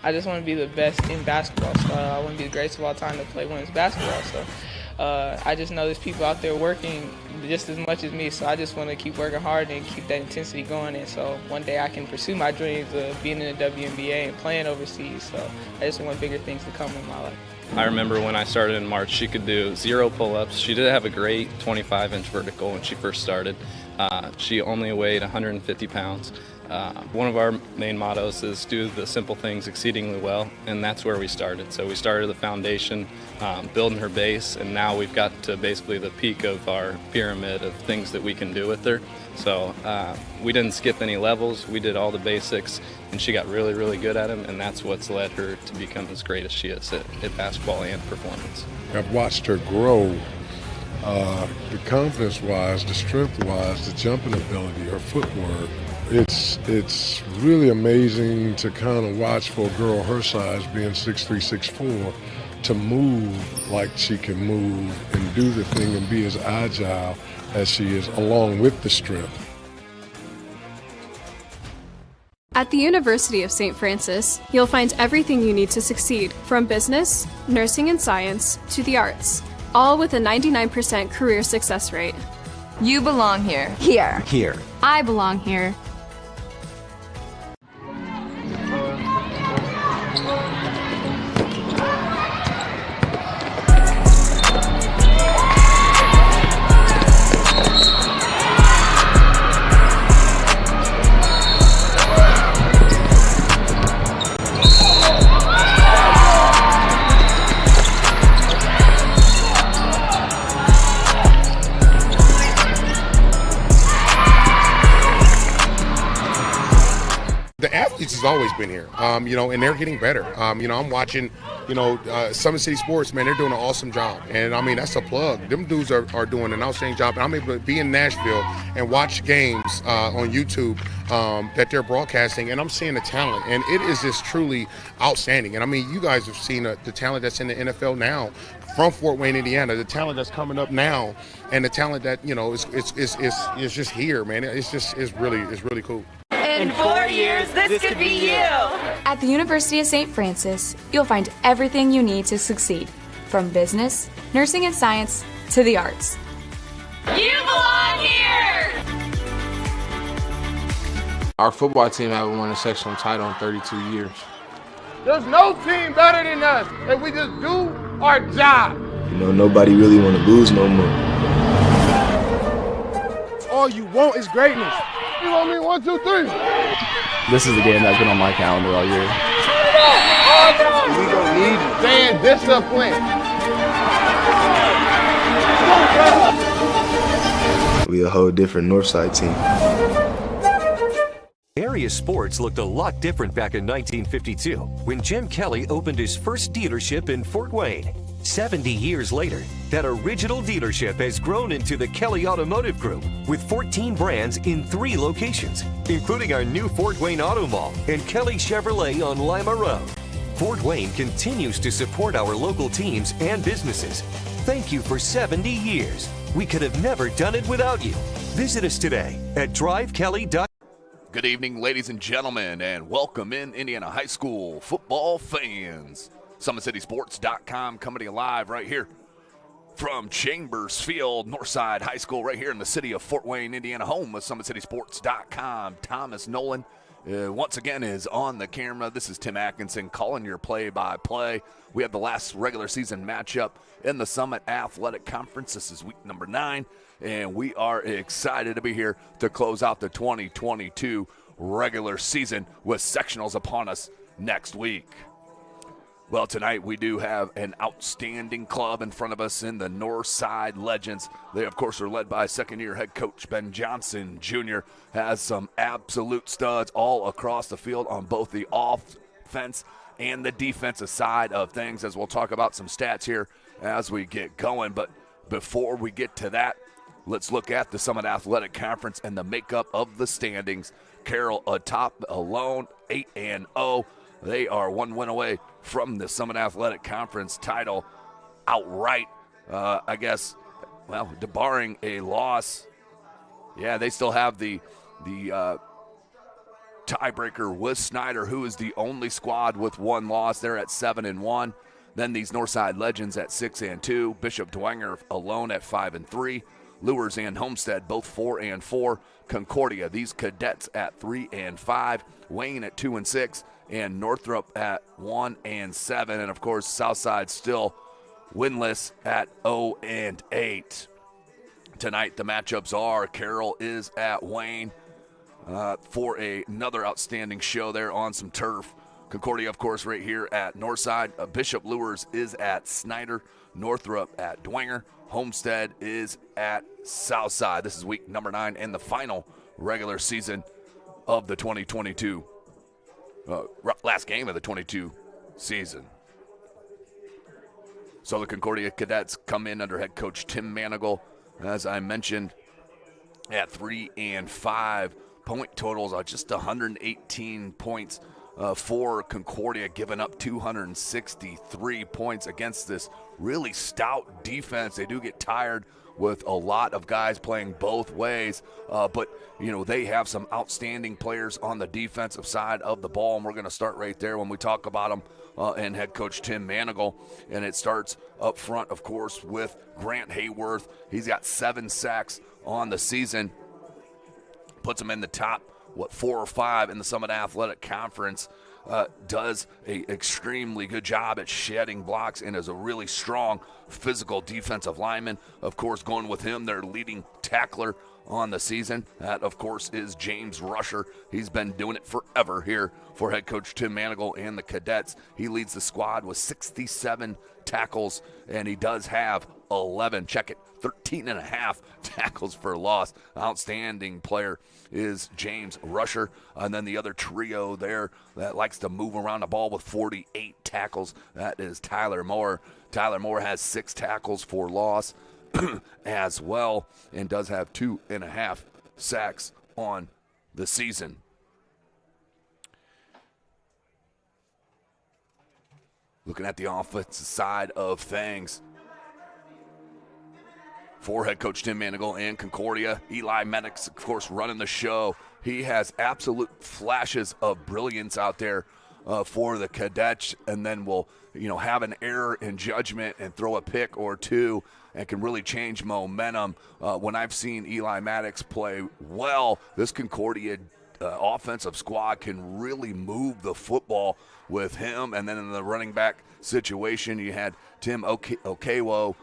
I just want to be the best in basketball. So I want to be the greatest of all time to play women's basketball. So I just know there's people out there working just as much as me. So I just want to keep working hard and keep that intensity going. And so one day I can pursue my dreams of being in the WNBA and playing overseas. So I just want bigger things to come in my life. I remember when I started in March, she could do 0 pull-ups. She did have a great 25-inch vertical when she first started. She only weighed 150 pounds. One of our main mottos is do the simple things exceedingly well, and that's where we started. So we started the foundation, building her base, and now we've got to basically the peak of our pyramid of things that we can do with her. So we didn't skip any levels. We did all the basics, and she got really, really good at them, and that's what's led her to become as great as she is at basketball and performance. I've watched her grow, the confidence-wise, the strength-wise, the jumping ability, her footwork. It's really amazing to kind of watch for a girl her size, being 6'3", 6'4", to move like she can move and do the thing and be as agile as she is, along with the strength. At the University of St. Francis, you'll find everything you need to succeed, from business, nursing and science, to the arts, all with a 99% career success rate. You belong here. Here. Here. I belong here. Has always been here, and they're getting better. I'm watching, Summit City Sports, man, they're doing an awesome job. And I mean, that's a plug. Them dudes are doing an outstanding job. And I'm able to be in Nashville and watch games on YouTube that they're broadcasting, and I'm seeing the talent. And it is just truly outstanding. And I mean, you guys have seen the talent that's in the NFL now from Fort Wayne, Indiana, the talent that's coming up now, and the talent that, is just here, man. It's really cool. In 4 years, this could be you. At the University of St. Francis, you'll find everything you need to succeed, from business, nursing and science, to the arts. You belong here! Our football team haven't won a sectional title in 32 years. There's no team better than us if we just do our job. Nobody really want to lose no more. All you want is greatness. You want me 1, 2, 3? This is the game that's been on my calendar all year. We gonna need fan discipline. We a whole different Northside team. Area sports looked a lot different back in 1952 when Jim Kelly opened his first dealership in Fort Wayne. 70 years later, that original dealership has grown into the Kelly Automotive Group with 14 brands in 3 locations, including our new Fort Wayne Auto Mall and Kelly Chevrolet on Lima Road. Fort Wayne continues to support our local teams and businesses. Thank you for 70 years. We could have never done it without you. Visit us today at drivekelly.com. Good evening, ladies and gentlemen, and welcome in Indiana High School football fans. SummitCitySports.com coming to you live right here from Chambers Field, Northside High School, right here in the city of Fort Wayne, Indiana, home of SummitCitySports.com. Thomas Nolan once again is on the camera. This is Tim Atkinson calling your play-by-play. We have the last regular season matchup in the Summit Athletic Conference. This is week number 9, and we are excited to be here to close out the 2022 regular season with sectionals upon us next week. Well, tonight we do have an outstanding club in front of us in the Northside Legends. They, of course, are led by second-year head coach Ben Johnson Jr. Has some absolute studs all across the field on both the offense and the defensive side of things, as we'll talk about some stats here as we get going. But before we get to that, let's look at the Summit Athletic Conference and the makeup of the standings. Carroll atop alone, 8-0. They are 1 win away from the Summit Athletic Conference title outright. Barring a loss, yeah, they still have the tiebreaker with Snyder, who is the only squad with one loss. They're at 7-1. Then these Northside Legends at 6-2. Bishop Dwenger alone at 5-3. Lures and Homestead both 4-4. Concordia, these cadets at 3-5. Wayne at 2-6. And Northrop at 1-7. And of course, Southside still winless at 0-8. Tonight, the matchups are Carroll is at Wayne for another outstanding show there on some turf. Concordia, of course, right here at Northside. Bishop Lures is at Snyder. Northrop at Dwenger. Homestead is at Southside. This is week number 9 and the final regular season of the 2022, last game of the 22 season. So the Concordia Cadets come in under head coach Tim Manigal, as I mentioned, at 3-5. Point totals are just 118 points for Concordia, giving up 263 points against this really stout defense. They do get tired with a lot of guys playing both ways, but they have some outstanding players on the defensive side of the ball, and we're going to start right there when we talk about them and head coach Tim Manigal. And it starts up front, of course, with Grant Hayworth. He's got 7 sacks on the season, puts him in the top 4 or 5 in the Summit Athletic Conference. Does a extremely good job at shedding blocks and is a really strong physical defensive lineman. Of course, going with him, their leading tackler on the season. That, of course, is James Rusher. He's been doing it forever here for head coach Tim Manigal and the Cadets. He leads the squad with 67 tackles, and he does have 13.5 tackles for loss. Outstanding player is James Rusher. And then the other trio there that likes to move around the ball with 48 tackles, that is Tyler Moore. Tyler Moore has 6 tackles for loss as well, and does have 2.5 sacks on the season. Looking at the offensive side of things, for head coach Tim Manigal and Concordia, Eli Maddox, of course, running the show. He has absolute flashes of brilliance out there for the Cadets, and then will have an error in judgment and throw a pick or two and can really change momentum. When I've seen Eli Maddox play well, this Concordia offensive squad can really move the football with him. And then in the running back situation, you had Tim Okewo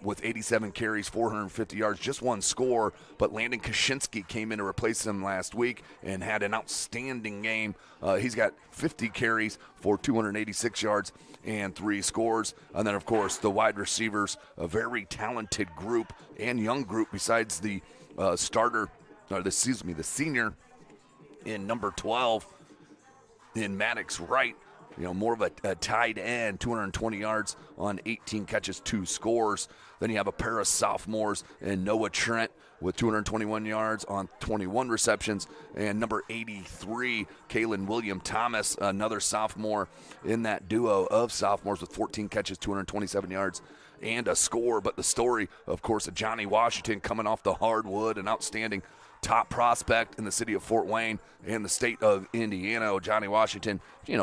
with 87 carries, 450 yards, just 1 score. But Landon Kaczynski came in to replace him last week and had an outstanding game. He's got 50 carries for 286 yards and 3 scores. And then, of course, the wide receivers, a very talented group and young group besides the the senior in number 12 in Maddox Wright. More of a tight end, 220 yards on 18 catches, 2 scores. Then you have a pair of sophomores and Noah Trent with 221 yards on 21 receptions. And number 83, Kalen William Thomas, another sophomore in that duo of sophomores with 14 catches, 227 yards, and a score. But the story, of course, of Johnny Washington coming off the hardwood, an outstanding top prospect in the city of Fort Wayne and the state of Indiana. Johnny Washington,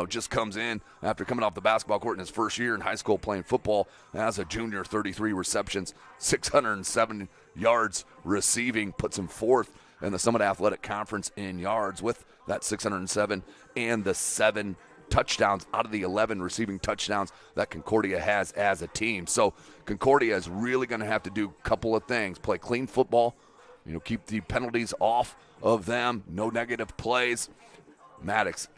just comes in after coming off the basketball court in his first year in high school playing football as a junior. 33 receptions, 607 yards receiving, puts him 4th in the Summit Athletic Conference in yards with that 607 and the 7 touchdowns out of the 11 receiving touchdowns that Concordia has as a team. So Concordia is really going to have to do a couple of things: play clean football, keep the penalties off of them, no negative plays. Maddox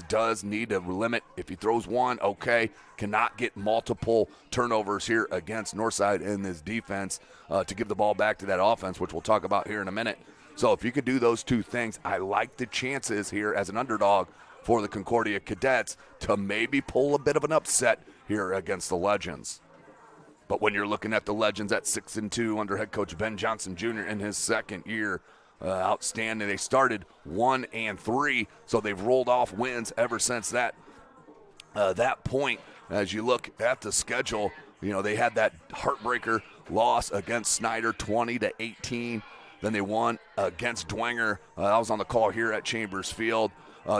does need to limit. If he throws one, okay, cannot get multiple turnovers here against Northside in this defense to give the ball back to that offense, which we'll talk about here in a minute. So if you could do those 2 things, I like the chances here as an underdog for the Concordia Cadets to maybe pull a bit of an upset here against the Legends. But when you're looking at the Legends at 6-2 under head coach Ben Johnson Jr. in his second year, outstanding. They started 1-3, so they've rolled off wins ever since that point. As you look at the schedule, they had that heartbreaker loss against Snyder, 20-18. Then they won against Dwenger. I was on the call here at Chambers Field.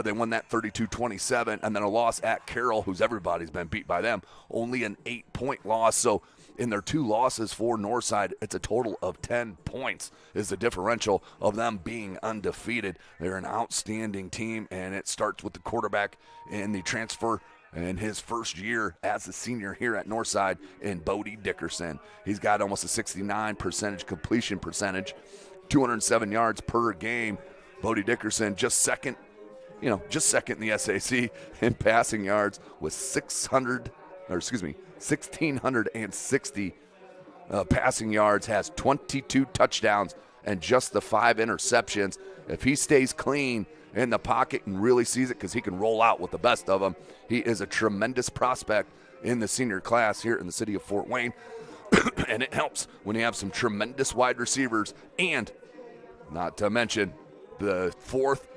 They won that 32-27, and then a loss at Carroll, who's everybody's been beat by them. Only an 8-point loss. So in their 2 losses for Northside, it's a total of 10 points is the differential of them being undefeated. They're an outstanding team, and it starts with the quarterback and the transfer in his first year as a senior here at Northside in Bodie Dickerson. He's got almost a 69% completion percentage, 207 yards per game. Bodie Dickerson just second in the SAC in passing yards with 1,660 passing yards, has 22 touchdowns and just the 5 interceptions. If he stays clean in the pocket and really sees it, because he can roll out with the best of them, he is a tremendous prospect in the senior class here in the city of Fort Wayne. And it helps when you have some tremendous wide receivers, and not to mention the 4th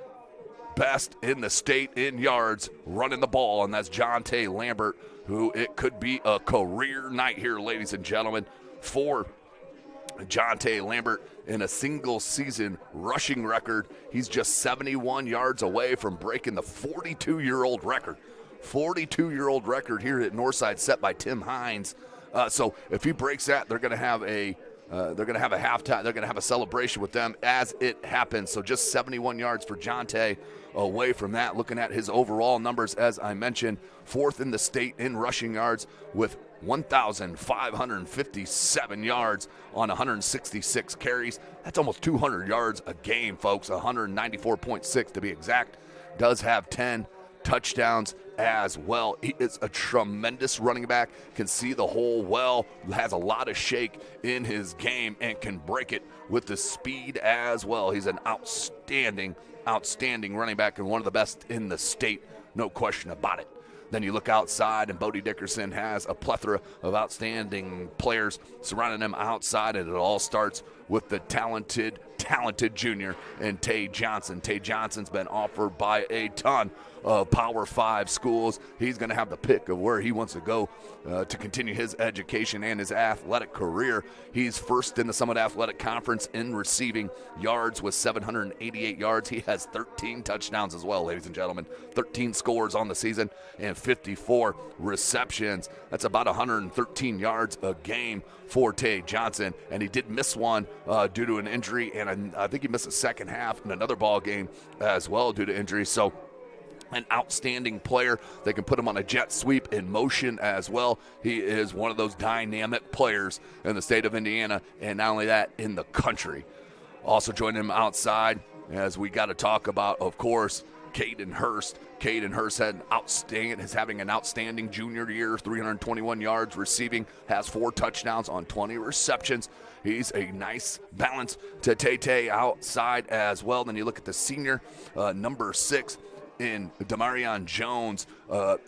best in the state in yards running the ball, and that's Jonte Lambert, who it could be a career night here, ladies and gentlemen, for Jonte Lambert in a single season rushing record. He's just 71 yards away from breaking the 42-year-old record. 42-year-old record here at Northside set by Tim Hines. So if he breaks that, they're going to have a halftime. They're going to have a celebration with them as it happens. So just 71 yards for Jonte away from that. Looking at his overall numbers, as I mentioned, 4th in the state in rushing yards with 1,557 yards on 166 carries. That's almost 200 yards a game, folks. 194.6 to be exact. Does have 10 touchdowns as well. He is a tremendous running back, can see the hole well, has a lot of shake in his game, and can break it with the speed as well. He's an outstanding running back and one of the best in the state, no question about it. Then you look outside, and Bodie Dickerson has a plethora of outstanding players surrounding him outside, and it all starts with the talented junior and Tay Johnson. Tay Johnson's been offered by a ton of Power 5 schools. He's going to have the pick of where he wants to go to continue his education and his athletic career. He's first in the Summit Athletic Conference in receiving yards with 788 yards. He has 13 touchdowns as well, ladies and gentlemen. 13 scores on the season and 54 receptions. That's about 113 yards a game for Tay Johnson, and he did miss one due to an injury, and I think he missed the second half in another ball game as well due to injury. So an outstanding player. They can put him on a jet sweep in motion as well. He is one of those dynamic players in the state of Indiana, and not only that, in the country. Also joining him outside, as we got to talk about, of course, Caden Hurst. Caden Hurst is having an outstanding junior year, 321 yards receiving, has 4 touchdowns on 20 receptions. He's a nice balance to Tay outside as well. Then you look at the senior, number 6, in Demarion Jones.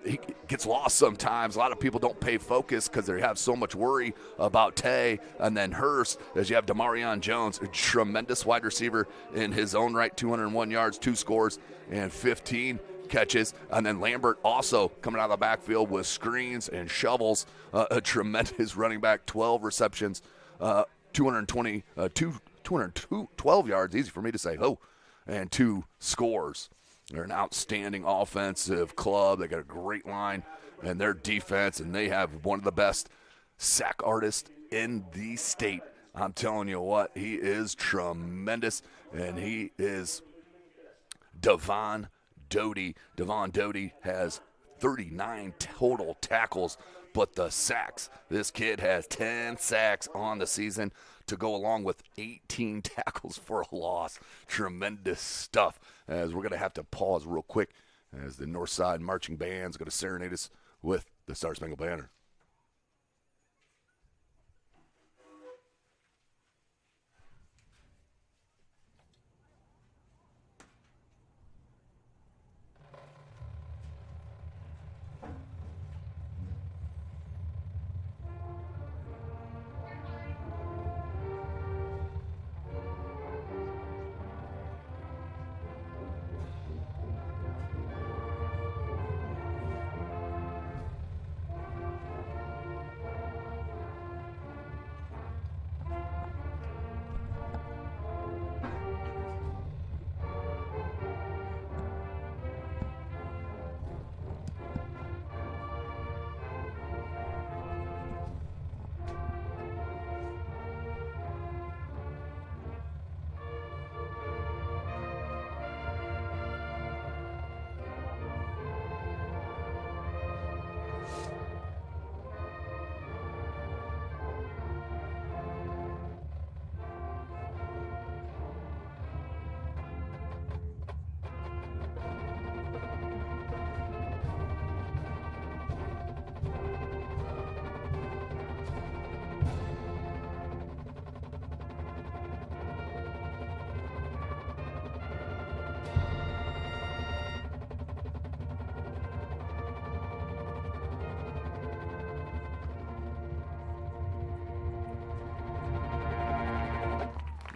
He gets lost sometimes. A lot of people don't pay focus because they have so much worry about Tay. And then Hurst, as you have Demarion Jones, a tremendous wide receiver in his own right, 201 yards, 2 scores, and 15 catches. And then Lambert also coming out of the backfield with screens and shovels. A tremendous running back, 12 receptions, 212 yards, easy for me to say, and 2 scores. They're an outstanding offensive club. They got a great line and their defense, and they have one of the best sack artists in the state. I'm telling you what, he is tremendous, and he is Devon Doty. Devon Doty has 39 total tackles, but the sacks, this kid has 10 sacks on the season to go along with 18 tackles for a loss. Tremendous stuff. As we're going to have to pause real quick as the Northside Marching Band's going to serenade us with the Star Spangled Banner.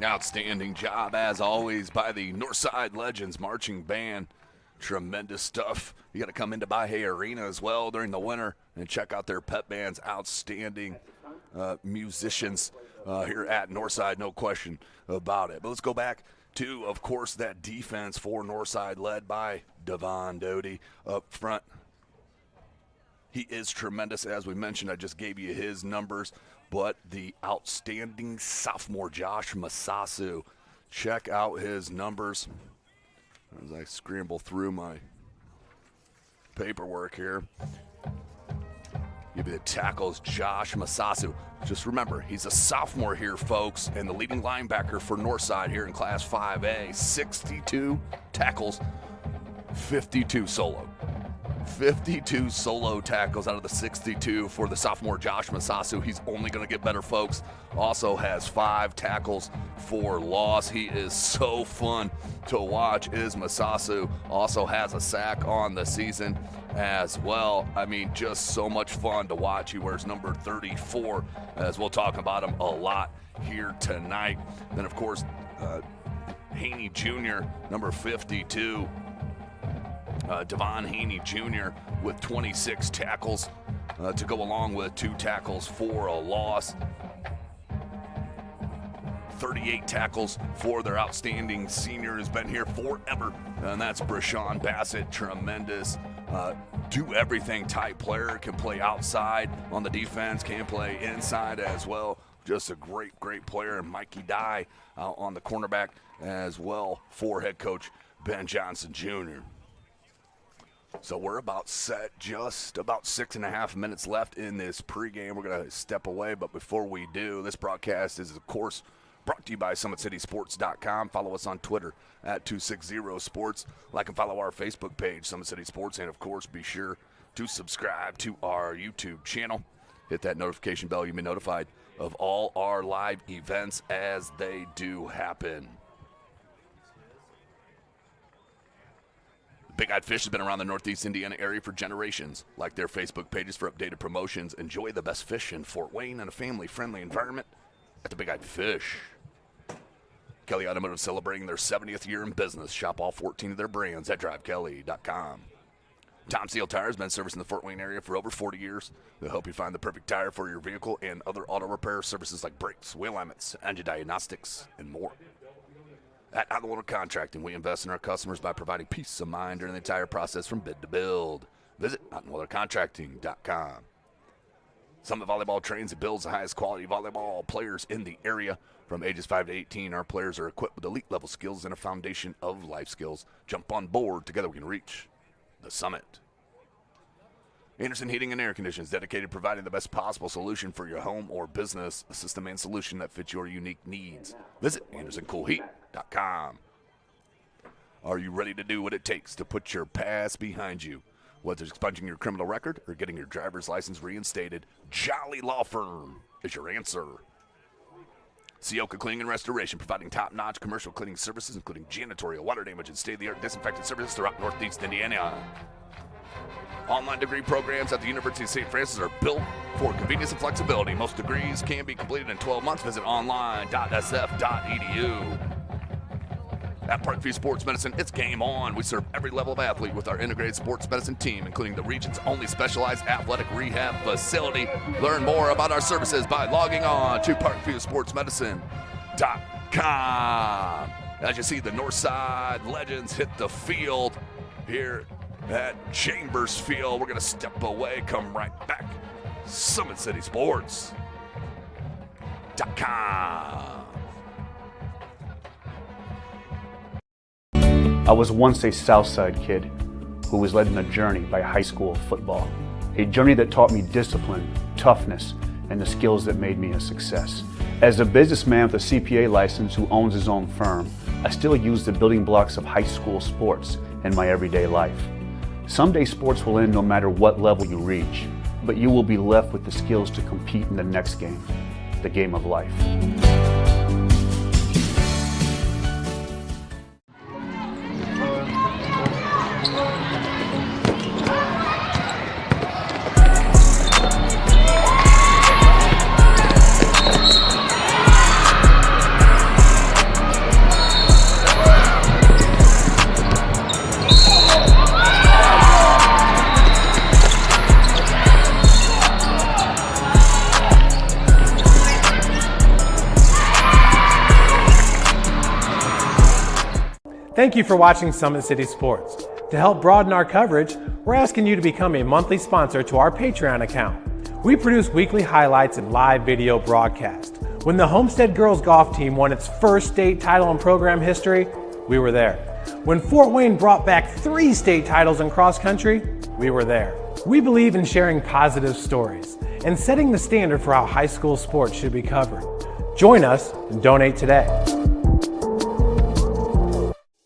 Outstanding job, as always, by the Northside Legends Marching Band. Tremendous stuff. You got to come into Bahia Arena as well during the winter and check out their pep bands. Outstanding musicians here at Northside, no question about it. But let's go back to, of course, that defense for Northside led by Devon Doty up front. He is tremendous. As we mentioned, I just gave you his numbers. But the outstanding sophomore, Josh Masasu, check out his numbers as I scramble through my paperwork here. Give you the tackles, Josh Masasu. Just remember, he's a sophomore here, folks, and the leading linebacker for Northside here in Class 5A. 62 tackles, 52 solo. 52 solo tackles out of the 62 for the sophomore Josh Masasu. He's only going to get better, folks. Also has 5 tackles for loss. He is so fun to watch, is Masasu. Also has a sack on the season as well. I mean, just so much fun to watch. He wears number 34, as we'll talk about him a lot here tonight. Then, of course, Haney Jr., number 52. Devon Haney Jr. with 26 tackles to go along with 2 tackles for a loss. 38 tackles for their outstanding senior who's been here forever, and that's Brashawn Bassett. Tremendous, do-everything type player. Can play outside on the defense, can play inside as well. Just a great, great player. And Mikey Dye on the cornerback as well for head coach Ben Johnson Jr. So we're about set, just about 6.5 minutes left in this pregame. We're going to step away, but before we do, this broadcast is, of course, brought to you by SummitCitySports.com. Follow us on Twitter at 260sports. Like and follow our Facebook page, Summit City Sports, and, of course, be sure to subscribe to our YouTube channel. Hit that notification bell. You'll be notified of all our live events as they do happen. Big Eyed Fish has been around the Northeast Indiana area for generations. Like their Facebook pages for updated promotions. Enjoy the best fish in Fort Wayne in a family-friendly environment at the Big Eyed Fish. Kelly Automotive celebrating their 70th year in business. Shop all 14 of their brands at drivekelly.com. Tom Seal Tire has been servicing the Fort Wayne area for over 40 years. They'll help you find the perfect tire for your vehicle and other auto repair services like brakes, wheel alignments, engine diagnostics, and more. At Automotive Contracting, we invest in our customers by providing peace of mind during the entire process from bid to build. Visit automotivecontracting.com. Summit Volleyball trains and builds the highest quality volleyball players in the area. From ages 5 to 18, our players are equipped with elite-level skills and a foundation of life skills. Jump on board. Together we can reach the summit. Anderson Heating and Air Conditioning is dedicated to providing the best possible solution for your home or business, a system and solution that fits your unique needs. Visit AndersonCoolHeat.com. Are you ready to do what it takes to put your past behind you? Whether it's expunging your criminal record or getting your driver's license reinstated, Jolly Law Firm is your answer. Sioka Cleaning and Restoration, providing top-notch commercial cleaning services, including janitorial, water damage, and state-of-the-art disinfectant services throughout Northeast Indiana. Online degree programs at the University of St. Francis are built for convenience and flexibility. Most degrees can be completed in 12 months. Visit online.sf.edu. At Parkview Sports Medicine, it's game on. We serve every level of athlete with our integrated sports medicine team, including the region's only specialized athletic rehab facility. Learn more about our services by logging on to parkviewsportsmedicine.com. As you see, the Northside Legends hit the field here at Chambers Field. We're going to step away, come right back. SummitCitySports.com. I was once a Southside kid who was led on a journey by high school football. A journey that taught me discipline, toughness, and the skills that made me a success. As a businessman with a CPA license who owns his own firm, I still use the building blocks of high school sports in my everyday life. Someday sports will end no matter what level you reach, but you will be left with the skills to compete in the next game, the game of life. Thank you for watching Summit City Sports. To help broaden our coverage, we're asking you to become a monthly sponsor to our Patreon account. We produce weekly highlights and live video broadcasts. When the Homestead girls golf team won its first state title in program history, we were there. When Fort Wayne brought back 3 state titles in cross country, we were there. We believe in sharing positive stories and setting the standard for how high school sports should be covered. Join us and donate today.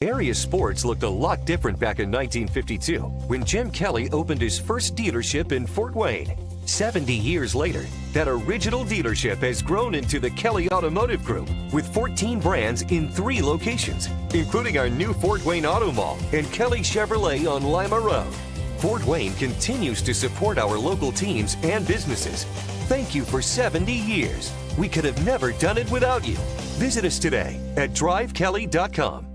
Area sports looked a lot different back in 1952 when Jim Kelly opened his first dealership in Fort Wayne. 70 years later, that original dealership has grown into the Kelly Automotive Group with 14 brands in 3 locations, including our new Fort Wayne Auto Mall and Kelly Chevrolet on Lima Road. Fort Wayne continues to support our local teams and businesses. Thank you for 70 years. We could have never done it without you. Visit us today at drivekelly.com.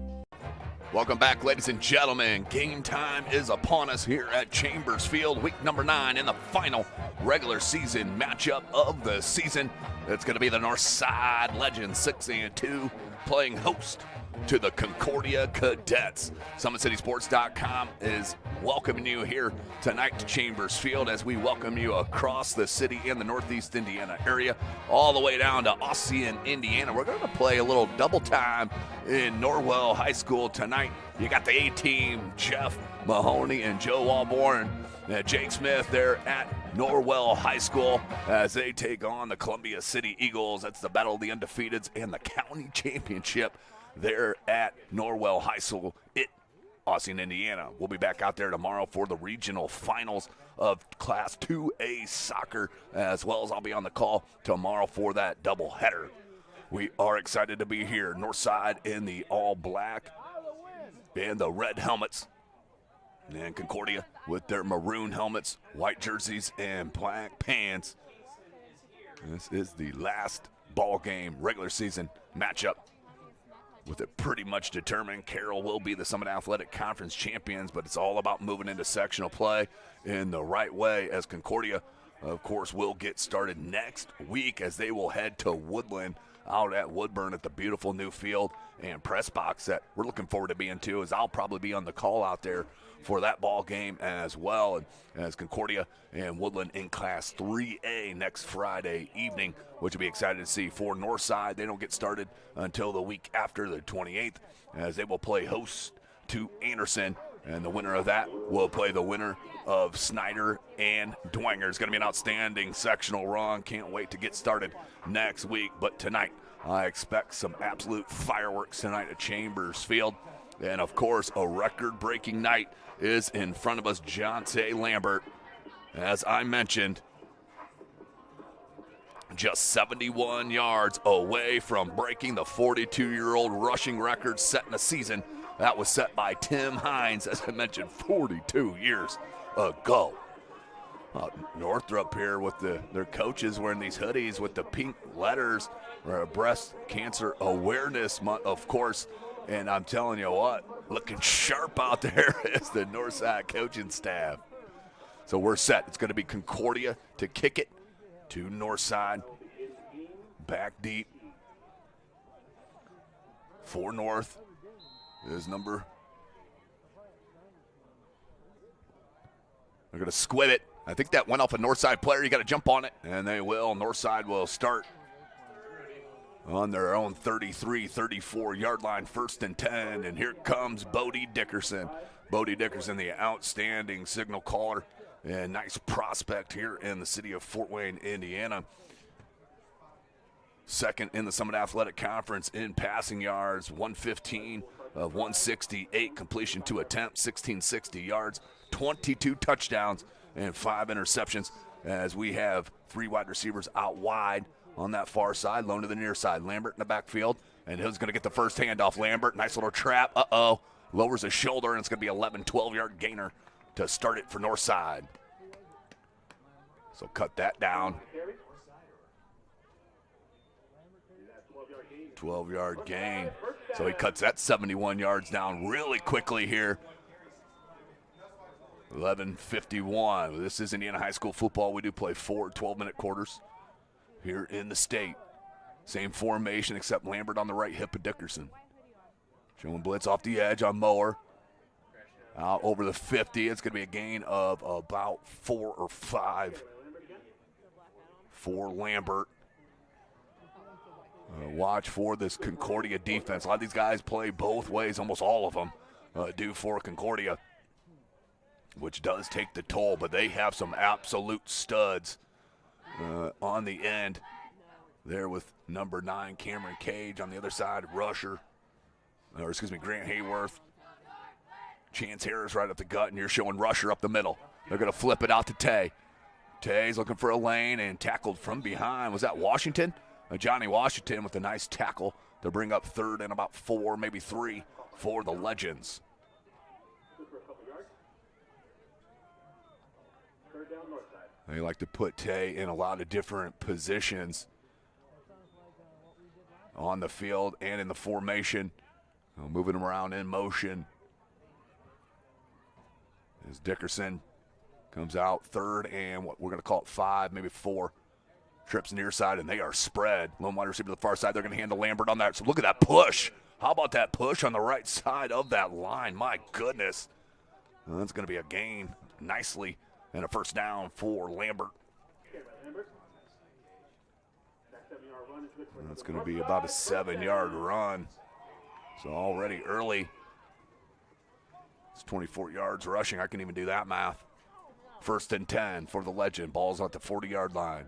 Welcome back, ladies and gentlemen. Game time is upon us here at Chambers Field, week number 9 in the final regular season matchup of the season. It's going to be the Northside Legends 6-2 playing host to the Concordia Cadets. SummitCitySports.com is welcoming you here tonight to Chambers Field as we welcome you across the city in the Northeast Indiana area, all the way down to Ossian, Indiana. We're going to play a little double time in Norwell High School tonight. You got the A-team, Jeff Mahoney and Joe Walborn, Jake Smith there at Norwell High School as they take on the Columbia City Eagles. That's the Battle of the Undefeateds and the county championship there at Norwell High School in Ossian, Indiana. We'll be back out there tomorrow for the regional finals of Class 2A soccer, as well as I'll be on the call tomorrow for that doubleheader. We are excited to be here. Northside in the all black and the red helmets, and Concordia with their maroon helmets, white jerseys, and black pants. This is the last ball game regular season matchup, with it pretty much determined. Carroll will be the Summit Athletic Conference champions, but it's all about moving into sectional play in the right way, as Concordia, of course, will get started next week as they will head to Woodland out at Woodburn at the beautiful new field and press box that we're looking forward to being to, as I'll probably be on the call out there for that ball game as well. And as Concordia and Woodland in Class 3A next Friday evening, which will be excited to see. For Northside, they don't get started until the week after the 28th, as they will play host to Anderson, and the winner of that will play the winner of Snyder and Dwenger. It's going to be an outstanding sectional run. Can't wait to get started next week. But tonight, I expect some absolute fireworks tonight at Chambers Field. And, of course, a record-breaking night is in front of us. Jonte Lambert, as I mentioned, just 71 yards away from breaking the 42-year-old rushing record set in a season that was set by Tim Hines, as I mentioned, 42 years ago. Northrop here with their coaches wearing these hoodies with the pink letters, Breast Cancer Awareness Month, of course. And I'm telling you what, looking sharp out there is the Northside coaching staff. So we're set. It's going to be Concordia to kick it to Northside. Back deep. For North is number. They're going to squib it. I think that went off a Northside player. You got to jump on it, and they will. Northside will start on their own 33, 34-yard line, 1st and 10. And here comes Bodie Dickerson. Bodie Dickerson, the outstanding signal caller and nice prospect here in the city of Fort Wayne, Indiana. Second in the Summit Athletic Conference in passing yards, 115 of 168, completion to attempt, 1660 yards, 22 touchdowns, and 5 interceptions, as we have 3 wide receivers out wide on that far side, low to the near side. Lambert in the backfield, and he's going to get the first handoff. Lambert, nice little trap. Lowers his shoulder, and it's going to be 11, 12-yard gainer to start it for Northside. So cut that down. 12-yard gain. So he cuts that 71 yards down really quickly here. 11:51. This is Indiana high school football. We do play 4 12-minute quarters here in the state. Same formation except Lambert on the right hip of Dickerson. Showing blitz off the edge on Mower. Out over the 50. It's going to be a gain of about 4 or 5 for Lambert. Watch for this Concordia defense. A lot of these guys play both ways, almost all of them do for Concordia, which does take the toll, but they have some absolute studs on the end there with number 9, Cameron Cage. On the other side, Grant Hayworth. Chance Harris right up the gut, and you're showing Rusher up the middle. They're going to flip it out to Tay. Tay's looking for a lane and tackled from behind. Was that Washington? Johnny Washington with a nice tackle to bring up 3rd and about 4, maybe 3 for the Legends. They like to put Tay in a lot of different positions on the field and in the formation. Moving him around in motion. As Dickerson comes out 3rd and what we're going to call it 5, maybe 4. Trips near side, and they are spread. Lone wide receiver to the far side. They're going to handle Lambert on that. So look at that push. How about that push on the right side of that line? My goodness. Well, that's going to be a gain nicely and a first down for Lambert. That's going to be about a 7-yard run. So already early. It's 24 yards rushing. I can even do that math. 1st and 10 for the Legend. Ball's at the 40-yard line.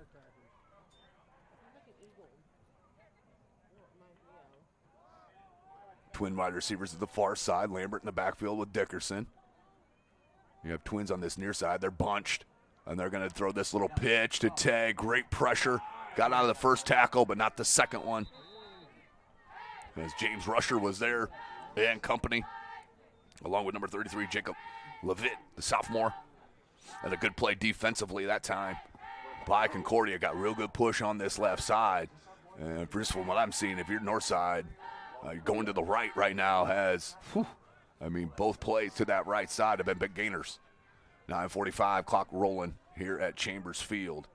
Twin wide receivers at the far side. Lambert in the backfield with Dickerson. You have twins on this near side. They're bunched, and they're going to throw this little pitch to Tay. Great pressure. Got out of the first tackle, but not the second one. As James Rusher was there and company, along with number 33, Jacob Levitt, the sophomore. And a good play defensively that time by Concordia. Got real good push on this left side. And just from what I'm seeing, if you're north side, going to the right now has, both plays to that right side have been big gainers. 9:45, clock rolling here at Chambers Field.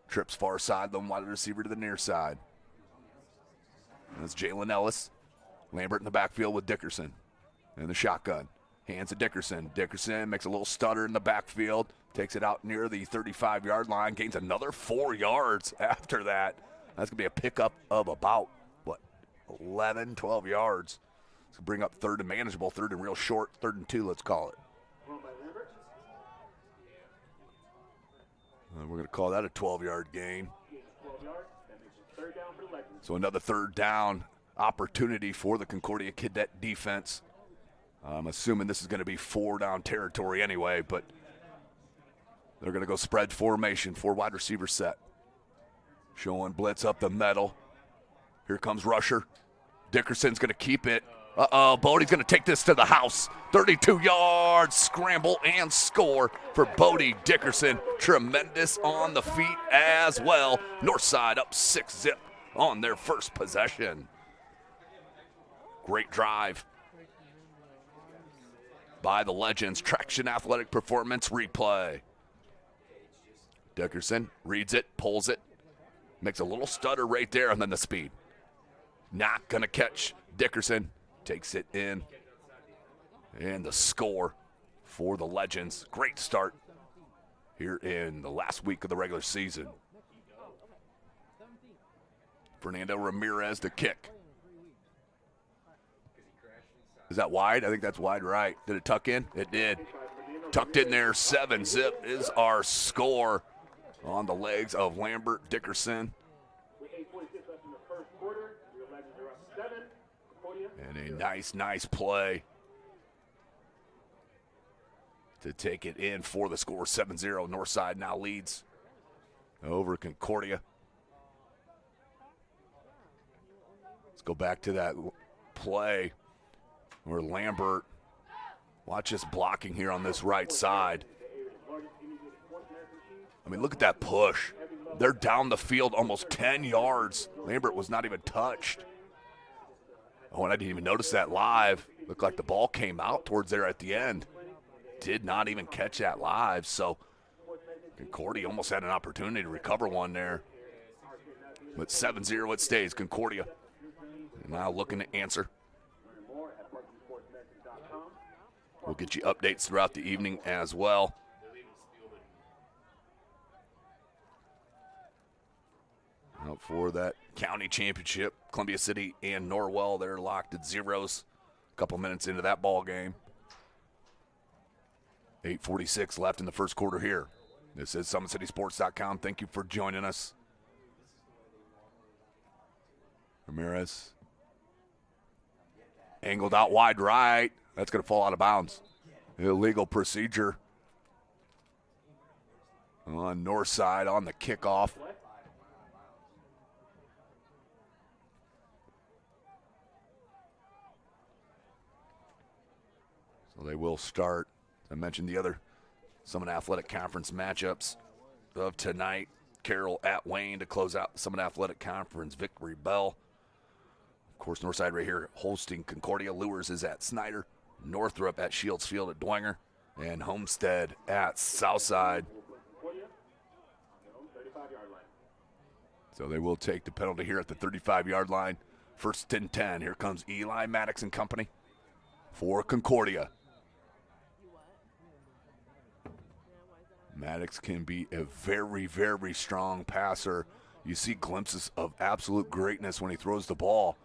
Trips far side, then wide receiver to the near side. That's Jalen Ellis. Lambert in the backfield with Dickerson. And the shotgun. Hands to Dickerson. Dickerson makes a little stutter in the backfield. Takes it out near the 35-yard line. Gains another 4 yards after that. That's going to be a pickup of about, 11, 12 yards. It's going to bring up 3rd and manageable, 3rd and real short, 3rd and 2, let's call it. We're going to call that a 12-yard gain. So another 3rd down opportunity for the Concordia Cadet defense. I'm assuming this is going to be 4-down territory anyway, but they're going to go spread formation, 4 wide receiver set. Showing blitz up the middle. Here comes Rusher. Dickerson's going to keep it. Bodie's going to take this to the house. 32 yards, scramble and score for Bodie Dickerson. Tremendous on the feet as well. Northside up 6-zip on their first possession. Great drive by the Legends. Traction Athletic Performance replay. Dickerson reads it, pulls it, makes a little stutter right there, and then the speed. Not going to catch Dickerson. Takes it in. And the score for the Legends. Great start here in the last week of the regular season. Fernando Ramirez to kick. Is that wide? I think that's wide right. Did it tuck in? It did. Tucked in there. 7-zip is our score on the legs of Lambert Dickerson. And a nice play to take it in for the score. 7-0. Northside now leads over Concordia. Let's go back to that play where Lambert, watch this blocking here on this right side. I mean, look at that push. They're down the field almost 10 yards. Lambert was not even touched. Oh, and I didn't even notice that live. Looked like the ball came out towards there at the end. Did not even catch that live. So Concordia almost had an opportunity to recover one there. But 7-0 it stays. Concordia now looking to answer. We'll get you updates throughout the evening as well. Out for that county championship, Columbia City and Norwell, they're locked at zeros. A couple minutes into that ball game. 8:46 left in the first quarter here. This is SummitCitySports.com. Thank you for joining us. Ramirez angled out wide right. That's going to fall out of bounds. Illegal procedure on north side on the kickoff. So they will start. I mentioned the other Summit Athletic Conference matchups of tonight. Carroll at Wayne to close out the Summit Athletic Conference. Victory Bell. Of course, Northside right here hosting Concordia. Lewis is at Snyder. Northrop at Shields Field at Dwenger. And Homestead at Southside. So they will take the penalty here at the 35-yard line. First and 10. Here comes Eli Maddox and company for Concordia. Maddox can be a very, very strong passer. You see glimpses of absolute greatness when he throws the ball.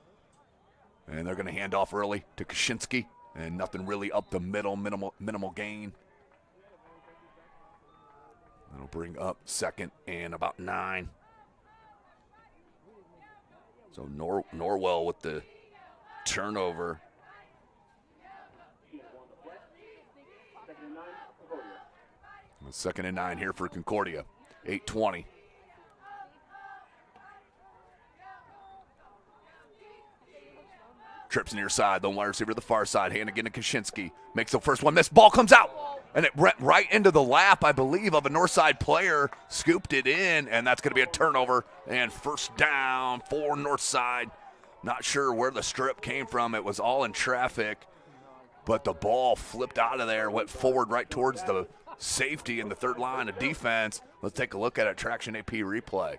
And they're going to hand off early to Kaczynski. And nothing really up the middle, minimal gain. That'll bring up second and about 9. So Norwell with the turnover. Second and 9 here for Concordia. 8:20. Trips near side, the wide receiver to the far side. Hand again to Kaczynski. Makes the first one miss. Ball comes out. And it went right into the lap, I believe, of a Northside player. Scooped it in, and that's going to be a turnover. And first down for Northside. Not sure where the strip came from. It was all in traffic. But the ball flipped out of there, went forward right towards the safety in the third line of defense. Let's take a look at it. Traction AP replay.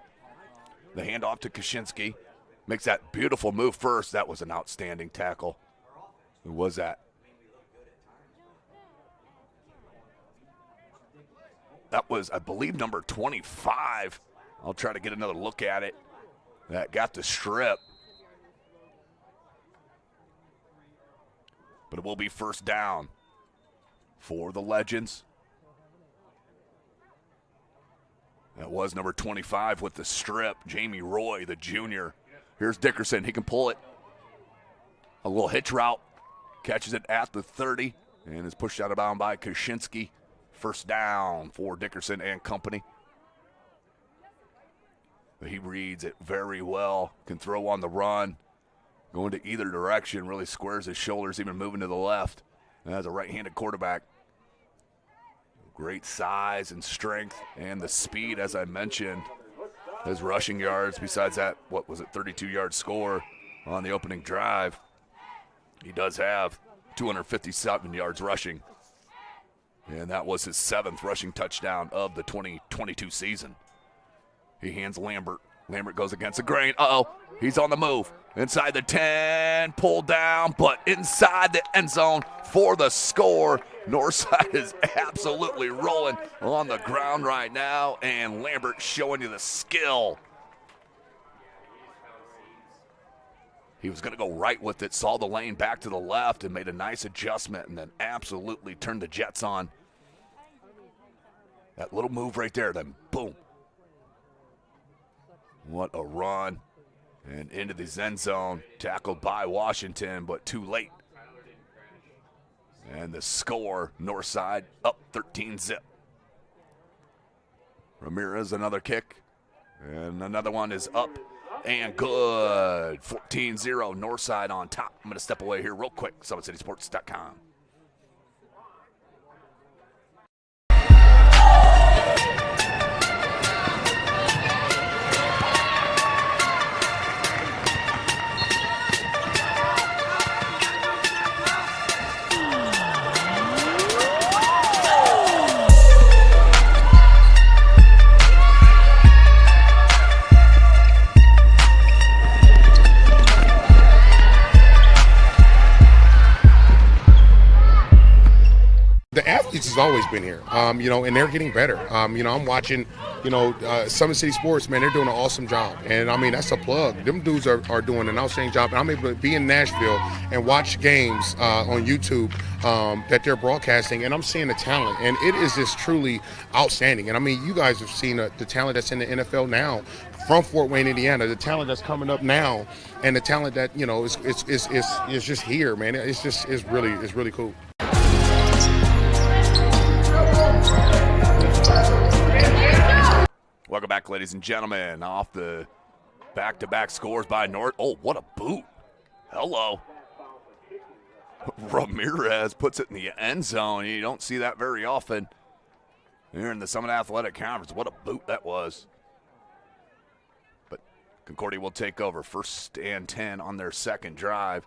The handoff to Kaczynski. Makes that beautiful move first. That was an outstanding tackle. Who was that? That was, I believe, number 25. I'll try to get another look at it. That got the strip. But it will be first down for the Legends. That was number 25 with the strip, Jamie Roy, the junior. Here's Dickerson. He can pull it. A little hitch route. Catches it at the 30 and is pushed out of bounds by Kaczynski. First down for Dickerson and company. But he reads it very well. Can throw on the run. Going to either direction. Really squares his shoulders, even moving to the left. And as a right-handed quarterback. Great size and strength and the speed, as I mentioned. His rushing yards, besides that, 32-yard score on the opening drive. He does have 257 yards rushing. And that was his 7th rushing touchdown of the 2022 season. He hands Lambert. Lambert goes against the grain. He's on the move. Inside the 10, pulled down, but inside the end zone for the score. Northside is absolutely rolling on the ground right now, and Lambert showing you the skill. He was going to go right with it, saw the lane back to the left, and made a nice adjustment, and then absolutely turned the Jets on. That little move right there, then boom. What a run. And into the end zone, tackled by Washington, but too late. And the score, Northside up 13-zip. Ramirez, another kick. And another one is up and good. 14-0, Northside on top. I'm going to step away here real quick. SummitCitySports.com. has always been here. And they're getting better. I'm watching, Summit City Sports, man, they're doing an awesome job. And, I mean, that's a plug. Them dudes are doing an outstanding job. And I'm able to be in Nashville and watch games on YouTube that they're broadcasting, and I'm seeing the talent. And it is just truly outstanding. And, I mean, you guys have seen the talent that's in the NFL now from Fort Wayne, Indiana, the talent that's coming up now, and the talent that, is just here, man. It's really cool. Welcome back, ladies and gentlemen. Off the back-to-back scores by North. Oh, what a boot. Hello. Ramirez puts it in the end zone. You don't see that very often here in the Summit Athletic Conference. What a boot that was. But Concordia will take over. 1st and 10 on their second drive.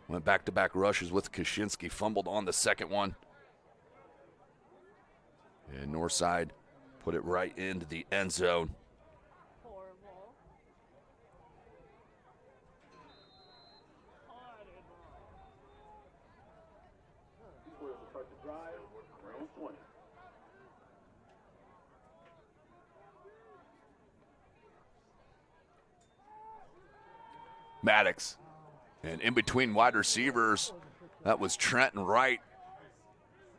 Went back-to-back rushes with Kaczynski. Fumbled on the second one. And Northside put it right into the end zone. Maddox. And in between wide receivers, that was Trenton Wright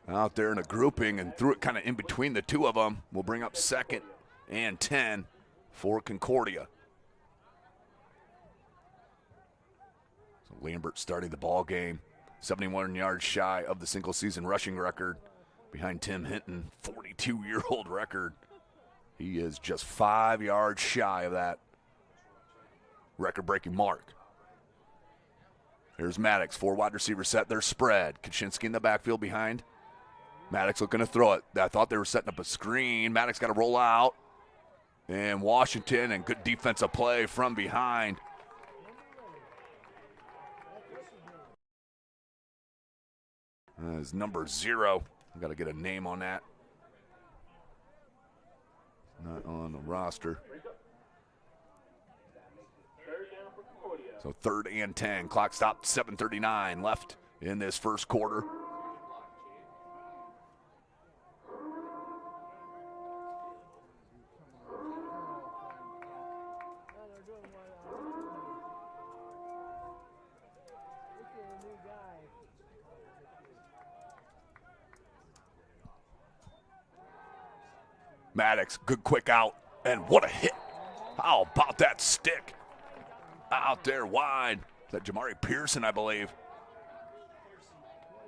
out there in a grouping and threw it kind of in between the two of them. We'll bring up 2nd and 10 for Concordia. So Lambert starting the ball game, 71 yards shy of the single season rushing record behind Tim Hinton, 42-year-old record. He is just 5 yards shy of that record-breaking mark. Here's Maddox, 4 wide receivers set their spread. Kaczynski in the backfield behind. Maddox looking to throw it. I thought they were setting up a screen. Maddox got to roll out. And Washington, and good defensive play from behind. Is number 0. I got to get a name on that. Not on the roster. So 3rd and 10. Clock stopped, 7:39 left in this first quarter. Maddox, good quick out, and what a hit. How about that stick? Out there wide. Is that Jamari Pearson, I believe?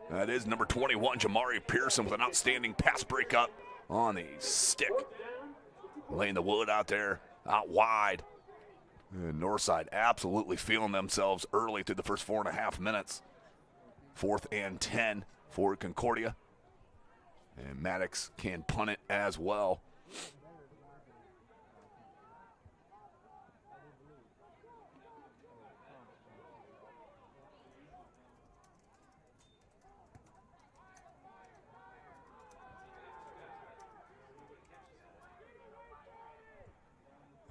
That is number 21, Jamari Pearson, with an outstanding pass breakup on the stick. Laying the wood out there, out wide. And Northside absolutely feeling themselves early through the first 4.5 minutes. 4th and 10 for Concordia. And Maddox can punt it as well.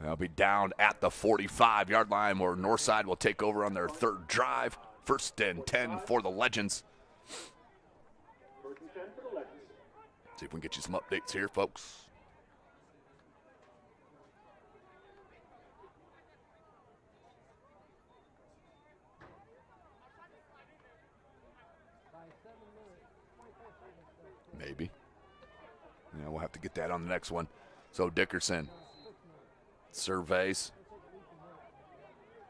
They'll be down at the 45-yard line where Northside will take over on their 3rd drive. 1st and 10 for the Legends. See if we can get you some updates here, folks. Maybe. Yeah, we'll have to get that on the next one. So Dickerson surveys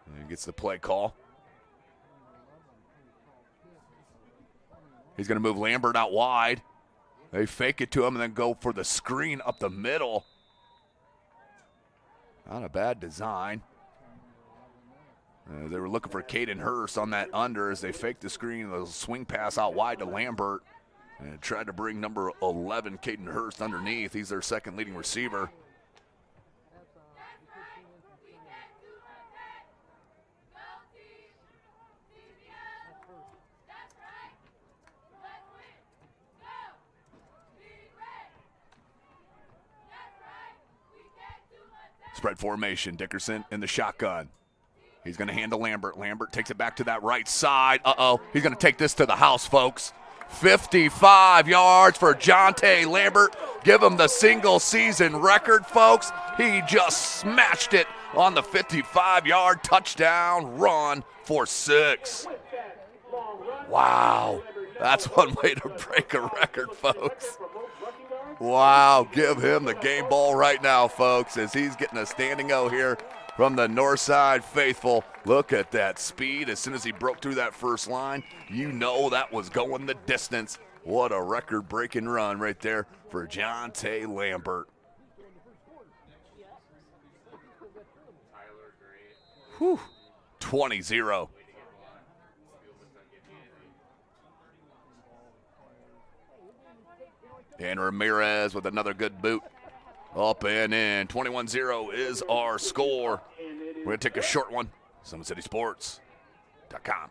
and gets the play call. He's going to move Lambert out wide. They fake it to him and then go for the screen up the middle. Not a bad design. They were looking for Caden Hurst on that under as they faked the screen. The swing pass out wide to Lambert and tried to bring number 11, Caden Hurst, underneath. He's their 2nd leading receiver. Spread formation, Dickerson in the shotgun. He's going to handle Lambert. Lambert takes it back to that right side. Uh-oh, he's going to take this to the house, folks. 55 yards for Jonte Lambert. Give him the single-season record, folks. He just smashed it on the 55-yard touchdown run for 6. Wow, that's one way to break a record, folks. Wow, give him the game ball right now, folks, as he's getting a standing O here from the Northside faithful. Look at that speed. As soon as he broke through that first line, you know that was going the distance. What a record-breaking run right there for Jonte Lambert. Whew, 20-0. And Ramirez with another good boot. Up and in. 21-0 is our score. We're going to take a short one. SummitCitySports.com.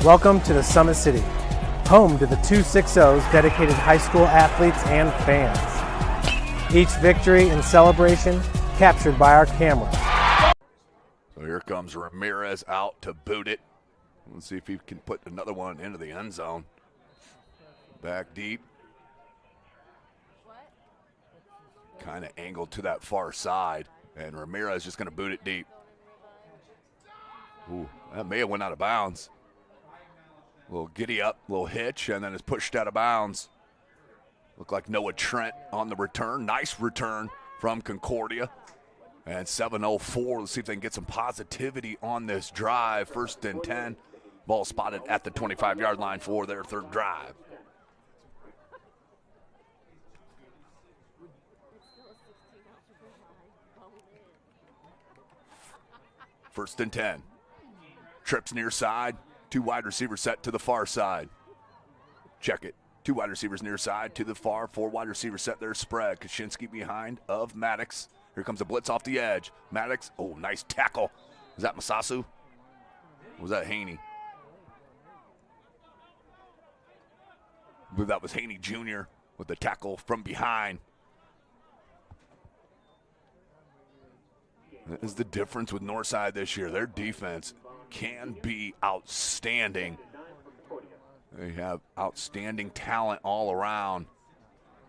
Welcome to the Summit City, home to the 260's dedicated high school athletes and fans. Each victory and celebration captured by our camera. So here comes Ramirez out to boot it. Let's see if he can put another one into the end zone. Back deep. Kind of angled to that far side, and Ramirez just going to boot it deep. Ooh, that may have went out of bounds. A little giddy up, little hitch, and then it's pushed out of bounds. Looked like Noah Trent on the return. Nice return from Concordia. And 7:04. Let's see if they can get some positivity on this drive. 1st and 10. Ball spotted at the 25-yard line for their third drive. First and 10. Trips near side. 2 wide receivers set to the far side. Check it. 2 wide receivers near side to the far. 4 wide receivers set their spread. Kaczynski behind of Maddox. Here comes a blitz off the edge. Maddox. Oh, nice tackle. Was that Masasu? Or was that Haney? I believe that was Haney Jr. with the tackle from behind. That is the difference with Northside this year. Their defense can be outstanding. They have outstanding talent all around.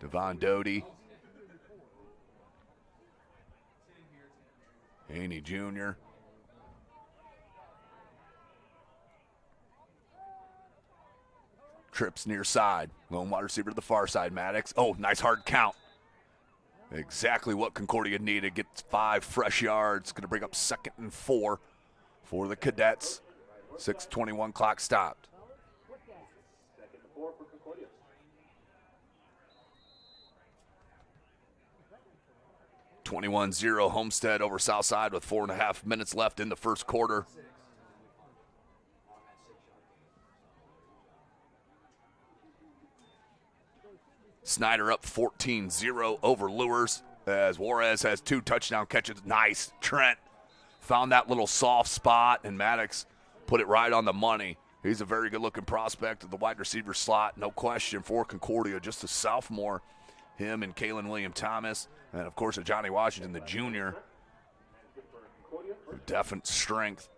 Devon Doty, Haney Jr. Trips near side. Lone wide receiver to the far side, Maddox. Oh, nice hard count. Exactly what Concordia needed. Gets 5 fresh yards. Going to bring up 2nd and 4 for the Cadets. 6:21 clock stopped. (21-0) Homestead over Southside with 4.5 minutes left in the first quarter. Snyder up 14-0 over Lures as Juarez has 2 touchdown catches. Nice. Trent found that little soft spot, and Maddox put it right on the money. He's a very good-looking prospect of the wide receiver slot, no question, for Concordia. Just a sophomore, him and Kalen William Thomas, and, of course, a Johnny Washington, the junior. Definite strength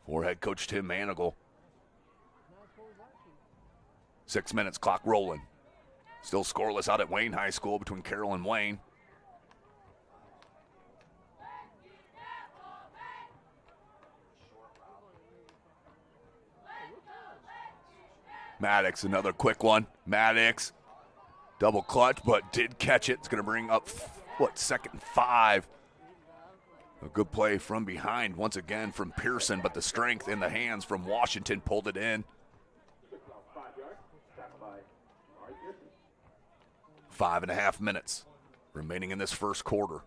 for head coach Tim Manigal. 6 minutes, clock rolling. Still scoreless out at Wayne High School between Carroll and Wayne. Maddox, another quick one. Maddox, double clutch, but did catch it. It's going to bring up, 2nd and 5. A good play from behind once again from Pearson, but the strength in the hands from Washington pulled it in. 5.5 minutes remaining in this first quarter.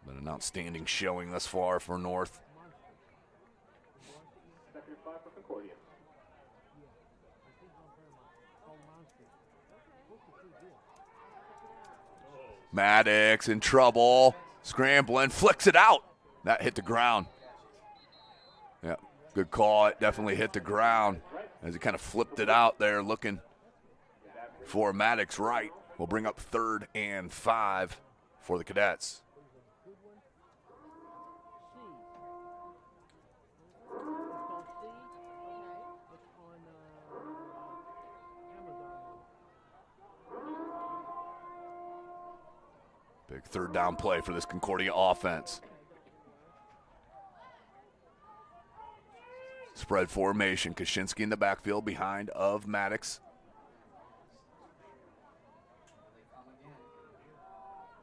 Been an outstanding showing thus far for North. Maddox in trouble, scrambling, flicks it out. That hit the ground. Yeah, good call. It definitely hit the ground as he kind of flipped it out there looking for Maddox right. We'll bring up 3rd and 5 for the Cadets. Big 3rd down play for this Concordia offense. Spread formation. Kaczynski in the backfield behind of Maddox.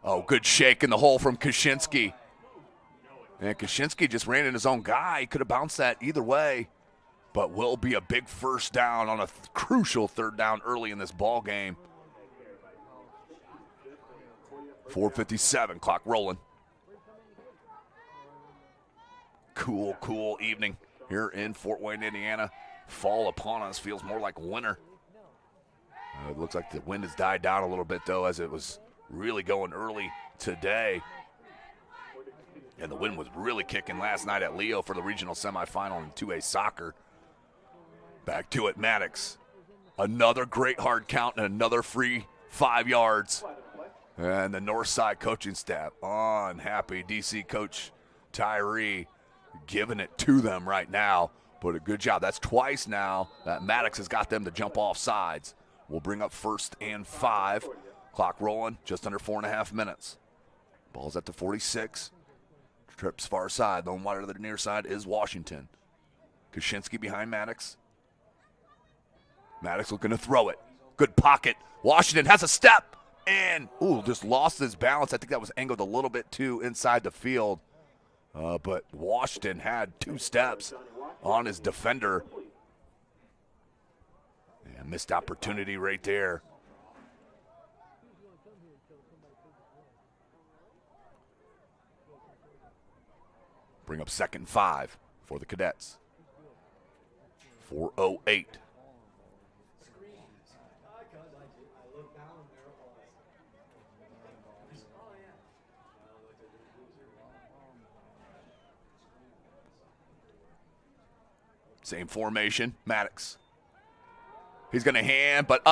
Oh, good shake in the hole from Kaczynski. And Kaczynski just ran in his own guy. He could have bounced that either way, but will be a big first down on a crucial 3rd down early in this ball game. 4:57, clock rolling. Cool evening here in Fort Wayne, Indiana. Fall upon us feels more like winter. It looks like the wind has died down a little bit, though, as it was really going early today. And the wind was really kicking last night at Leo for the regional semifinal in 2A soccer. Back to it, Maddox. Another great hard count and another free 5 yards. And the Northside coaching staff, unhappy. DC coach Tyree giving it to them right now. But a good job. That's twice now that Maddox has got them to jump off sides. We'll bring up 1st and 5. Clock rolling, just under 4.5 minutes. Ball's at the 46. Trips far side. The one wider to the near side is Washington. Kaczynski behind Maddox. Maddox looking to throw it. Good pocket. Washington has a step. And, just lost his balance. I think that was angled a little bit too inside the field. But Washington had 2 steps on his defender. And missed opportunity right there. Bring up 2nd and 5 for the Cadets. 4:08. Same formation, Maddox. He's going to hand, but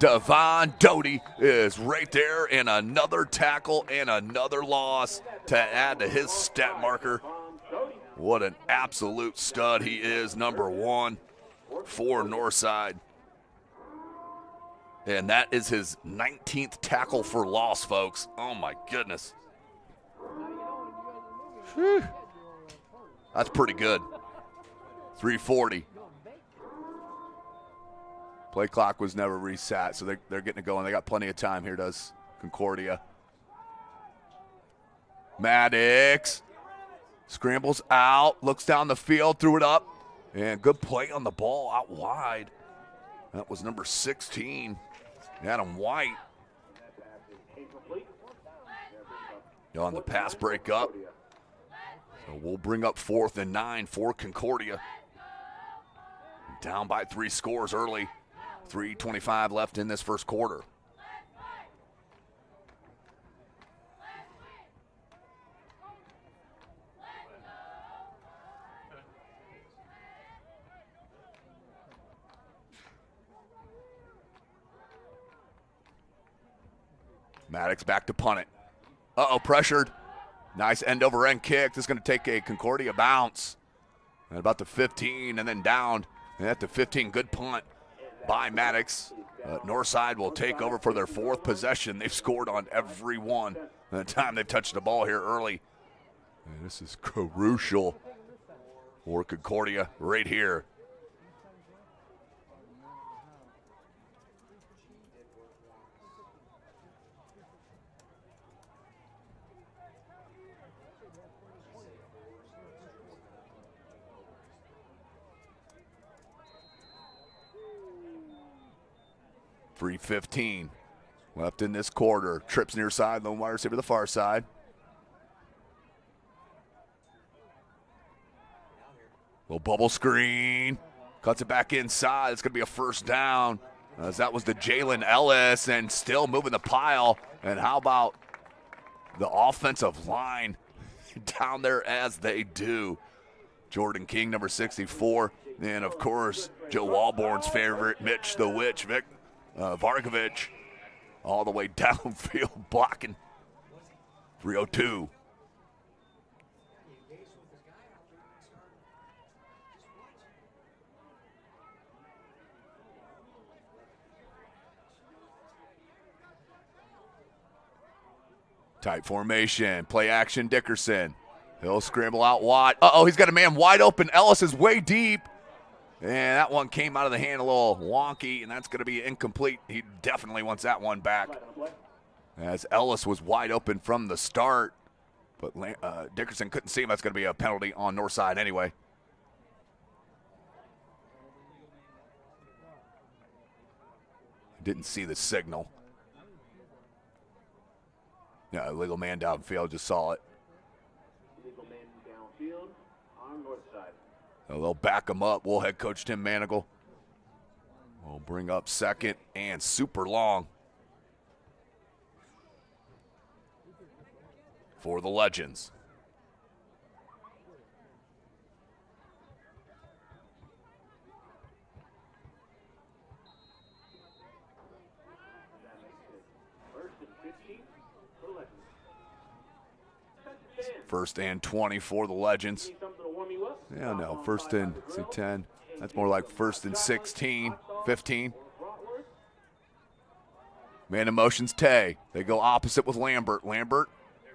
Devon Doty is right there, and another tackle and another loss to add to his stat marker. What an absolute stud he is, number 1 for Northside. And that is his 19th tackle for loss, folks. Oh, my goodness. Whew. That's pretty good. 3:40. Play clock was never reset, so they're getting it going. They got plenty of time here, does Concordia. Maddox scrambles out, looks down the field, threw it up, and good play on the ball out wide. That was number 16, Adam White. On the pass breakup. So we'll bring up 4th and 9 for Concordia. Down by 3 scores early. 3:25 left in this first quarter. Maddox back to punt it. Pressured. Nice end over end kick. This is going to take a Concordia bounce. At about the 15 and then down. And at the 15, good punt by Maddox. Northside will take over for their 4th possession. They've scored on every one the time they've touched the ball here early. And this is crucial for Concordia right here. 3:15 left in this quarter. Trips near side, lone wide receiver to the far side. Little bubble screen. Cuts it back inside. It's going to be a first down. As that was the Jalen Ellis, and still moving the pile. And how about the offensive line down there as they do? Jordan King, number 64. And, of course, Joe Walborn's favorite, Mitch the Witch, Vargovich, all the way downfield blocking. 3:02. Tight formation, play action Dickerson. He'll scramble out wide. Uh-oh, he's got a man wide open. Ellis is way deep. And that one came out of the hand a little wonky, and that's going to be incomplete. He definitely wants that one back, as Ellis was wide open from the start. But Dickerson couldn't see him. That's going to be a penalty on north side anyway. Didn't see the signal. Yeah, illegal man downfield, just saw it. Illegal man downfield on north side. They'll back him up. We'll head coach Tim Manigal. We'll bring up second and super long for the Legends. First and 20 for the Legends. Yeah, no, first and 10. That's more like first and 16, 15. Man in motion's Tay. They go opposite with Lambert. Lambert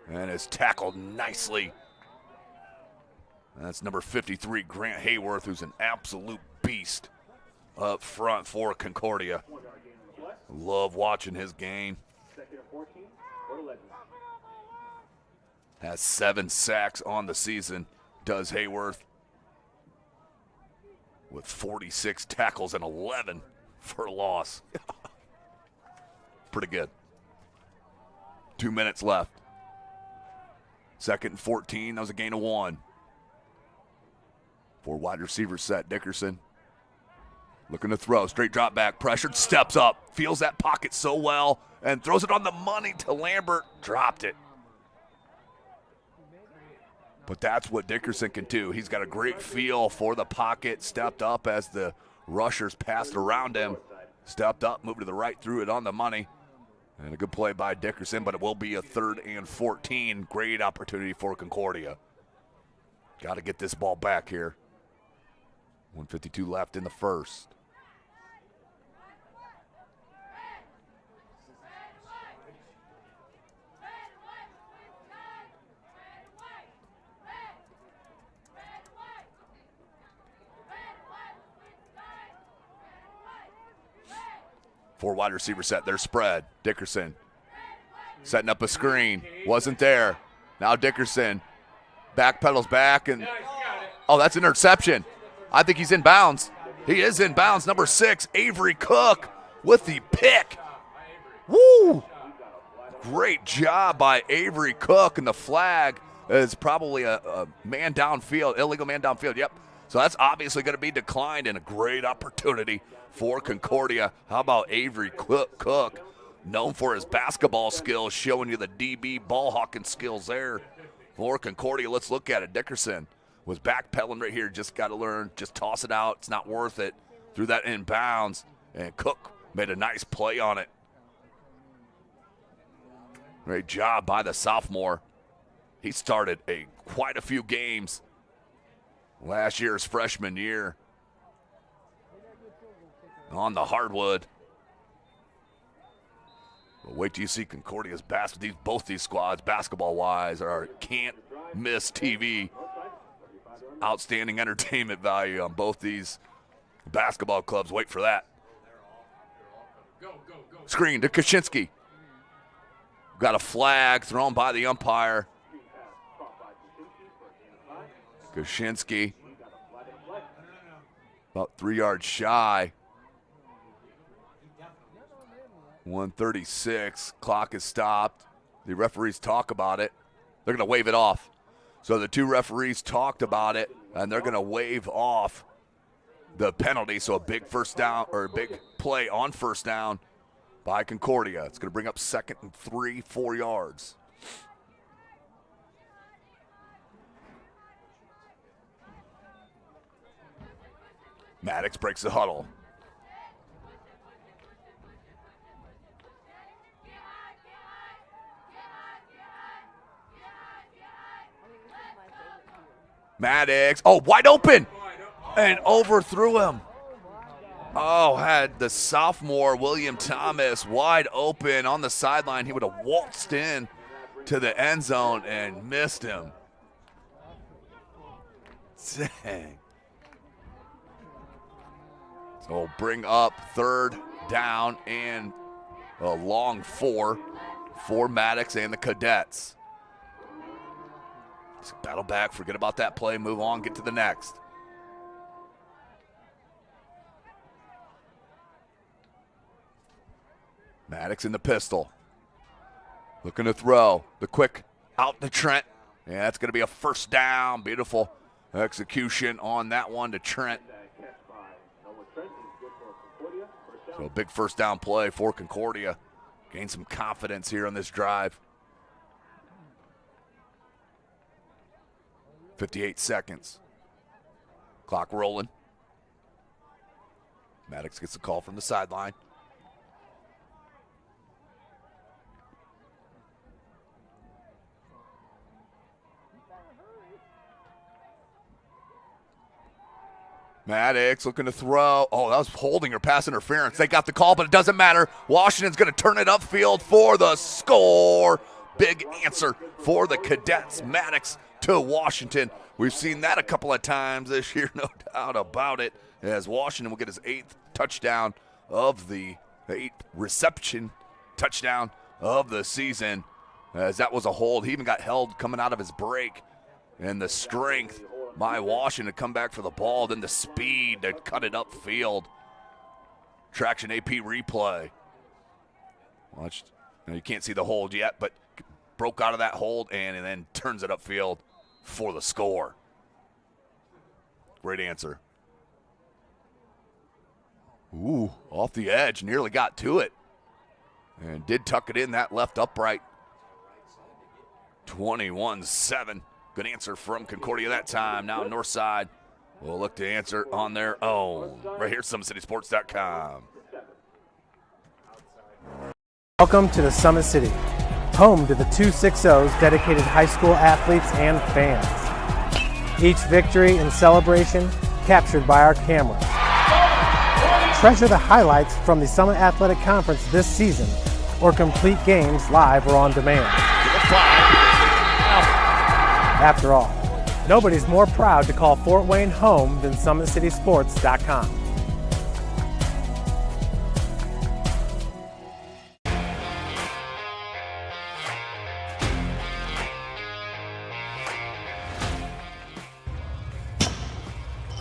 and is tackled nicely. That's number 53, Grant Hayworth, who's an absolute beast up front for Concordia. Love watching his game. Has 7 sacks on the season, does Hayworth, with 46 tackles and 11 for loss. Pretty good. 2 minutes left. Second and 14, that was a gain of 1. 4 wide receiver set, Dickerson. Looking to throw, straight drop back, pressured, steps up, feels that pocket so well, and throws it on the money to Lambert, dropped it. But that's what Dickerson can do. He's got a great feel for the pocket, stepped up as the rushers passed around him, stepped up, moved to the right, threw it on the money. And a good play by Dickerson, but it will be a 3rd and 14. Great opportunity for Concordia. Got to get this ball back here. 1:52 left in the first. Four wide receiver set, they're spread. Dickerson setting up a screen, wasn't there. Now Dickerson backpedals back, and oh, that's an interception. I think he's in bounds. He is in bounds. Number 6, Avery Cook with the pick. Woo! Great job by Avery Cook, and the flag is probably a man downfield, illegal man downfield. Yep. So that's obviously going to be declined, and a great opportunity for Concordia. How about Avery Cook, known for his basketball skills, showing you the DB ball hawking skills there for Concordia. Let's look at it. Dickerson was backpedaling right here. Just got to learn. Just toss it out. It's not worth it. Threw that in bounds, and Cook made a nice play on it. Great job by the sophomore. He started quite a few games last year's freshman year on the hardwood. But wait till you see Concordia's both these squads, basketball-wise, are can't-miss TV. Outstanding entertainment value on both these basketball clubs. Wait for that. Screen to Kaczynski. Got a flag thrown by the umpire. Kaczynski about 3 yards shy. 1:36. Clock is stopped. The referees talk about it. They're going to wave it off. So the two referees talked about it, and they're going to waive off the penalty. So a big first down, or a big play on first down by Concordia. It's going to bring up 2nd and 3, 4 yards. Maddox breaks the huddle. Maddox, wide open, and overthrew him. Had the sophomore William Thomas wide open on the sideline. He would have waltzed in to the end zone and missed him. Dang. So we'll bring up 3rd down and a long 4 for Maddox and the Cadets. Just battle back, forget about that play, move on, get to the next. Maddox in the pistol. Looking to throw. The quick out to Trent. Yeah, that's going to be a first down. Beautiful execution on that one to Trent. So a big first down play for Concordia. Gain some confidence here on this drive. 58 seconds. Clock rolling. Maddox gets the call from the sideline. Maddox looking to throw. That was holding or pass interference. They got the call, but it doesn't matter. Washington's going to turn it upfield for the score. Big answer for the Cadets. Maddox to Washington. We've seen that a couple of times this year, no doubt about it, as Washington will get his 8th touchdown of the 8th reception touchdown of the season, as that was a hold. He even got held coming out of his break, and the strength by Washington to come back for the ball, then the speed to cut it upfield. Traction AP replay. Watch. Now you can't see the hold yet, but broke out of that hold and then turns it upfield for the score. Great answer. Ooh, off the edge, nearly got to it. And did tuck it in that left upright. 21-7. Good answer from Concordia that time. Now north side will look to answer on their own. Right here at SummitCitySports.com. Welcome to the Summit City, home to the 260's dedicated high school athletes and fans. Each victory and celebration captured by our cameras. Treasure the highlights from the Summit Athletic Conference this season, or complete games live or on demand. After all, nobody's more proud to call Fort Wayne home than SummitCitySports.com.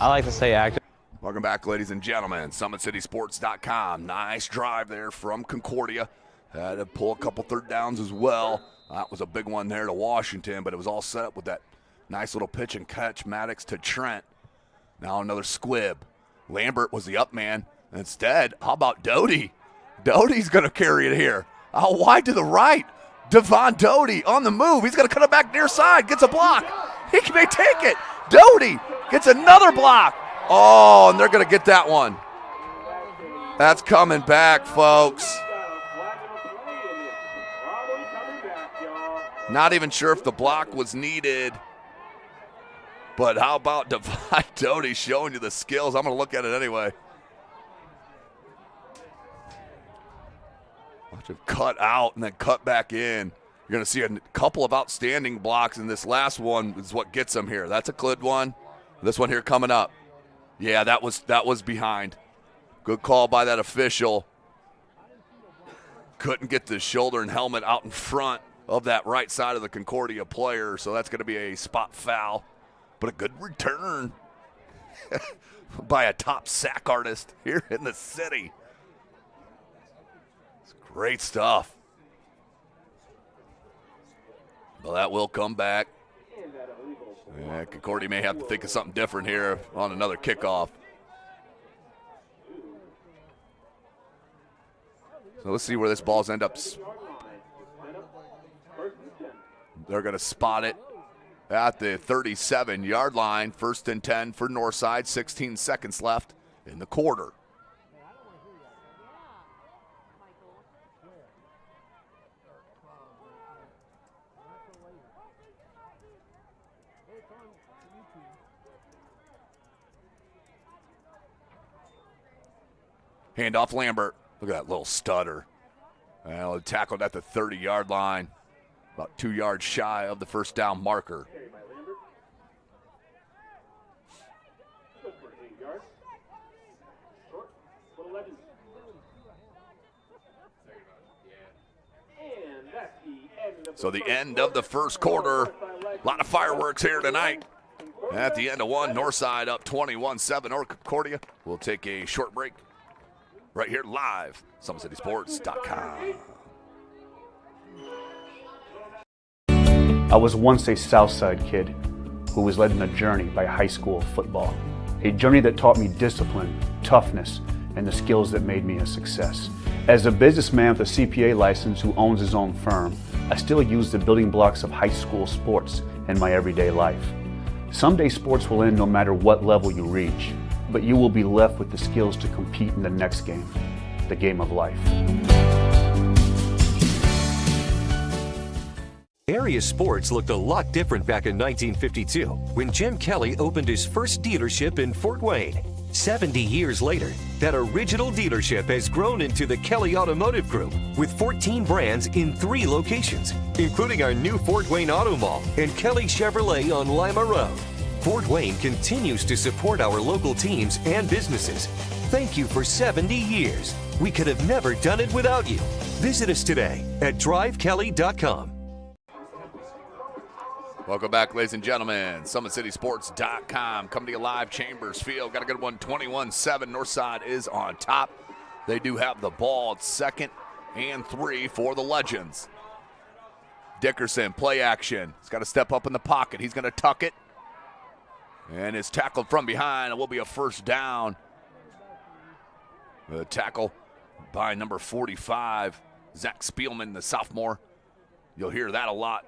I like to stay active. Welcome back, ladies and gentlemen. SummitCitySports.com. Nice drive there from Concordia. Had to pull a couple 3rd downs as well. That was a big one there to Washington, but it was all set up with that nice little pitch and catch. Maddox to Trent. Now another squib. Lambert was the up man. Instead, how about Doty? Doty's going to carry it here. Out wide to the right. Devon Doty on the move. He's going to cut it back near side. Gets a block. He may take it. Doty gets another block. And they're going to get that one. That's coming back, folks. Not even sure if the block was needed. But how about Devon Doty showing you the skills? I'm going to look at it anyway. Watch him cut out and then cut back in. You're going to see a couple of outstanding blocks, and this last one is what gets him here. That's a good one. This one here coming up. Yeah, that was behind. Good call by that official. Couldn't get the shoulder and helmet out in front of that right side of the Concordia player, so that's going to be a spot foul. But a good return by a top sack artist here in the city. It's Great stuff. Well, that will come back. Yeah, Concordia may have to think of something different here on another kickoff. So let's see where this ball's end up. They're going to spot it at the 37-yard line. 1st and 10 for Northside. 16 seconds left in the quarter. Handoff Lambert. Look at that little stutter. Well, tackled at the 30-yard line. About 2 yards shy of the first down marker. So the end of the first quarter. A lot of fireworks here tonight. At the end of one, Northside up 21-7 over Concordia. We'll take a short break right here live, SummitCitySports.com. I was once a Southside kid who was led on a journey by high school football. A journey that taught me discipline, toughness, and the skills that made me a success. As a businessman with a CPA license who owns his own firm, I still use the building blocks of high school sports in my everyday life. Someday sports will end no matter what level you reach, but you will be left with the skills to compete in the next game, the game of life. Area sports looked a lot different back in 1952 when Jim Kelly opened his first dealership in Fort Wayne. 70 years later, that original dealership has grown into the Kelly Automotive Group with 14 brands in 3 locations, including our new Fort Wayne Auto Mall and Kelly Chevrolet on Lima Road. Fort Wayne continues to support our local teams and businesses. Thank you for 70 years. We could have never done it without you. Visit us today at drivekelly.com. Welcome back, ladies and gentlemen. SummitCitySports.com. Coming to you live, Chambers Field. Got a good one, 21-7. Northside is on top. They do have the ball. It's 2nd and 3 for the Legends. Dickerson, play action. He's got to step up in the pocket. He's going to tuck it. And is tackled from behind. It will be a first down. The tackle by number 45, Zach Spielman, the sophomore. You'll hear that a lot.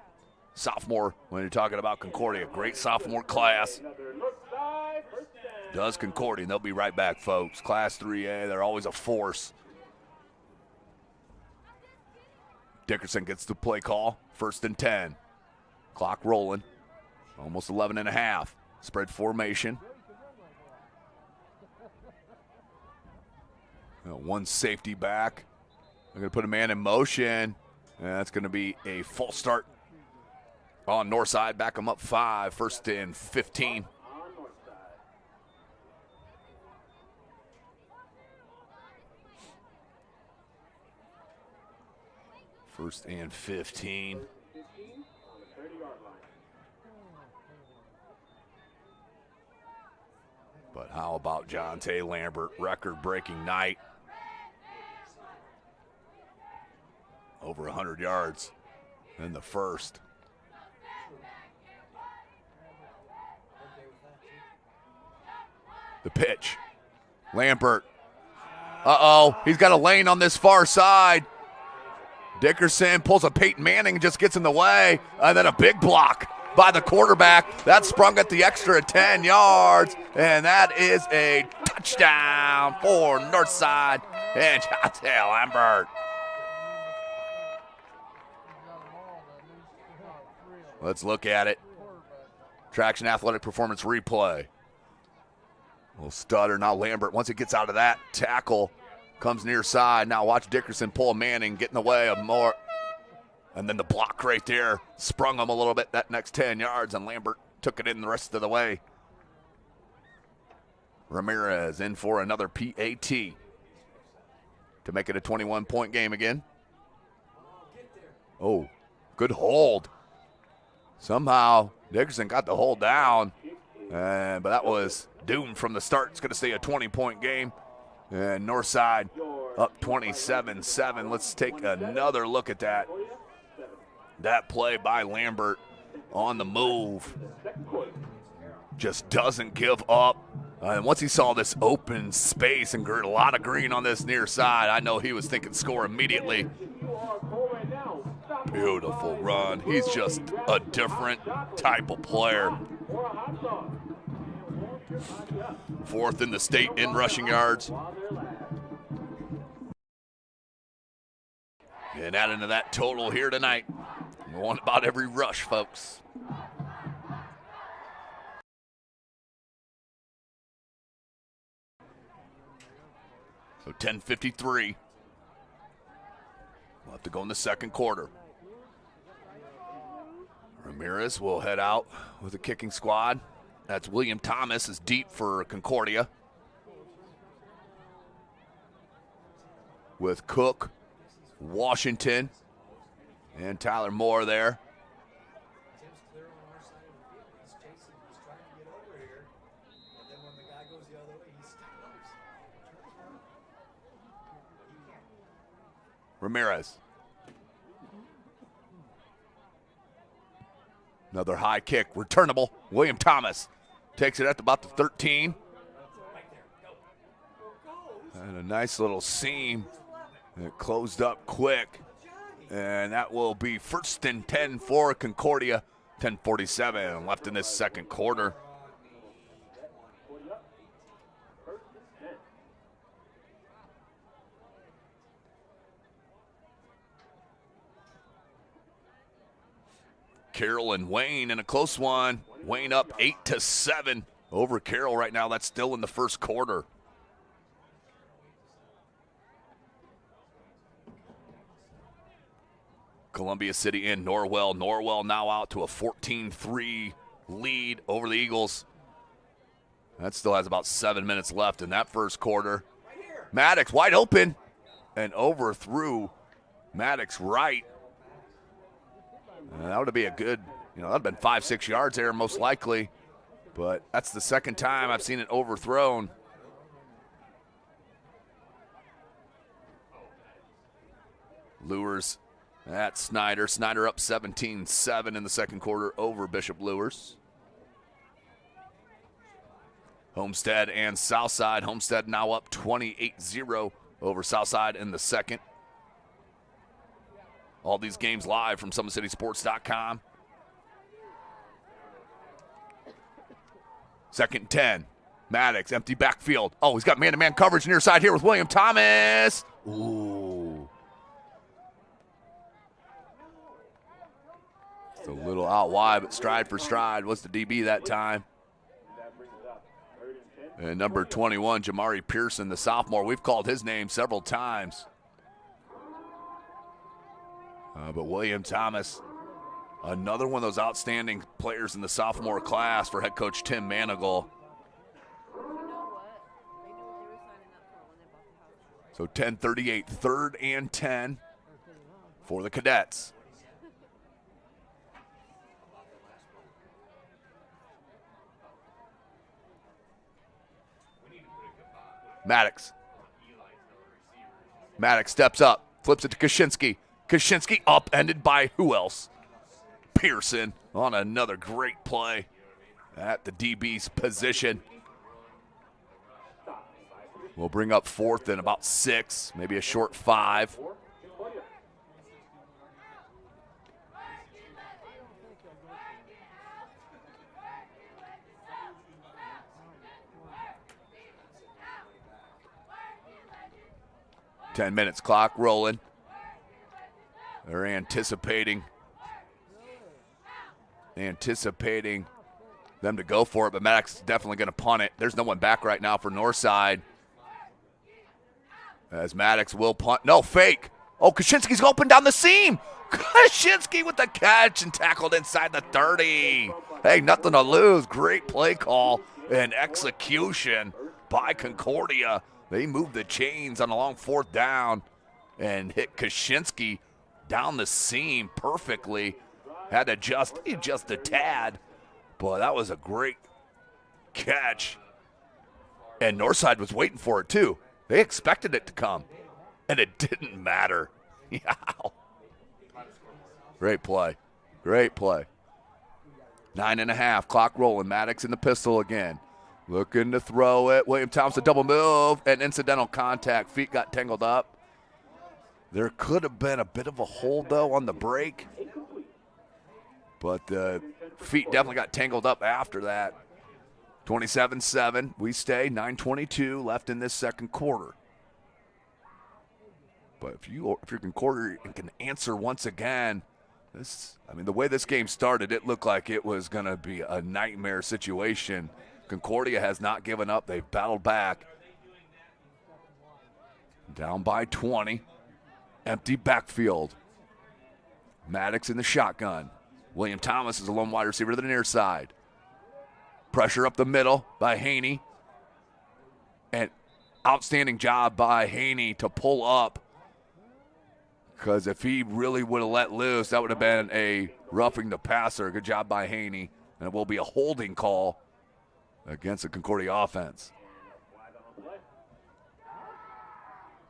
Sophomore, when you're talking about Concordia. Great sophomore class. Does Concordia, and they'll be right back, folks. Class 3A, they're always a force. Dickerson gets the play call. 1st and 10. Clock rolling. Almost 11 and a half. Spread formation. One safety back. They're going to put a man in motion. And that's going to be a false start on Northside. Back them up 5. 1st and 15. First and 15. But how about Jonte Lambert? Record-breaking night. Over 100 yards in the first. The pitch. Lambert. Uh-oh. He's got a lane on this far side. Dickerson pulls a Peyton Manning, just gets in the way. And then a big block by the quarterback. That sprung at the extra 10 yards. And that is a touchdown for Northside and Jonte Lambert. Let's look at it. Traction Athletic Performance replay. A little stutter. Now Lambert, once it gets out of that tackle, comes near side. Now watch Dickerson pull a Manning, get in the way of more. And then the block right there sprung him a little bit that next 10 yards, and Lambert took it in the rest of the way. Ramirez in for another PAT to make it a 21-point game again. Oh, good hold. Somehow Dickerson got the hold down, but that was doomed from the start. It's going to stay a 20-point game. And Northside up 27-7. Let's take another look at that. That play by Lambert on the move. Just doesn't give up. And once he saw this open space and a lot of green on this near side, I know he was thinking score immediately. Beautiful run. He's just a different type of player. 4th in the state in rushing yards. And adding to that total here tonight. We want about every rush, folks. So 10:53. We'll have to go in the second quarter. Ramirez will head out with a kicking squad. That's William Thomas is deep for Concordia. With Cook, Washington, and Tyler Moore there. Ramirez. Another high kick, returnable. William Thomas takes it at about the 13. And a nice little seam. It closed up quick. And that will be 1st and 10 for Concordia. 10:47 left in this second quarter. Carroll and Wayne in a close one. Wayne up 8-7 over Carroll right now. That's still in the first quarter. Columbia City and Norwell. Norwell now out to a 14-3 lead over the Eagles. That still has about 7 minutes left in that first quarter. Maddox wide open and overthrew Maddox right. That would be a good, that would have been 5-6 yards there most likely. But that's the second time I've seen it overthrown. Lures at Snyder. Snyder up 17-7 in the second quarter over Bishop Lures. Homestead and Southside. Homestead now up 28-0 over Southside in the second. All these games live from SummitCitySports.com. 2nd and 10. Maddox, empty backfield. Oh, he's got man-to-man coverage near side here with William Thomas. Ooh. It's a little out wide, but stride for stride was the DB that time. And number 21, Jamari Pearson, the sophomore. We've called his name several times. But William Thomas, another one of those outstanding players in the sophomore class for head coach Tim Manigal. So 10:38, 3rd and 10 for the Cadets. Maddox. Maddox steps up, flips it to Kaczynski. Kaczynski upended by who else? Pearson on another great play at the DB's position. We'll bring up 4th and about 6, maybe a short 5. Ten minutes clock rolling. They're anticipating them to go for it, but Maddox is definitely going to punt it. There's no one back right now for Northside. As Maddox will punt. No, fake. Oh, Kaczynski's open down the seam. Kaczynski with the catch and tackled inside the 30. Hey, nothing to lose. Great play call and execution by Concordia. They moved the chains on a long 4th down and hit Kaczynski down the seam perfectly. Had to adjust a tad. Boy, that was a great catch. And Northside was waiting for it too. They expected it to come. and it didn't matter. Yow. Great play. Great play. 9.5, clock rolling. Maddox in the pistol again. Looking to throw it. William Thomas, a double move, and incidental contact. Feet got tangled up. There could have been a bit of a hold, though, on the break. But the feet definitely got tangled up after that. 27-7. We stay. 9:22 left in this second quarter. But if you're Concordia and can answer once again, the way this game started, it looked like it was going to be a nightmare situation. Concordia has not given up. They've battled back. Down by 20. Empty backfield. Maddox in the shotgun. William Thomas is a lone wide receiver to the near side. Pressure up the middle by Haney. And outstanding job by Haney to pull up. Because if he really would have let loose, that would have been a roughing the passer. Good job by Haney. And it will be a holding call against the Concordia offense.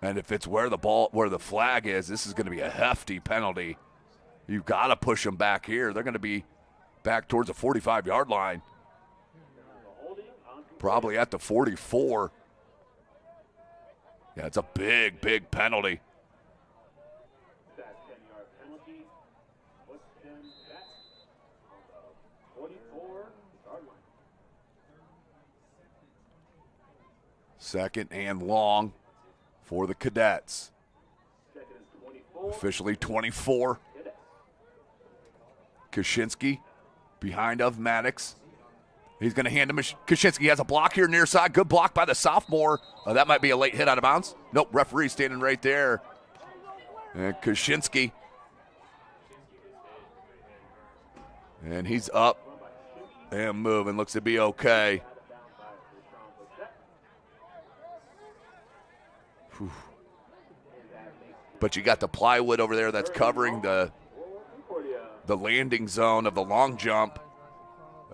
And if it's where the flag is, this is going to be a hefty penalty. You've got to push them back here. They're going to be back towards the 45-yard line. Probably at the 44. Yeah, it's a big, big penalty. Second and long for the Cadets. Officially 24. Kaczynski behind of Maddox. He's going to hand him. Kaczynski has a block here near side. Good block by the sophomore. That might be a late hit out of bounds. Nope, referee standing right there. And Kaczynski. And he's up and moving. Looks to be okay. Whew. But you got the plywood over there that's covering the landing zone of the long jump.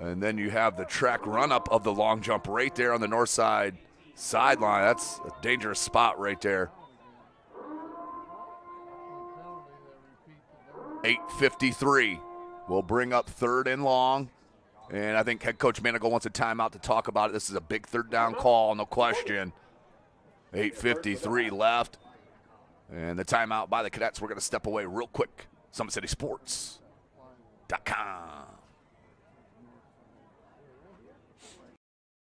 And then you have the track run-up of the long jump right there on the north side sideline. That's a dangerous spot right there. 8:53. We'll bring up third and long. And I think head coach Manigal wants a timeout to talk about it. This is a big third down call, no question. 8:53 left. And the timeout by the Cadets. We're going to step away real quick. SummitCitySports.com.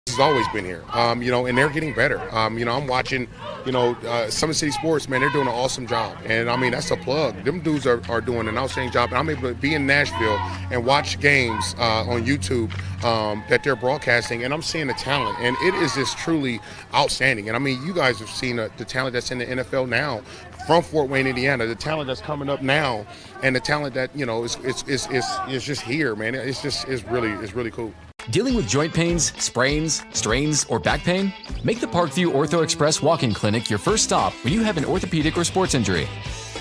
Has always been here, and they're getting better. I'm watching, Summit City Sports, man, they're doing an awesome job. And, that's a plug. Them dudes are doing an outstanding job. And I'm able to be in Nashville and watch games on YouTube that they're broadcasting, and I'm seeing the talent. And it is just truly outstanding. And, you guys have seen the talent that's in the NFL now from Fort Wayne, Indiana, the talent that's coming up now, and the talent that, is just here, man. It's really cool. Dealing with joint pains, sprains, strains, or back pain? Make the Parkview Ortho Express walk-in clinic your first stop when you have an orthopedic or sports injury.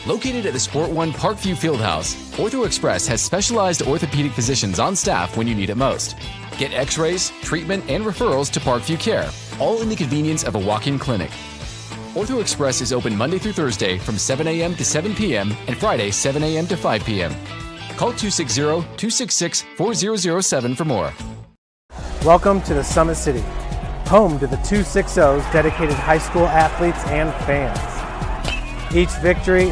Located at the Sport One Parkview Fieldhouse, Ortho Express has specialized orthopedic physicians on staff when you need it most. Get x-rays, treatment, and referrals to Parkview Care, all in the convenience of a walk-in clinic. Ortho Express is open Monday through Thursday from 7 a.m. to 7 p.m. and Friday 7 a.m. to 5 p.m. Call 260-266-4007 for more. Welcome to the Summit City, home to the 260's dedicated high school athletes and fans. Each victory.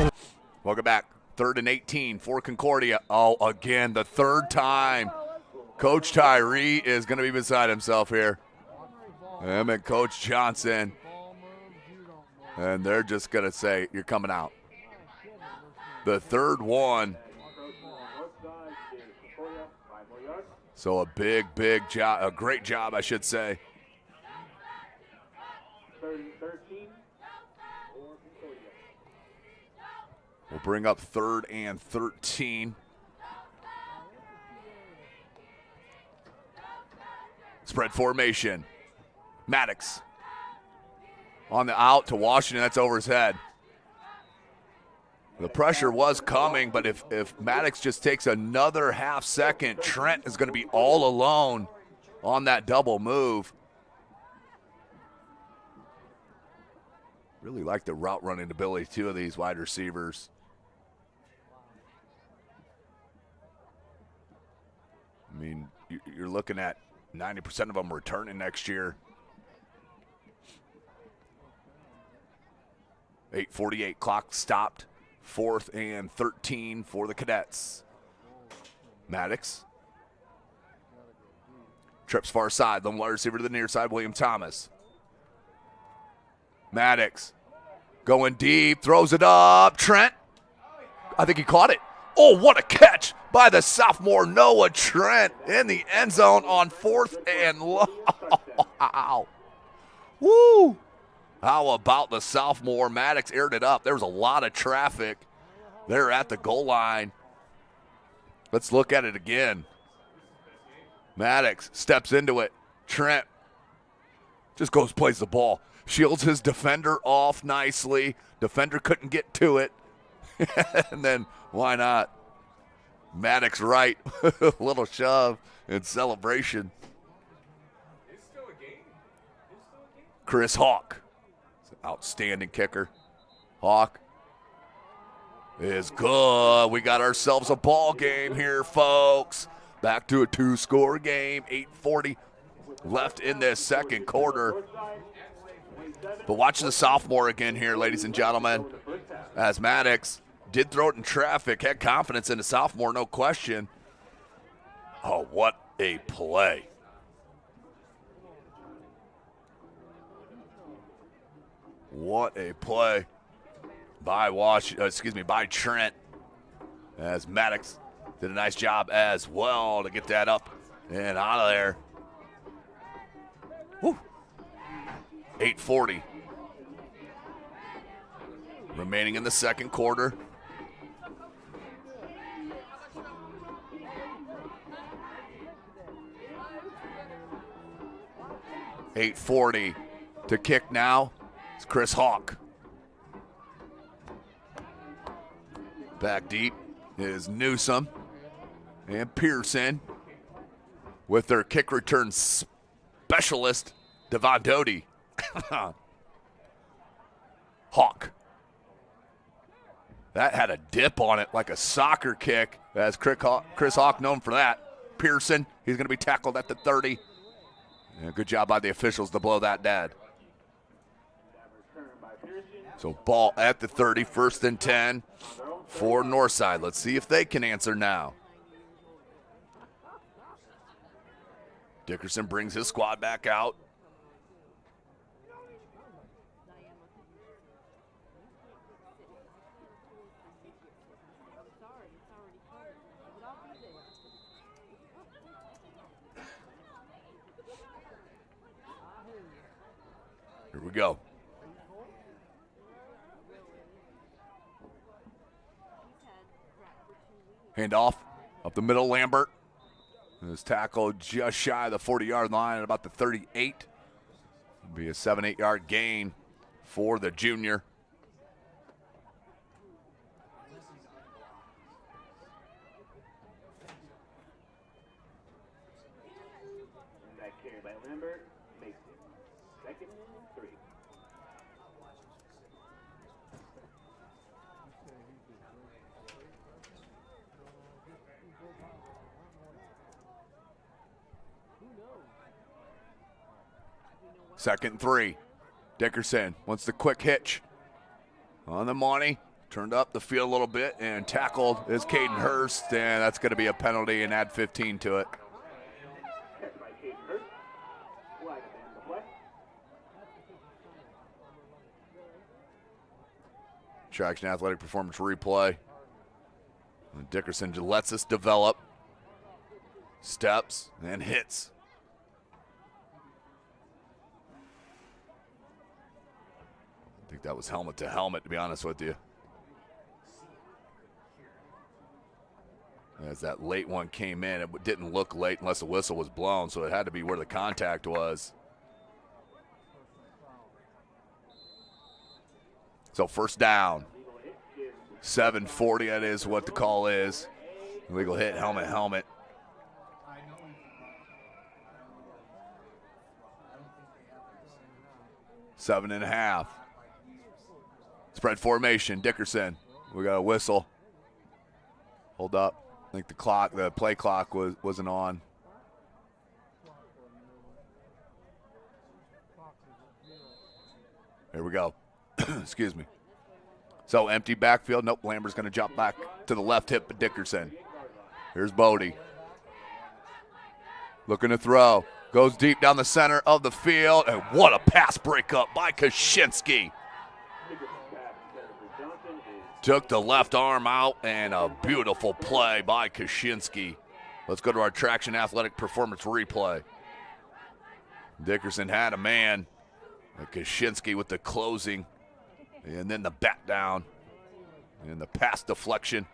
Welcome back. 3rd and 18 for Concordia. Oh, again, the third time. Coach Tyree is going to be beside himself here. Him and Coach Johnson. And they're just going to say, you're coming out. The third one. So a big job, a great job, I should say. We'll bring up 3rd and 13. Spread formation. Maddox on the out to Washington. That's over his head. The pressure was coming, but if Maddox just takes another half second, Trent is going to be all alone on that double move. Really like the route running ability, too, of these wide receivers. I mean, you're looking at 90% of them returning next year. 8:48 clock stopped. 4th and 13 for the Cadets. Maddox. Trips far side. Lone wide receiver to the near side, William Thomas. Maddox going deep, throws it up. Trent, I think he caught it. Oh, what a catch by the sophomore Noah Trent in the end zone on 4th and long. Wow. Woo. How about the sophomore? Maddox aired it up. There was a lot of traffic there at the goal line. Let's look at it again. Maddox steps into it. Trent just goes, plays the ball. Shields his defender off nicely. Defender couldn't get to it. And then, why not? Maddox right. Little shove and celebration. Chris Hawk. Outstanding kicker. Hawk is good. We got ourselves a ball game here, folks. Back to a 2-score game. 8:40 left in this second quarter. But watch the sophomore again here, ladies and gentlemen, as Maddox did throw it in traffic, had confidence in the sophomore, no question. Oh, what a play. What a play by Trent, as Maddox did a nice job as well to get that up and out of there. Woo. 8:40 remaining in the second quarter. .840 to kick now. It's Chris Hawk. Back deep is Newsom and Pearson with their kick return specialist, Devon Doty. Hawk. That had a dip on it like a soccer kick. That's Chris Hawk, known for that. Pearson, he's going to be tackled at the 30. Yeah, good job by the officials to blow that dead. So ball at the 30, 1st and 10 for Northside. Let's see if they can answer now. Dickerson brings his squad back out. Here we go. Handoff up the middle, Lambert. His tackle just shy of the 40-yard line at about the 38. It'll be a 7-8 yard gain for the junior. That carry by Lambert makes it 2nd and 3. Second and 3. Dickerson wants the quick hitch on the Mahoney. Turned up the field a little bit and tackled is Caden Hurst, and that's going to be a penalty and add 15 to it. Traction athletic performance replay. And Dickerson just lets us develop. Steps and hits. I think that was helmet to helmet, to be honest with you. As that late one came in, it didn't look late unless the whistle was blown, so it had to be where the contact was. So 1st down. 7:40, that is what the call is. Illegal hit, helmet, helmet. Seven and a half. Spread formation, Dickerson. We got a whistle. Hold up. I think the play clock wasn't on. Here we go. Excuse me. So empty backfield. Nope, Lambert's going to jump back to the left hip of Dickerson. Here's Bodie. Looking to throw. Goes deep down the center of the field. And what a pass breakup by Kaczynski. Took the left arm out, and a beautiful play by Kaczynski. Let's go to our Traction Athletic Performance replay. Dickerson had a man. Kaczynski with the closing, and then the bat down, and the pass deflection.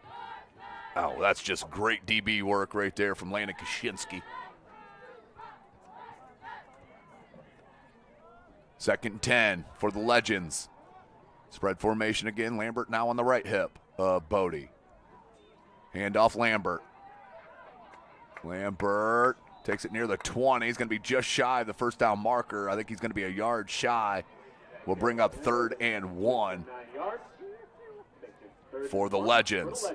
Oh, that's just great DB work right there from Landon Kaczynski. 2nd and 10 for the Legends. Spread formation again. Lambert now on the right hip of Bodie. Handoff Lambert. Lambert takes it near the 20. He's going to be just shy of the first down marker. I think he's going to be a yard shy. We'll bring up 3rd and 1 for the Legends.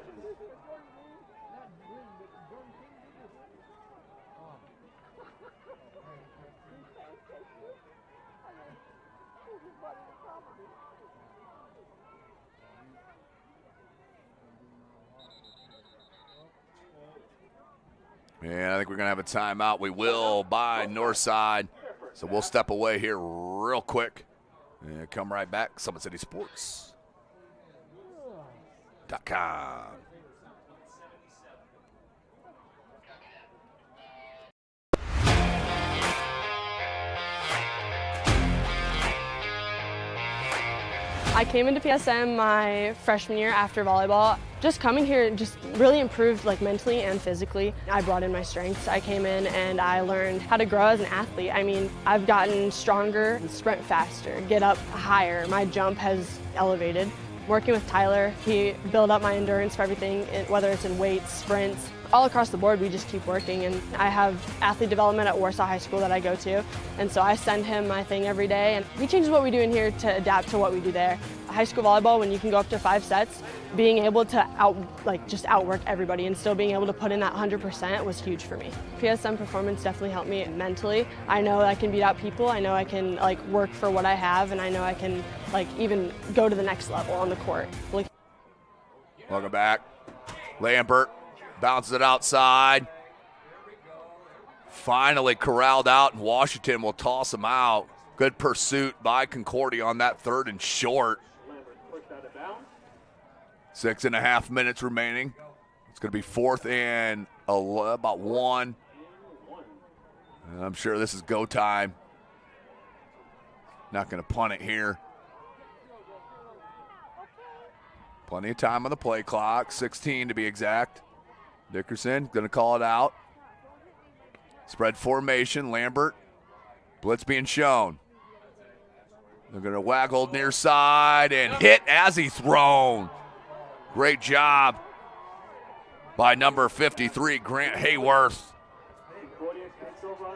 And I think we're going to have a timeout. We will by Northside. So we'll step away here real quick and come right back. SummitCitySports.com. I came into PSM my freshman year after volleyball. Just coming here just really improved mentally and physically. I brought in my strengths. I came in and I learned how to grow as an athlete. I mean, I've gotten stronger, sprint faster, get up higher. My jump has elevated. Working with Tyler, he built up my endurance for everything, whether it's in weights, sprints. All across the board, we just keep working. And I have athlete development at Warsaw High School that I go to. And so I send him my thing every day. And he changes what we do in here to adapt to what we do there. High school volleyball, when you can go up to 5 sets, being able to just outwork everybody and still being able to put in that 100% was huge for me. PSM performance definitely helped me mentally. I know I can beat out people. I know I can work for what I have, and I know I can even go to the next level on the court. Welcome back. Lambert bounces it outside. Finally corralled out, and Washington will toss him out. Good pursuit by Concordia on that 3rd and short. 6.5 minutes remaining. It's going to be 4th and about 1. And I'm sure this is go time. Not going to punt it here. Plenty of time on the play clock, 16 to be exact. Dickerson going to call it out. Spread formation, Lambert. Blitz being shown. They're going to waggle near side and hit as he thrown. Great job by number 53, Grant Hayworth.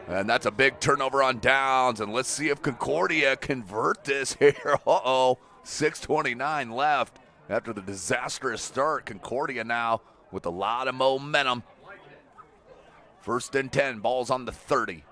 And that's a big turnover on downs. And let's see if Concordia convert this here. 6:29 left after the disastrous start. Concordia now with a lot of momentum. 1st and 10, ball's on the 30.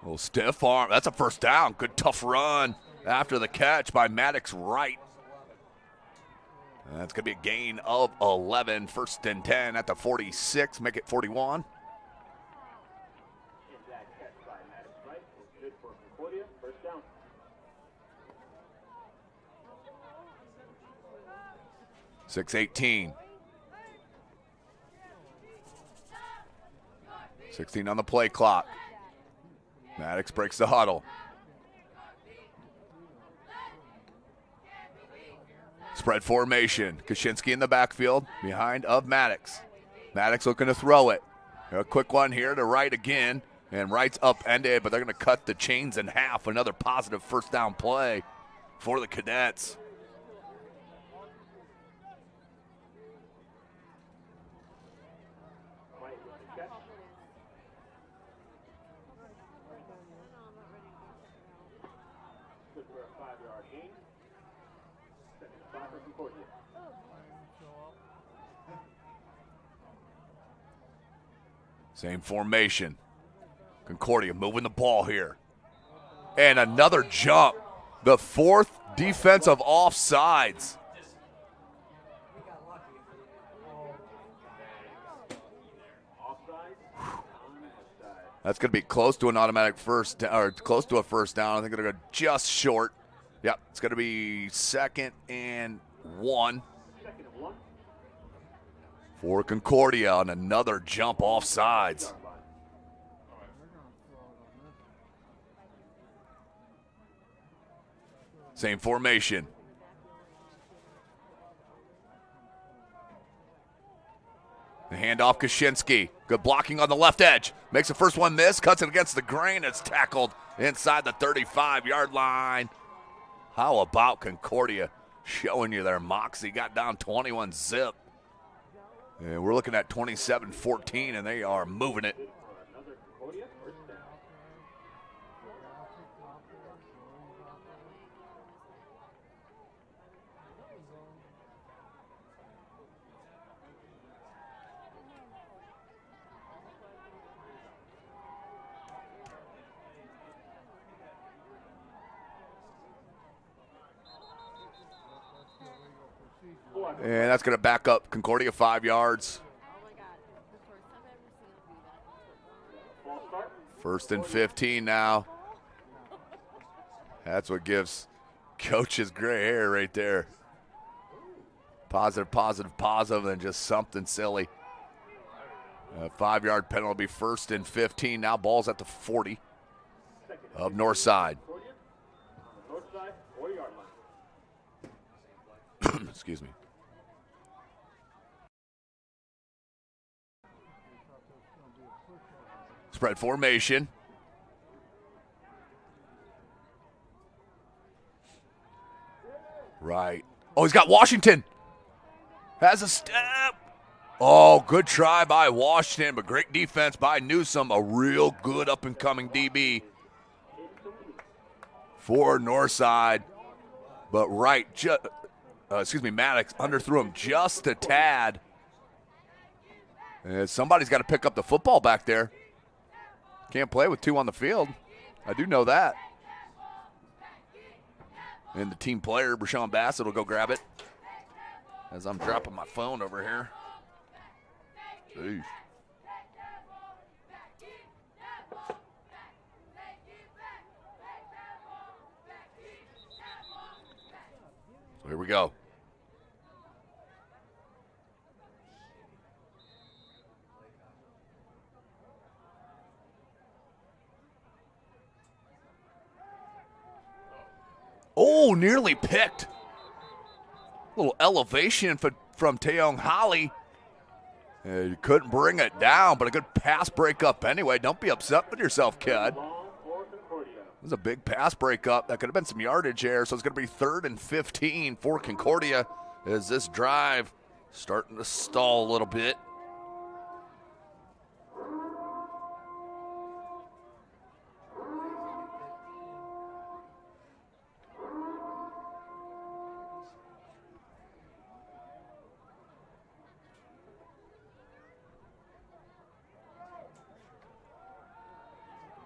Little stiff arm. That's a first down. Good tough run after the catch by Maddox Wright. That's going to be a gain of 11. 1st and 10 at the 46. Make it 41. .618. 16 on the play clock. Maddox breaks the huddle. Spread formation. Kaczynski in the backfield behind of Maddox. Maddox looking to throw it. A quick one here to right again. And right's upended, but they're going to cut the chains in half. Another positive first down play for the Cadets. Same formation. Concordia moving the ball here. And another jump. The fourth defensive offsides. That's going to be close to an automatic first, or close to a first down. I think they're going to go just short. Yep, it's going to be 2nd and 1 for Concordia on another jump offsides. Same formation. The handoff, Kaczynski. Good blocking on the left edge. Makes the first one miss, cuts it against the grain. It's tackled inside the 35-yard line. How about Concordia showing you their moxie? Got down 21 zip. And we're looking at 27-14, and they are moving it. And that's going to back up Concordia 5 yards. 1st and 15 now. That's what gives coaches gray hair right there. Positive, positive, positive, and just something silly. A 5-yard penalty, 1st and 15. Now ball's at the 40 of Northside. Excuse me. Spread formation. Right. Oh, he's got Washington. Has a step. Oh, good try by Washington, but great defense by Newsom. A real good up-and-coming DB for Northside. But right, Maddox underthrew him just a tad. And somebody's got to pick up the football back there. Can't play with 2 on the field. I do know that. And the team player, Brashawn Bassett, will go grab it as I'm dropping my phone over here. Jeez. So here we go. Oh, nearly picked. A little elevation from Taeyong Holly. You couldn't bring it down, but a good pass breakup anyway. Don't be upset with yourself, kid. It was a big pass breakup. That could have been some yardage there, so it's going to be 3rd and 15 for Concordia as this drive starting to stall a little bit.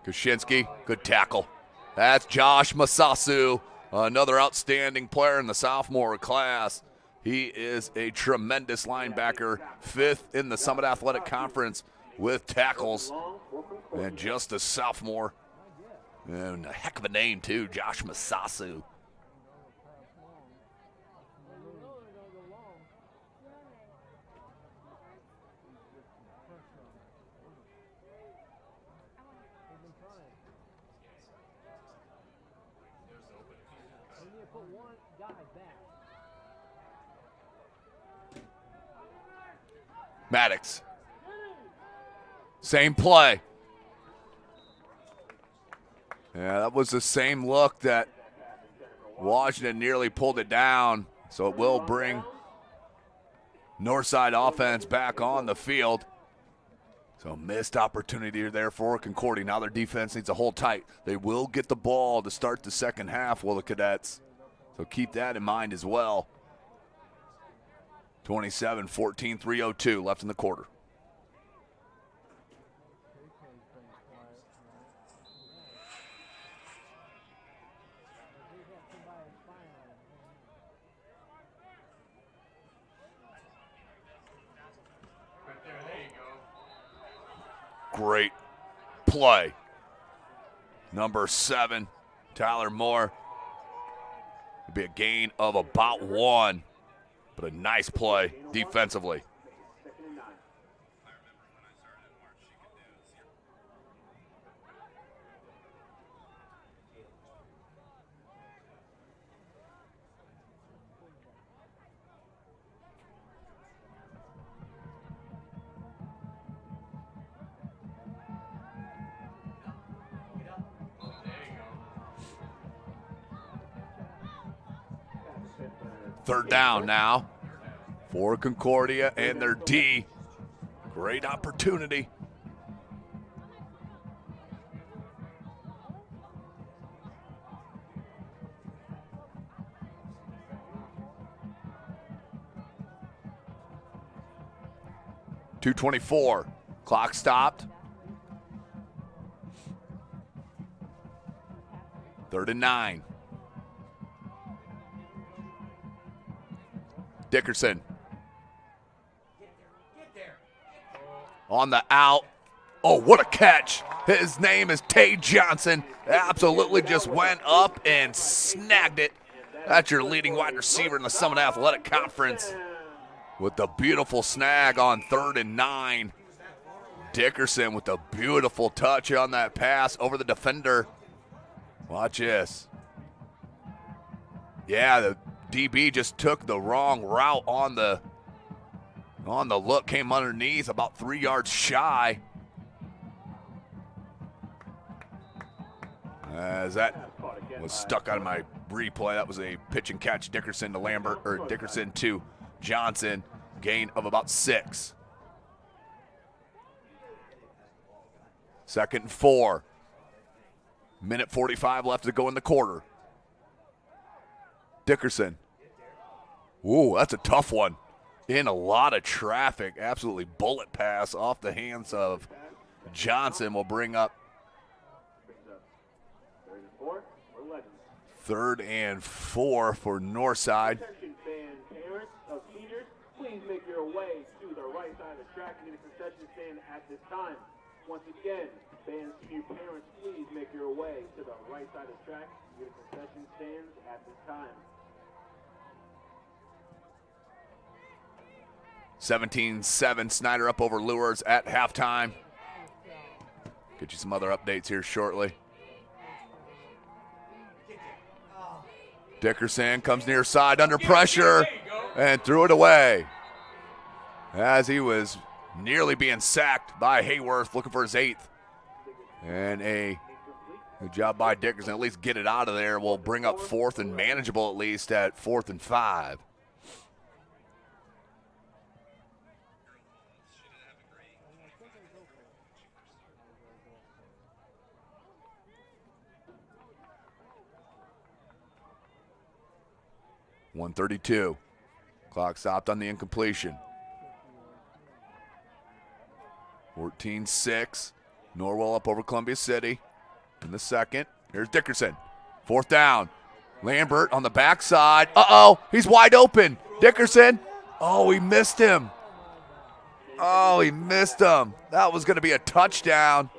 Kaczynski, good tackle. That's Josh Masasu, another outstanding player in the sophomore class. He is a tremendous linebacker, 5th in the Summit Athletic Conference with tackles. And just a sophomore. And a heck of a name, too, Josh Masasu. Maddox Same play. Yeah, that was the same look that Washington nearly pulled it down. So it will bring Northside offense back on the field. So missed opportunity there for Concordia. Now their defense needs to hold tight. They will get the ball to start the second half, will the Cadets. So keep that in mind as well. 27-14, 3:02 left in the quarter. Great play. Number 7, Tyler Moore. It'd be a gain of about 1, but a nice play defensively. Third down now for Concordia and their D. Great opportunity. .224. Clock stopped. 3rd and 9. Dickerson on the out. Oh, what a catch. His name is Tay Johnson. Absolutely just went up and snagged it. That's your leading wide receiver in the Summit Athletic Conference with the beautiful snag on 3rd and 9. Dickerson with a beautiful touch on that pass over the defender. Watch this. Yeah, the DB just took the wrong route on the look, came underneath about 3 yards shy. As that was stuck on my replay, that was a pitch and catch. Dickerson to Lambert, or Dickerson to Johnson, gain of about 6. 2nd and 4. Minute 45 left to go in the quarter. Dickerson. Ooh, that's a tough one. In a lot of traffic. Absolutely bullet pass off the hands of Johnson will bring up 3rd and 4 for Northside. Please make your way to the right side of the track and get a concession stand at this time. Once again, fans, parents, please make your way to the right side of the track and get a concession stand at this time. 17-7, Snyder up over Lures at halftime. Get you some other updates here shortly. Dickerson comes near side under pressure and threw it away as he was nearly being sacked by Hayworth, looking for his 8th. And a good job by Dickerson, at least get it out of there. Will bring up 4th and manageable at least at 4th and 5. .132. Clock stopped on the incompletion. 14-6. Norwell up over Columbia City in the second. Here's Dickerson. 4th down. Lambert on the backside. Uh-oh, he's wide open. Dickerson. Oh, he missed him. Oh, he missed him. That was going to be a touchdown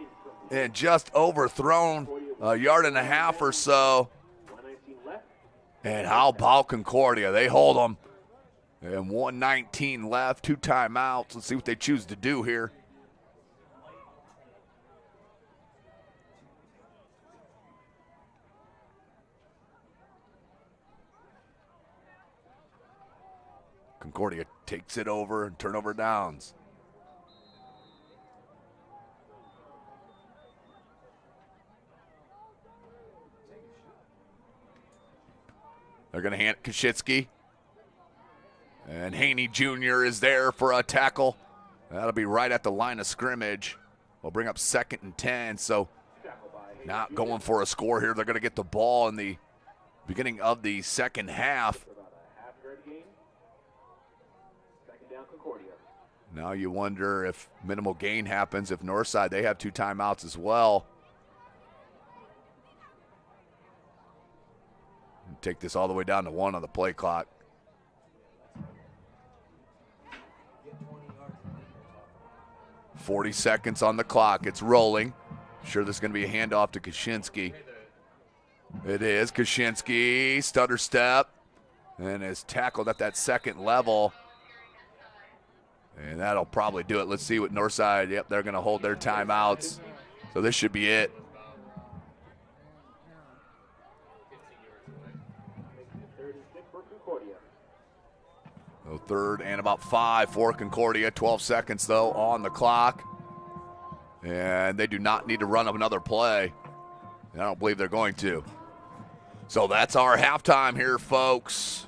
and just overthrown a yard and a half or so. And how about Concordia? They hold them. And 1:19 left, 2 timeouts. Let's see what they choose to do here. Concordia takes it over and turnover downs. They're going to hand it Kashitsky. And Haney Jr. is there for a tackle. That'll be right at the line of scrimmage. We'll bring up 2nd and 10. So not going for a score here. They're going to get the ball in the beginning of the second half. Now you wonder if minimal gain happens. If Northside, they have 2 timeouts as well. And take this all the way down to 1 on the play clock. .40 seconds on the clock. It's rolling. Sure, there's going to be a handoff to Kaczynski. It is. Kaczynski, stutter step, and is tackled at that second level. And that'll probably do it. Let's see what Northside, yep, they're going to hold their timeouts. So this should be it. So 3rd and about 5 for Concordia. 12 seconds, though, on the clock. And they do not need to run up another play. I don't believe they're going to. So that's our halftime here, folks.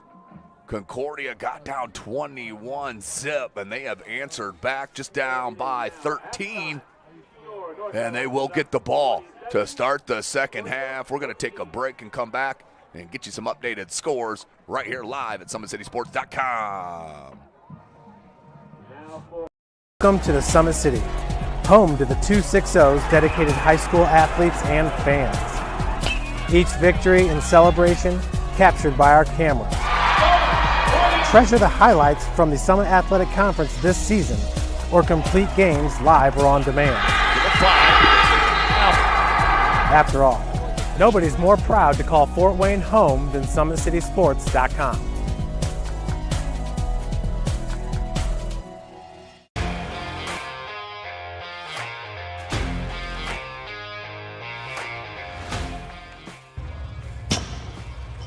Concordia got down 21-zip, and they have answered back, just down by 13. And they will get the ball to start the second half. We're going to take a break and come back and get you some updated scores right here live at SummitCitySports.com. Welcome to the Summit City, home to the 260's dedicated high school athletes and fans. Each victory and celebration captured by our camera. Treasure the highlights from the Summit Athletic Conference this season, or complete games live or on demand. After all, nobody's more proud to call Fort Wayne home than SummitCitySports.com.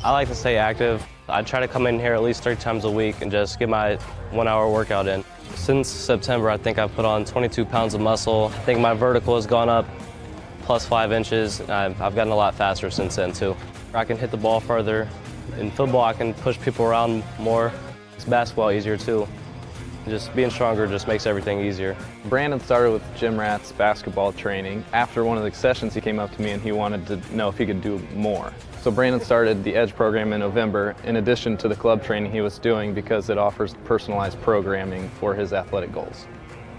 I like to stay active. I try to come in here at least 3 times a week and just get my 1-hour workout in. Since September, I think I've put on 22 pounds of muscle. I think my vertical has gone up plus 5 inches. I've gotten a lot faster since then too. I can hit the ball further. In football, I can push people around more. It's basketball easier too. Just being stronger just makes everything easier. Brandon started with Gym Rat's basketball training. After one of the sessions, he came up to me and he wanted to know if he could do more. So Brandon started the EDGE program in November, in addition to the club training he was doing, because it offers personalized programming for his athletic goals.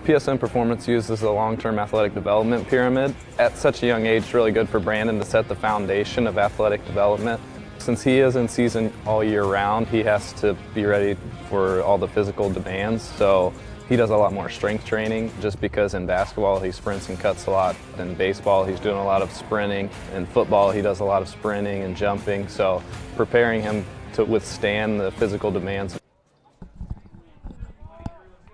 PSN Performance uses a long-term athletic development pyramid. At such a young age, it's really good for Brandon to set the foundation of athletic development. Since he is in season all year round, he has to be ready for all the physical demands. So he does a lot more strength training, just because in basketball he sprints and cuts a lot. In baseball he's doing a lot of sprinting. In football he does a lot of sprinting and jumping. So preparing him to withstand the physical demands.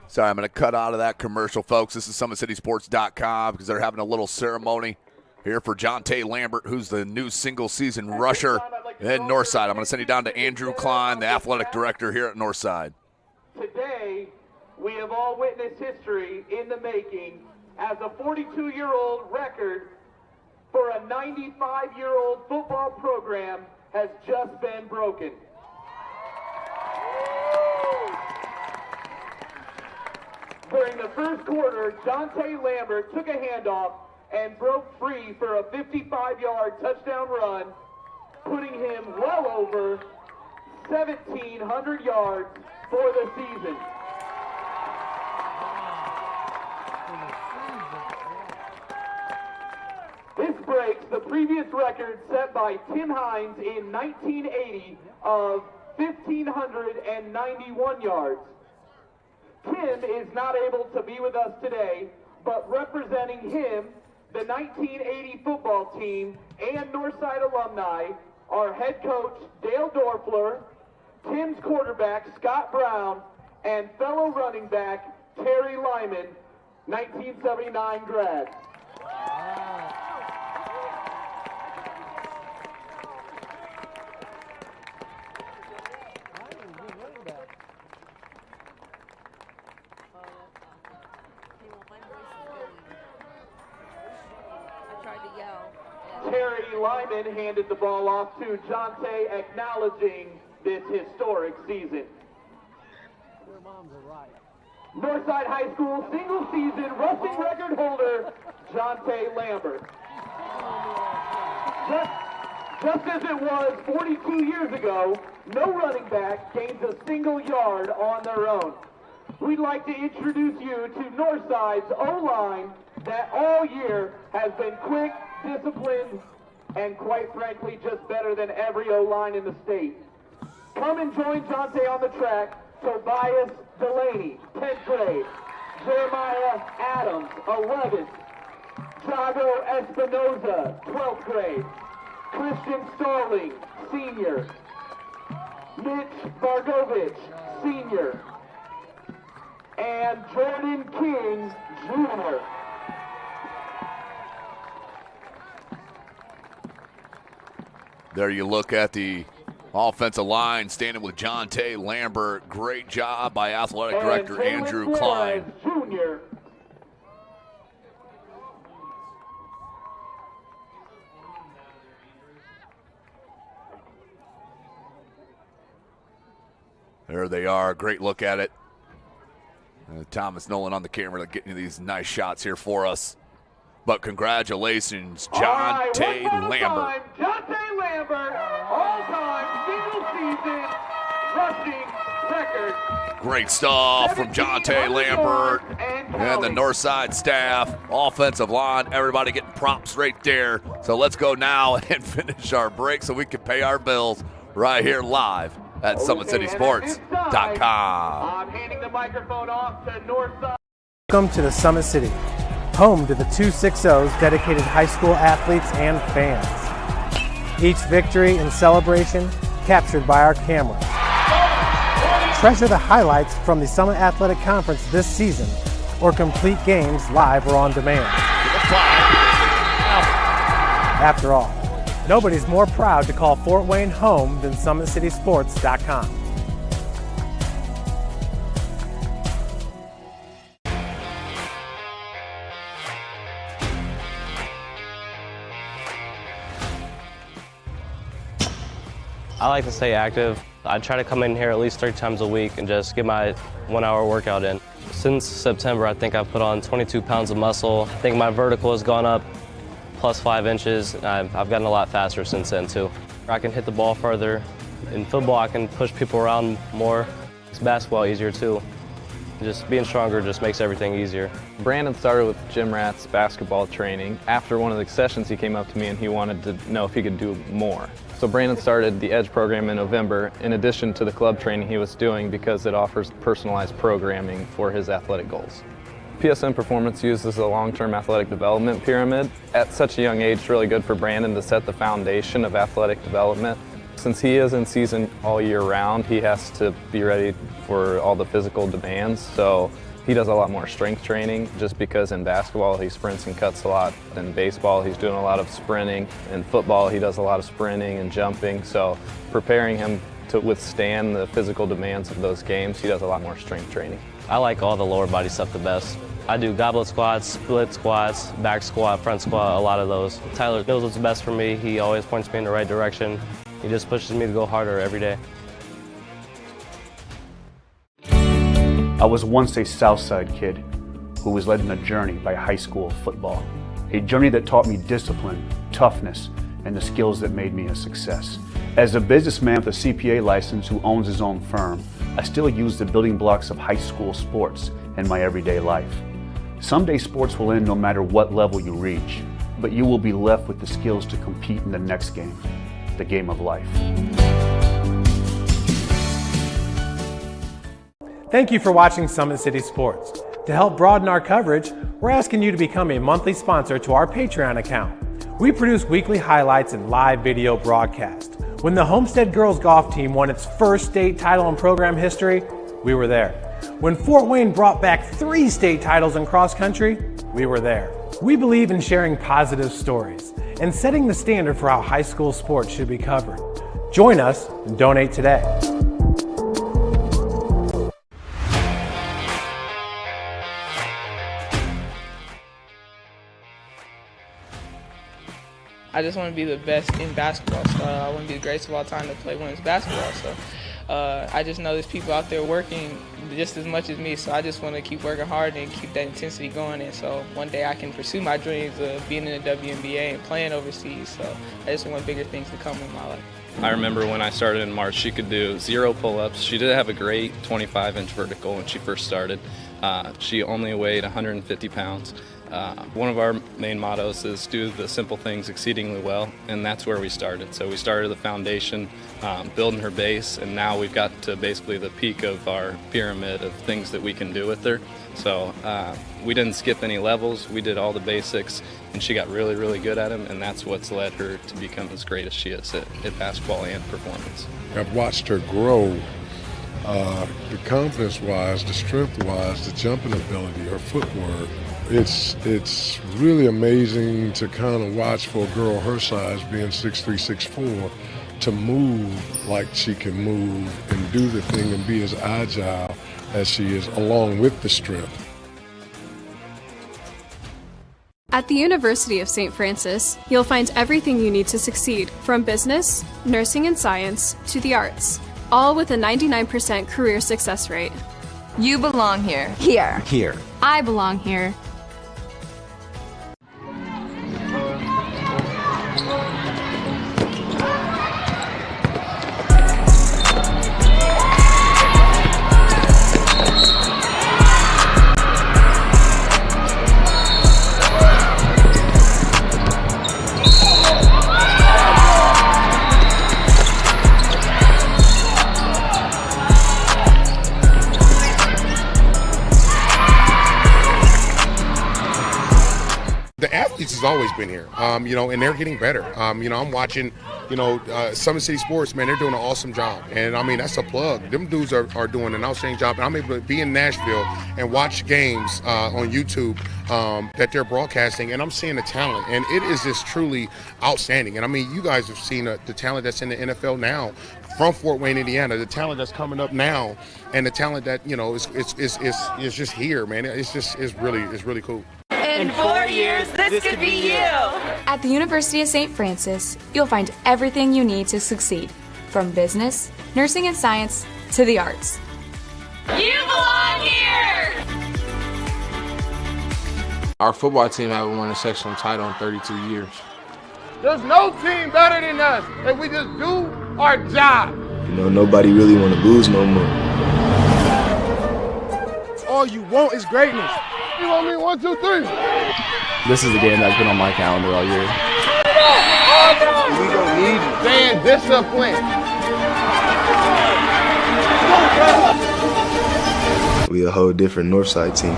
Sorry, I'm going to cut out of that commercial, folks. This is SummitCitySports.com because they're having a little ceremony here for Jonte Lambert, who's the new single-season rusher at Northside. I'm going to send you down to Andrew Klein, the athletic director here at Northside. Today, we have all witnessed history in the making as a 42-year-old record for a 95-year-old football program has just been broken. During the first quarter, Jonte Lambert took a handoff and broke free for a 55-yard touchdown run, putting him well over 1,700 yards for the season. This breaks the previous record set by Tim Hines in 1980 of 1,591 yards. Tim is not able to be with us today, but representing him, the 1980 football team, and Northside alumni are head coach Dale Dorfler, Tim's quarterback Scott Brown, and fellow running back Terry Lyman, 1979 grad. Terry Lyman handed the ball off to Jonte, acknowledging this historic season. Northside High School single season rushing record holder, Jonte Lambert. Just as it was 42 years ago, no running back gains a single yard on their own. We'd like to introduce you to Northside's O-line that all year has been quick, disciplined, and quite frankly, just better than every O-line in the state. Come and join Jonte on the track. Tobias Delaney, 10th grade. Jeremiah Adams, 11th. Jago Espinoza, 12th grade. Christian Starling, senior. Mitch Vargovich, senior. And Jordan King, junior. There you look at the offensive line standing with Jonte Lambert. Great job by athletic director Andrew Klein. Junior. There they are. Great look at it. Thomas Nolan on the camera getting these nice shots here for us. But congratulations, Jonte Lambert. Jonte Lambert, all-time single-season rushing record. Great stuff from Jonte Lambert and the Northside staff, offensive line, everybody getting props right there. So let's go now and finish our break so we can pay our bills right here live at SummitCitySports.com. I'm handing the microphone off to Northside. Welcome to the Summit City, home to the 260's dedicated high school athletes and fans. Each victory and celebration captured by our camera. Treasure the highlights from the Summit Athletic Conference this season, or complete games live or on demand. After all, nobody's more proud to call Fort Wayne home than SummitCitySports.com. I like to stay active. I try to come in here at least 3 times a week and just get my 1-hour workout in. Since September, I think I've put on 22 pounds of muscle. I think my vertical has gone up plus 5 inches. I've gotten a lot faster since then too. I can hit the ball further. In football, I can push people around more. It's basketball easier too. Just being stronger just makes everything easier. Brandon started with Gym Rat's basketball training. After one of the sessions, he came up to me and he wanted to know if he could do more. So Brandon started the EDGE program in November, in addition to the club training he was doing, because it offers personalized programming for his athletic goals. PSN Performance uses a long-term athletic development pyramid. At such a young age, it's really good for Brandon to set the foundation of athletic development. Since he is in season all year round, he has to be ready for all the physical demands. So he does a lot more strength training, just because in basketball he sprints and cuts a lot. In baseball he's doing a lot of sprinting. In football he does a lot of sprinting and jumping. So preparing him to withstand the physical demands of those games, he does a lot more strength training. I like all the lower body stuff the best. I do goblet squats, split squats, back squat, front squat, a lot of those. Tyler knows what's best for me. He always points me in the right direction. He just pushes me to go harder every day. I was once a Southside kid who was led on a journey by high school football. A journey that taught me discipline, toughness, and the skills that made me a success. As a businessman with a CPA license who owns his own firm, I still use the building blocks of high school sports in my everyday life. Someday sports will end no matter what level you reach, but you will be left with the skills to compete in the next game, the game of life. Thank you for watching Summit City Sports. To help broaden our coverage, we're asking you to become a monthly sponsor to our Patreon account. We produce weekly highlights and live video broadcast. When the Homestead girls golf team won its first state title in program history, we were there. When Fort Wayne brought back 3 state titles in cross country, we were there. We believe in sharing positive stories and setting the standard for how high school sports should be covered. Join us and donate today. I just want to be the best in basketball. So I want to be the greatest of all time to play women's basketball. So I just know there's people out there working just as much as me. So I just want to keep working hard and keep that intensity going. And so one day I can pursue my dreams of being in the WNBA and playing overseas. So I just want bigger things to come in my life. I remember when I started in March, she could do 0 pull-ups. She did have a great 25-inch vertical when she first started. She only weighed 150 pounds. One of our main mottos is do the simple things exceedingly well, and that's where we started. So we started the foundation, building her base, and now we've got to basically the peak of our pyramid of things that we can do with her. So we didn't skip any levels. We did all the basics, and she got really, really good at them, and that's what's led her to become as great as she is at basketball and performance. I've watched her grow, the confidence-wise, the strength-wise, the jumping ability, her footwork. It's really amazing to kind of watch for a girl her size, being 6'3", 6'4", to move like she can move and do the thing and be as agile as she is, along with the strength. At the University of St. Francis, you'll find everything you need to succeed, from business, nursing and science, to the arts, all with a 99% career success rate. You belong here. Here. Here. I belong here. Has always been here, and they're getting better. I'm watching, Summit City Sports, man, they're doing an awesome job. And I mean, that's a plug. Them dudes are doing an outstanding job. And I'm able to be in Nashville and watch games on YouTube that they're broadcasting, and I'm seeing the talent. And it is just truly outstanding. And I mean, you guys have seen the talent that's in the NFL now from Fort Wayne, Indiana, the talent that's coming up now, and the talent that, is just here, man. It's really cool. In 4 years, this could be you. At the University of St. Francis, you'll find everything you need to succeed, from business, nursing and science, to the arts. You belong here. Our football team haven't won a sectional title in 32 years. There's no team better than us, and we just do our job. Nobody really want to lose no more. All you want is greatness. You want me 1, 2, 3? This is the game that's been on my calendar all year. We don't need you. Staying disciplined. We a whole different Northside team.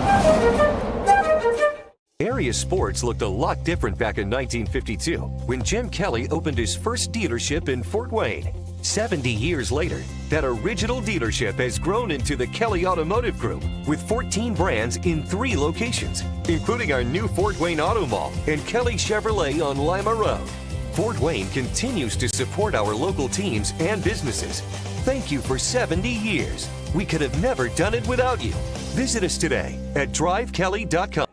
Area sports looked a lot different back in 1952 when Jim Kelly opened his first dealership in Fort Wayne. 70 years later, that original dealership has grown into the Kelly Automotive Group with 14 brands in 3 locations, including our new Fort Wayne Auto Mall and Kelly Chevrolet on Lima Road. Fort Wayne continues to support our local teams and businesses. Thank you for 70 years. We could have never done it without you. Visit us today at drivekelly.com.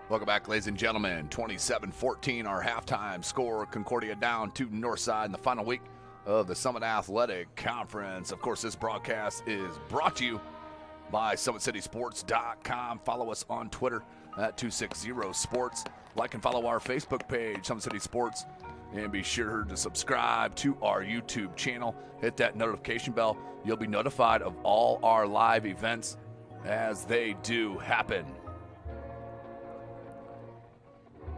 Welcome back, ladies and gentlemen. 27-14, our halftime score. Concordia down to Northside in the final week of the Summit Athletic Conference. Of course, this broadcast is brought to you by SummitCitySports.com. Follow us on Twitter at 260sports. Like and follow our Facebook page, Summit City Sports. And be sure to subscribe to our YouTube channel. Hit that notification bell. You'll be notified of all our live events as they do happen.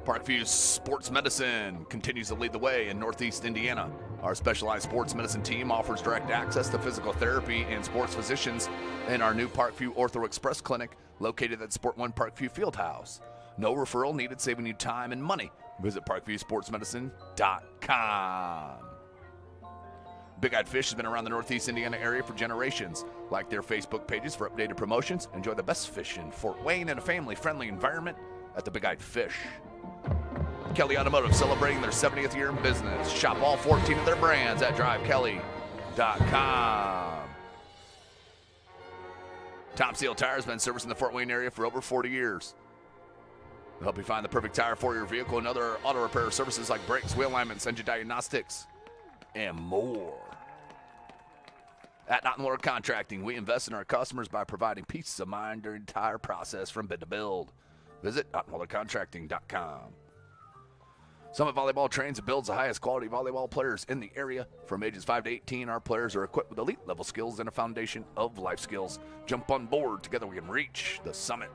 Parkview Sports Medicine continues to lead the way in Northeast Indiana. Our specialized sports medicine team offers direct access to physical therapy and sports physicians in our new Parkview Ortho Express Clinic located at Sport 1 Parkview Fieldhouse. No referral needed, saving you time and money. Visit ParkviewSportsMedicine.com. Big Eyed Fish has been around the Northeast Indiana area for generations. Like their Facebook pages for updated promotions. Enjoy the best fish in Fort Wayne in a family-friendly environment at the Big Eyed Fish. Kelly Automotive celebrating their 70th year in business. Shop all 14 of their brands at drivekelly.com. Tom Seal Tire has been servicing the Fort Wayne area for over 40 years. They'll help you find the perfect tire for your vehicle and other auto repair services like brakes, wheel alignments, engine diagnostics, and more. At Not Water Contracting, we invest in our customers by providing peace of mind during the entire process from bid to build. Visit NotWaterContracting.com. Summit Volleyball trains and builds the highest quality volleyball players in the area. From ages 5 to 18, our players are equipped with elite level skills and a foundation of life skills. Jump on board. Together we can reach the summit.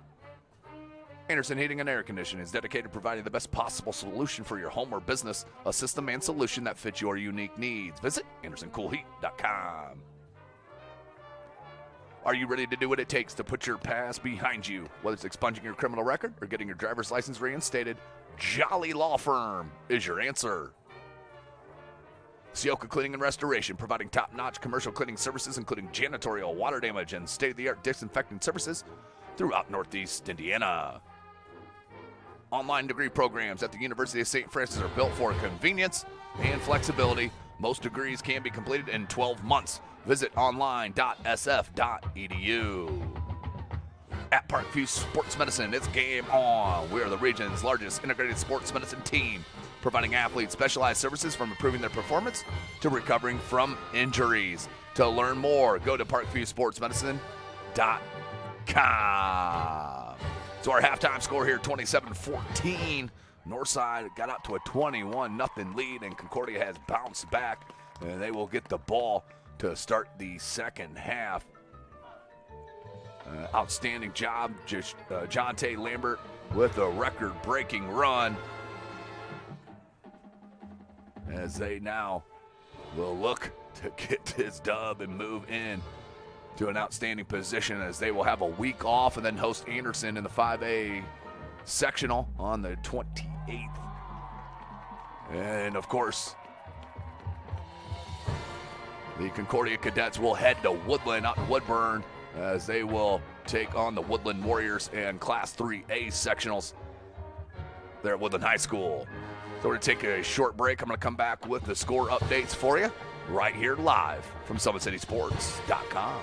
Anderson Heating and Air Conditioning is dedicated to providing the best possible solution for your home or business, a system and solution that fits your unique needs. Visit AndersonCoolHeat.com. Are you ready to do what it takes to put your past behind you? Whether it's expunging your criminal record or getting your driver's license reinstated, Jolly Law Firm is your answer. Sioka Cleaning and Restoration, providing top-notch commercial cleaning services, including janitorial, water damage, and state-of-the-art disinfecting services throughout Northeast Indiana. Online degree programs at the University of St. Francis are built for convenience and flexibility. Most degrees can be completed in 12 months. Visit online.sf.edu. At Parkview Sports Medicine, it's game on. We are the region's largest integrated sports medicine team, providing athletes specialized services from improving their performance to recovering from injuries. To learn more, go to parkviewsportsmedicine.com. So our halftime score here, 27-14. Northside got up to a 21-0 lead, and Concordia has bounced back, and they will get the ball to start the second half. Outstanding job, Jonte Lambert with a record-breaking run, as they now will look to get this dub and move in to an outstanding position, as they will have a week off and then host Anderson in the 5A sectional on the 28th. And of course, the Concordia Cadets will head to Woodland out in Woodburn, as they will take on the Woodland Warriors and Class 3A sectionals there at Woodland High School. So we're going to take a short break. I'm going to come back with the score updates for you right here live from SummitCitySports.com.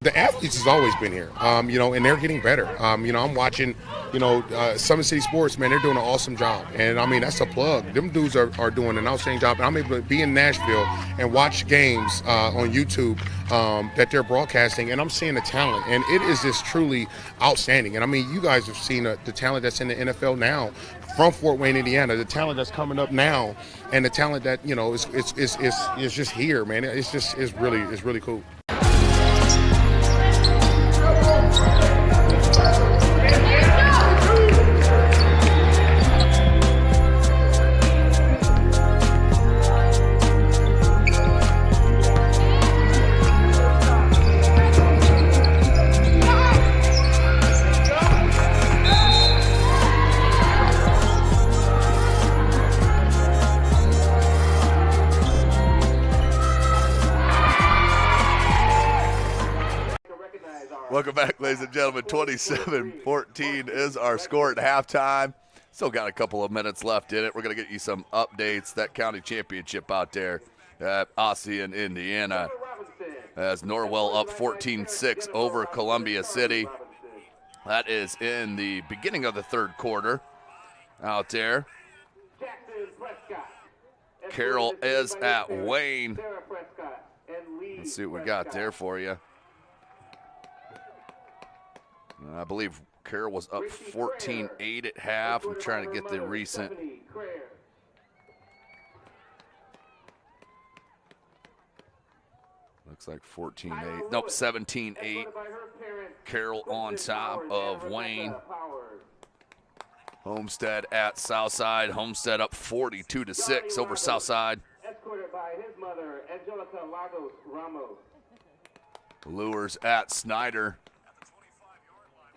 The athletes has always been here, and they're getting better. I'm watching, Summit City Sports, man, they're doing an awesome job. And, that's a plug. Them dudes are doing an outstanding job. And I'm able to be in Nashville and watch games on YouTube that they're broadcasting, and I'm seeing the talent. And it is just truly outstanding. And, you guys have seen the talent that's in the NFL now from Fort Wayne, Indiana, the talent that's coming up now, and the talent that, is just here, man. It's really cool. Welcome back, ladies and gentlemen. 27-14 is our score at halftime. Still got a couple of minutes left in it. We're going to get you some updates. That county championship out there at Ossian, Indiana, as Norwell up 14-6 over Columbia City. That is in the beginning of the third quarter out there. Carroll is at Wayne. Let's see what we got there for you. I believe Carroll was up 14-8 at half. I'm trying to get the recent. Looks like 14-8. Nope, 17-8. Carroll on top of Wayne. Homestead at Southside. Homestead up 42-6 over Southside. Escorted by his mother, Angelica Lagos Ramos. Lures at Snyder.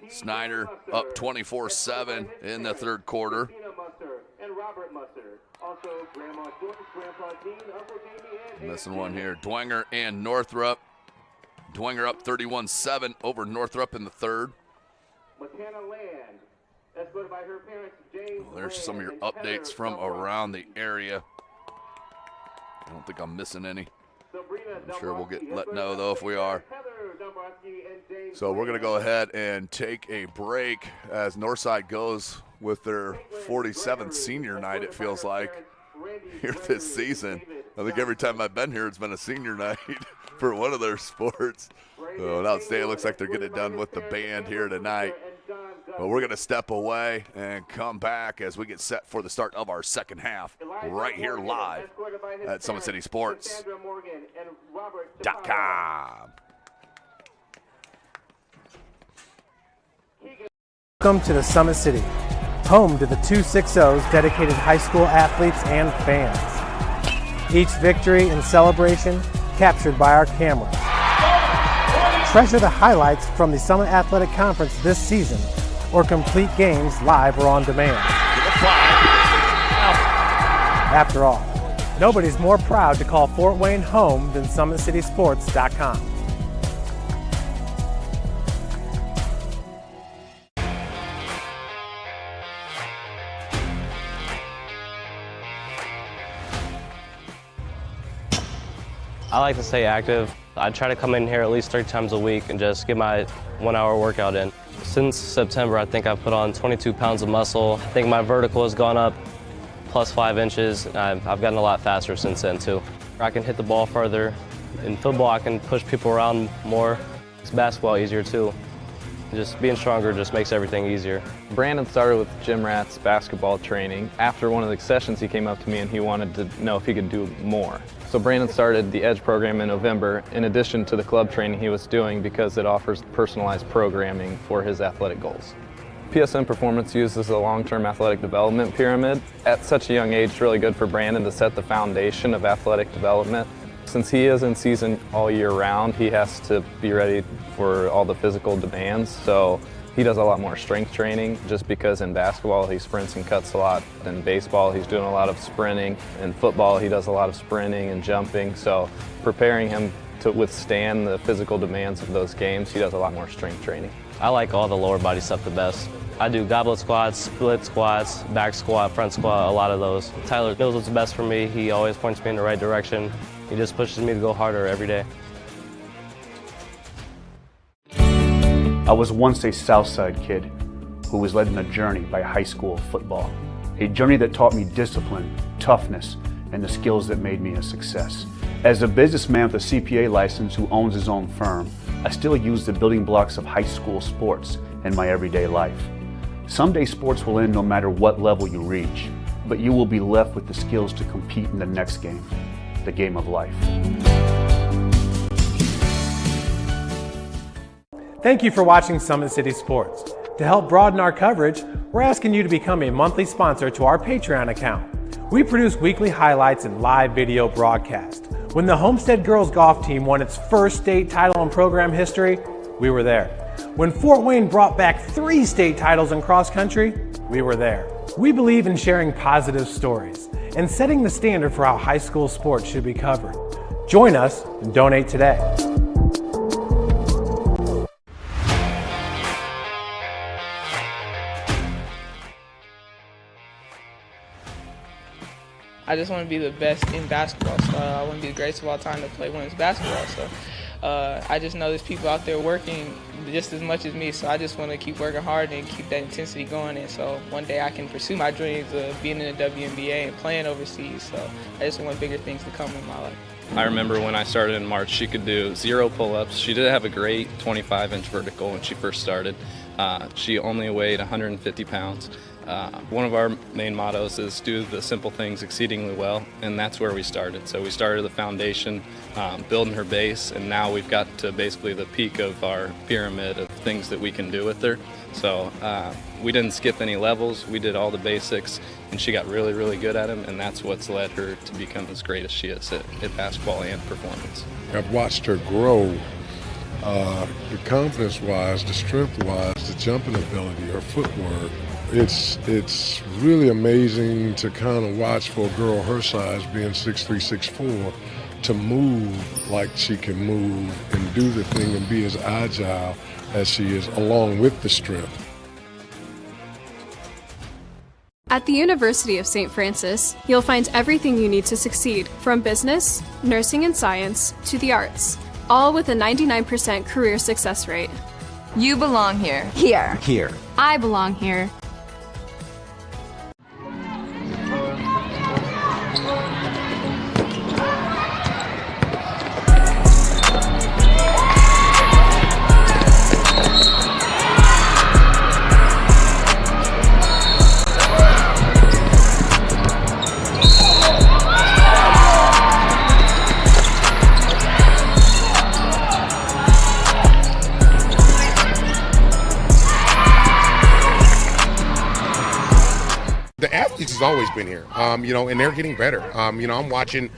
Snyder up 24-7 in the third quarter. Missing one here. Dwenger and Northrup. Dwenger up 31-7 over Northrup in the third. Well, there's some of your updates from around the area. I don't think I'm missing any. I'm sure we'll get let know, though, if we are. So we're going to go ahead and take a break as Northside goes with their 47th senior night, it feels like, here this season. I think every time I've been here, it's been a senior night for one of their sports. So now it looks like they're getting it done with the band here tonight. But we're going to step away and come back as we get set for the start of our second half right here live at SummitCitySports.com. Welcome to the Summit City, home to the 260's dedicated high school athletes and fans. Each victory and celebration captured by our cameras. Treasure the highlights from the Summit Athletic Conference this season, or complete games live or on demand. After all, nobody's more proud to call Fort Wayne home than SummitCitySports.com. I like to stay active. I try to come in here at least 3 times a week and just get my 1-hour workout in. Since September, I think I've put on 22 pounds of muscle. I think my vertical has gone up plus 5 inches. I've gotten a lot faster since then too. I can hit the ball further. In football, I can push people around more. It's basketball easier too. Just being stronger just makes everything easier. Brandon started with Jim Rat's basketball training. After one of the sessions, he came up to me and he wanted to know if he could do more. So Brandon started the EDGE program in November, in addition to the club training he was doing, because it offers personalized programming for his athletic goals. PSN Performance uses a long-term athletic development pyramid. At such a young age, it's really good for Brandon to set the foundation of athletic development. Since he is in season all year round, he has to be ready for all the physical demands. So he does a lot more strength training, just because in basketball he sprints and cuts a lot. In baseball he's doing a lot of sprinting. In football he does a lot of sprinting and jumping. So preparing him to withstand the physical demands of those games, he does a lot more strength training. I like all the lower body stuff the best. I do goblet squats, split squats, back squat, front squat, a lot of those. Tyler knows what's best for me. He always points me in the right direction. He just pushes me to go harder every day. I was once a Southside kid who was led on a journey by high school football. A journey that taught me discipline, toughness, and the skills that made me a success. As a businessman with a CPA license who owns his own firm, I still use the building blocks of high school sports in my everyday life. Someday sports will end no matter what level you reach, but you will be left with the skills to compete in the next game, the game of life. Thank you for watching Summit City Sports. To help broaden our coverage, we're asking you to become a monthly sponsor to our Patreon account. We produce weekly highlights and live video broadcast. When the Homestead girls golf team won its first state title in program history, we were there. When Fort Wayne brought back 3 state titles in cross country, we were there. We believe in sharing positive stories and setting the standard for how high school sports should be covered. Join us and donate today. I just want to be the best in basketball. So I want to be the greatest of all time to play women's basketball. So I just know there's people out there working just as much as me. So I just want to keep working hard and keep that intensity going. And so one day I can pursue my dreams of being in the WNBA and playing overseas. So I just want bigger things to come in my life. I remember when I started in March, she could do 0 pull-ups. She did have a great 25-inch vertical when she first started. She only weighed 150 pounds. One of our main mottos is do the simple things exceedingly well, and that's where we started. So we started the foundation, building her base, and now we've got to basically the peak of our pyramid of things that we can do with her. So we didn't skip any levels. We did all the basics, and she got really, really good at them, and that's what's led her to become as great as she is at basketball and performance. I've watched her grow The confidence-wise, the strength-wise, the jumping ability, her footwork. It's really amazing to kind of watch for a girl her size, being 6'3", 6'4", to move like she can move and do the thing and be as agile as she is, along with the strength. At the University of St. Francis, you'll find everything you need to succeed, from business, nursing and science, to the arts, all with a 99% career success rate. You belong here. Here. Here. I belong here. The athletes has always been here, and they're getting better. I'm watching,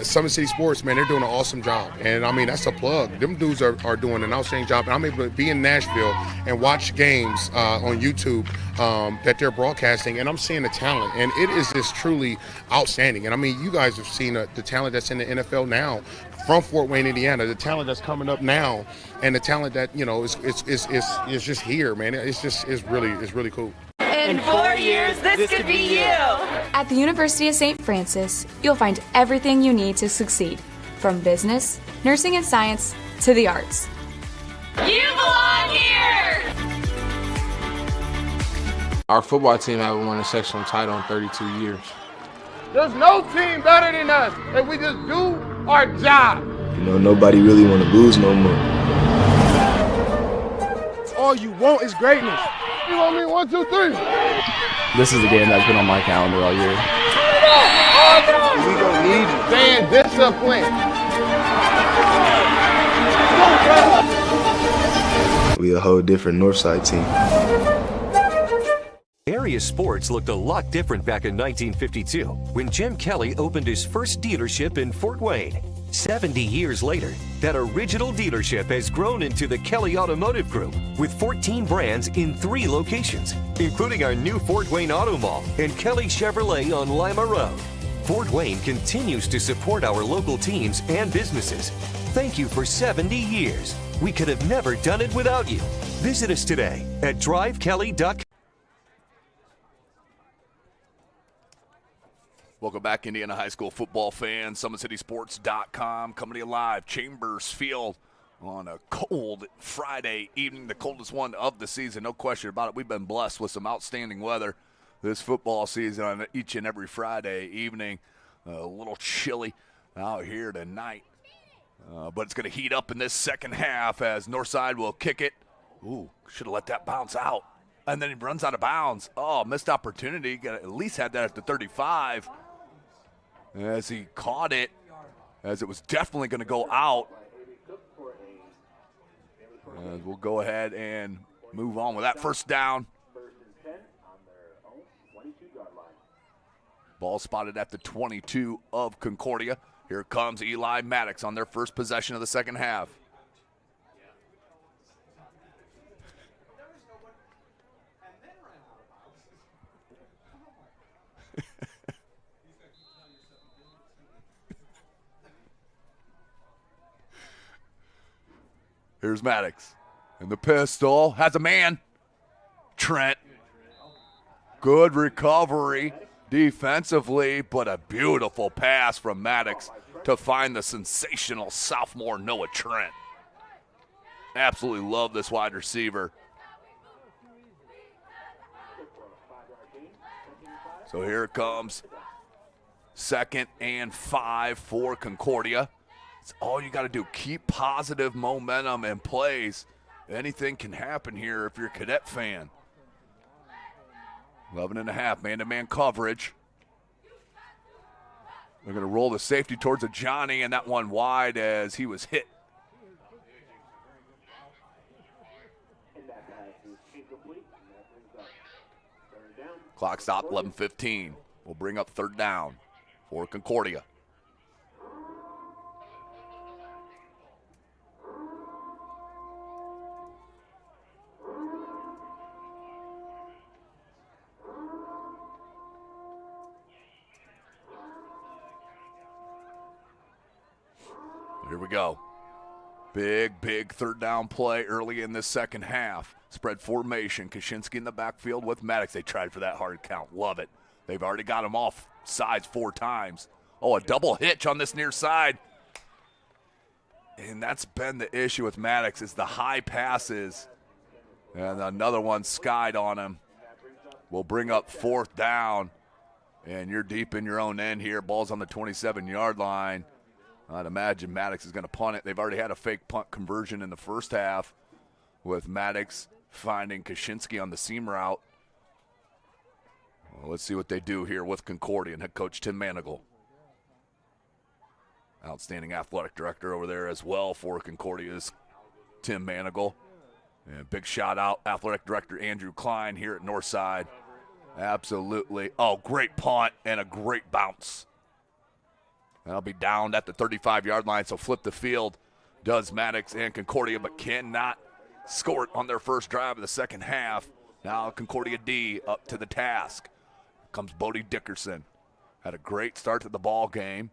Summit City Sports, man, they're doing an awesome job. And, that's a plug. Them dudes are doing an outstanding job. And I'm able to be in Nashville and watch games on YouTube that they're broadcasting, and I'm seeing the talent. And it is just truly outstanding. And, you guys have seen the talent that's in the NFL now from Fort Wayne, Indiana, the talent that's coming up now, and the talent that, is just here, man. It's really cool. In 4 years, this could be you. At the University of St. Francis, you'll find everything you need to succeed, from business, nursing and science, to the arts. You belong here. Our football team haven't won a sectional title in 32 years. There's no team better than us, and we just do our job. Nobody really want to lose no more. All you want is greatness. You want me 1, 2, 3? This is the game that's been on my calendar all year. We gonna need you. Staying disciplined. We a whole different Northside team. Area sports looked a lot different back in 1952 when Jim Kelly opened his first dealership in Fort Wayne. 70 years later, that original dealership has grown into the Kelly Automotive Group with 14 brands in 3 locations, including our new Fort Wayne Auto Mall and Kelly Chevrolet on Lima Road. Fort Wayne continues to support our local teams and businesses. Thank you for 70 years. We could have never done it without you. Visit us today at drivekelly.com. Welcome back, Indiana high school football fans. SummitCitySports.com coming to you live. Chambers Field on a cold Friday evening, the coldest one of the season, no question about it. We've been blessed with some outstanding weather this football season on each and every Friday evening. A little chilly out here tonight, but it's going to heat up in this second half as Northside will kick it. Ooh, should have let that bounce out. And then he runs out of bounds. Oh, missed opportunity. Got at least had that at the 35. As he caught it, as it was definitely going to go out. We'll go ahead and move on with that first down. Ball spotted at the 22 of Concordia. Here comes Eli Maddox on their first possession of the second half. Here's Maddox. And the pistol has a man. Trent. Good recovery defensively, but a beautiful pass from Maddox to find the sensational sophomore Noah Trent. Absolutely love this wide receiver. So here it comes. 2nd and 5 for Concordia. It's all you got to do. Keep positive momentum and plays. Anything can happen here if you're a Cadet fan. 11.5 man-to-man coverage. They're going to roll the safety towards a Johnny, and that one wide as he was hit. Clock stop, 11:15. We'll bring up 3rd down for Concordia. Here we go. Big third down play early in this second half. Spread formation. Kaczynski in the backfield with Maddox. They tried for that hard count. Love it. They've already got him off sides 4 times. Oh, a double hitch on this near side. And that's been the issue with Maddox is the high passes. And another one skied on him. Will bring up 4th down. And you're deep in your own end here. Ball's on the 27-yard line. I'd imagine Maddox is going to punt it. They've already had a fake punt conversion in the first half with Maddox finding Kaczynski on the seam route. Well, let's see what they do here with Concordia and head coach Tim Manigal. Outstanding athletic director over there as well for Concordia's Tim Manigal. And big shout out, athletic director Andrew Klein here at Northside. Absolutely. Oh, great punt and a great bounce. That'll be down at the 35-yard line, so flip the field does Maddox and Concordia, but cannot score it on their first drive of the second half. Now Concordia D up to the task. Comes Bodie Dickerson. Had a great start to the ball game.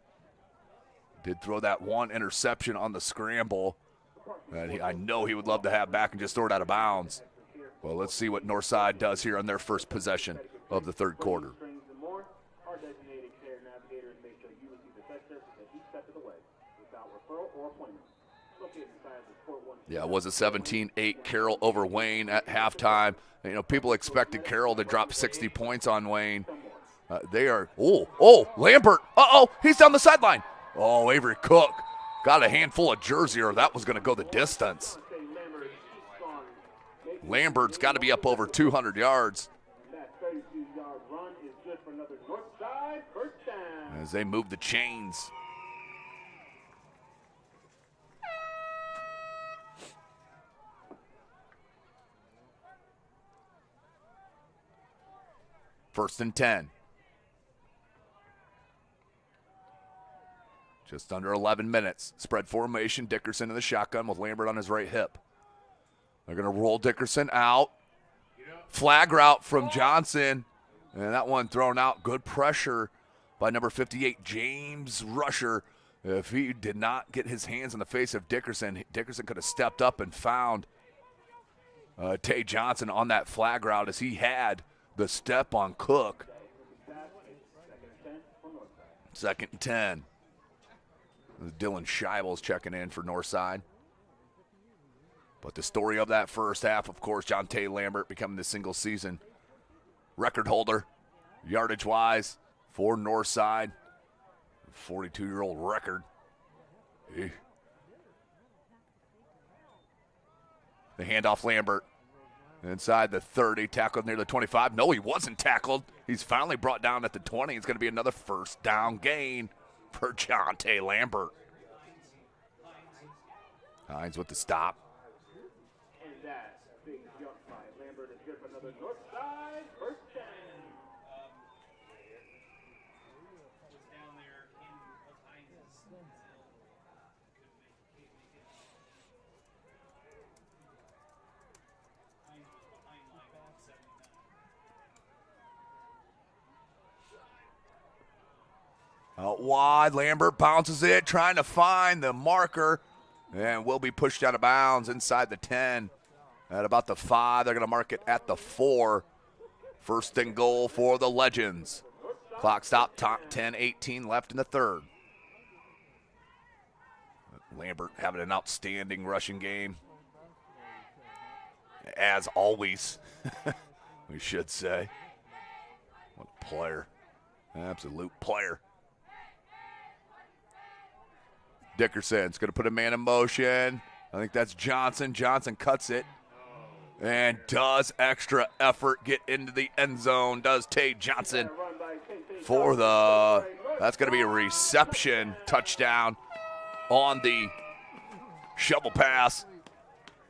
Did throw that one interception on the scramble that I know he would love to have back and just throw it out of bounds. Well, let's see what Northside does here on their first possession of the third quarter. Yeah, it was a 17-8 Carroll over Wayne at halftime. You know, people expected Carroll to drop 60 points on Wayne. They are, Lambert. He's down the sideline. Oh, Avery Cook got a handful of jersey or that was going to go the distance. Lambert's got to be up over 200 yards. As they move the chains. First and 10. Just under 11 minutes. Spread formation. Dickerson in the shotgun with Lambert on his right hip. They're going to roll Dickerson out. Flag route from Johnson. And that one thrown out. Good pressure by number 58, James Rusher. If he did not get his hands in the face of Dickerson, Dickerson could have stepped up and found Tay Johnson on that flag route as he had the step on Cook. Second and 10. Dylan Scheibel's checking in for Northside. But the story of that first half, of course, John Tay Lambert becoming the single season record holder, yardage-wise, for Northside. 42-year-old record. The handoff Lambert. Inside the 30, tackled near the 25. No, he wasn't tackled. He's finally brought down at the 20. It's going to be another first down gain for John Tay Lambert. Hines with the stop. And that big jump by Lambert is good for another Northside first down. Out wide, Lambert bounces it, trying to find the marker, and will be pushed out of bounds inside the 10. At about the 5, they're going to mark it at the 4. First and goal for the Legends. Clock stop, 10:18 left in the third. Lambert having an outstanding rushing game. As always, we should say. What a player. Absolute player. Dickerson's going to put a man in motion. I think that's Johnson. Johnson cuts it and does extra effort get into the end zone. Does Tay Johnson for the, that's going to be a reception touchdown on the shovel pass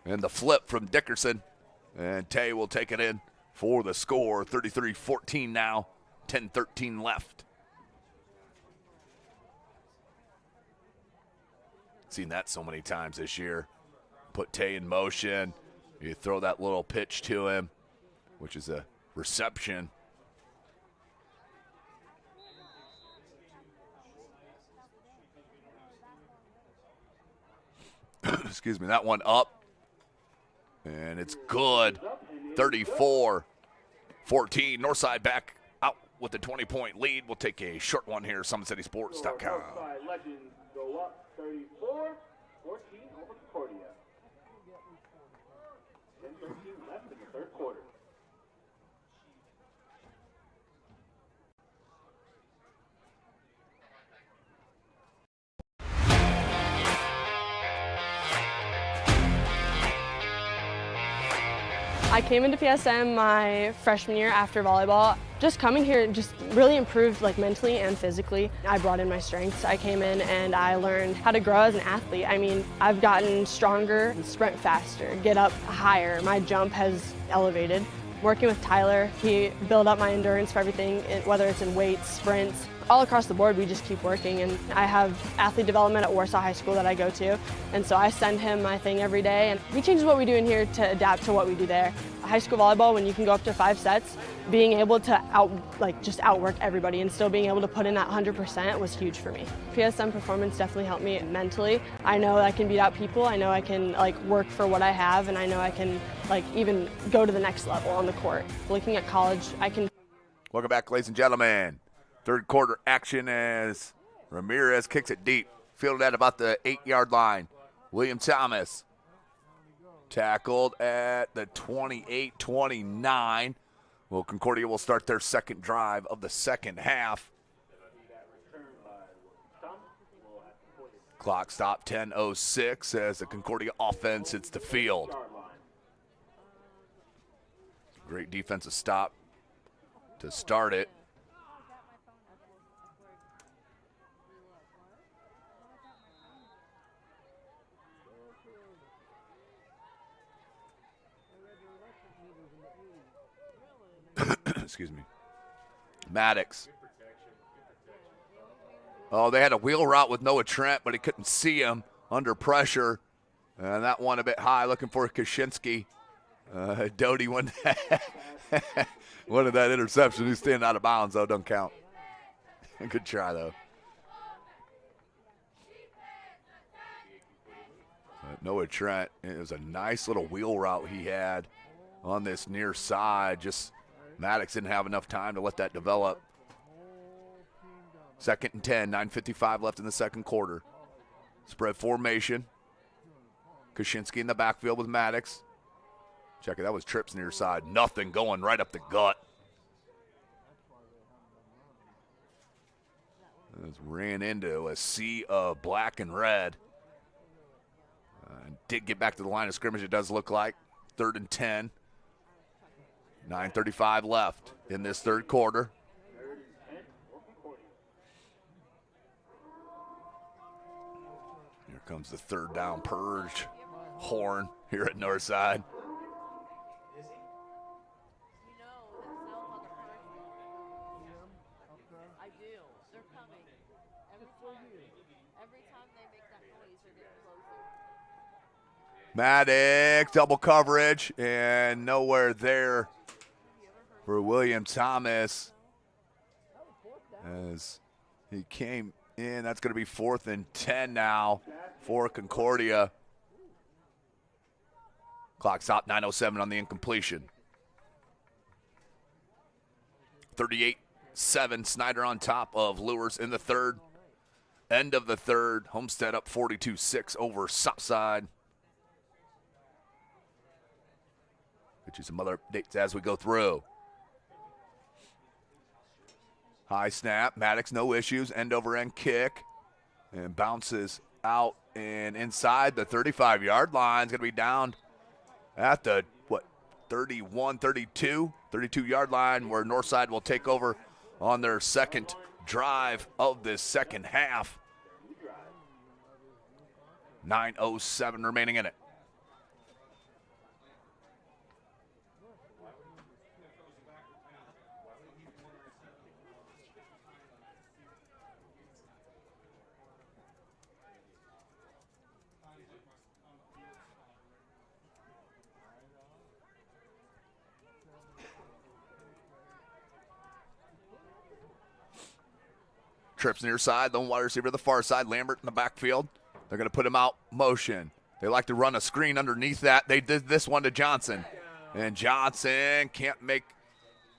and the flip from Dickerson. And Tay will take it in for the score. 33-14 now, 10-13 left. Seen that so many times this year. Put Tay in motion. You throw that little pitch to him, which is a reception. Excuse me, that one up. And it's good. 34-14. Northside back out with the 20-point lead. We'll take a short one here, SummitCitySports.com. Legends go up 34-14 over Concordia. 10-13 left in the third quarter. I came into PSM my freshman year after volleyball. Just coming here just really improved mentally and physically. I brought in my strengths. I came in and I learned how to grow as an athlete. I mean, I've gotten stronger, sprint faster, get up higher. My jump has elevated. Working with Tyler, he built up my endurance for everything, whether it's in weights, sprints. All across the board, we just keep working, and I have athlete development at Warsaw High School that I go to, and so I send him my thing every day, and he changes what we do in here to adapt to what we do there. High school volleyball, when you can go up to 5 sets, being able to just outwork everybody and still being able to put in that 100% was huge for me. PSM performance definitely helped me mentally. I know I can beat out people. I know I can work for what I have, and I know I can even go to the next level on the court. Looking at college, I can. Welcome back, ladies and gentlemen. Third quarter action as Ramirez kicks it deep. Fielded at about the 8-yard line. William Thomas tackled at the 28-29. Well, Concordia will start their second drive of the second half. Clock stop 10:06 as the Concordia offense hits the field. Great defensive stop to start it. Excuse me. Maddox. Oh, they had a wheel route with Noah Trent, but he couldn't see him under pressure. And that one a bit high, looking for Kaczynski. Doty wanted that interception. He's staying out of bounds, though. Don't count. Good try, though. Noah Trent, it was a nice little wheel route he had on this near side. Just Maddox didn't have enough time to let that develop. 2nd and 10, 9:55 left in the second quarter. Spread formation. Kaczynski in the backfield with Maddox. Check it, that was trips near side. Nothing going right up the gut. Just ran into a sea of black and red. Did get back to the line of scrimmage, it does look like. 3rd and 10. 9:35 left in this third quarter. Here comes the third down purge horn here at Northside. Maddox, double coverage, and nowhere there for William Thomas as he came in. That's going to be 4th and 10 now for Concordia. Clock stopped, 9:07 on the incompletion. 38-7, Snyder on top of Lewis in the third. End of the third, Homestead up 42-6 over Southside. Get you some other updates as we go through. High snap, Maddox, no issues, end-over-end kick, and bounces out and inside the 35-yard line. It's going to be down at the, 32-yard line, where Northside will take over on their second drive of this second half. 9:07 remaining in it. Trips near side, lone wide receiver to the far side. Lambert in the backfield. They're going to put him out motion. They like to run a screen underneath that. They did this one to Johnson. And Johnson can't make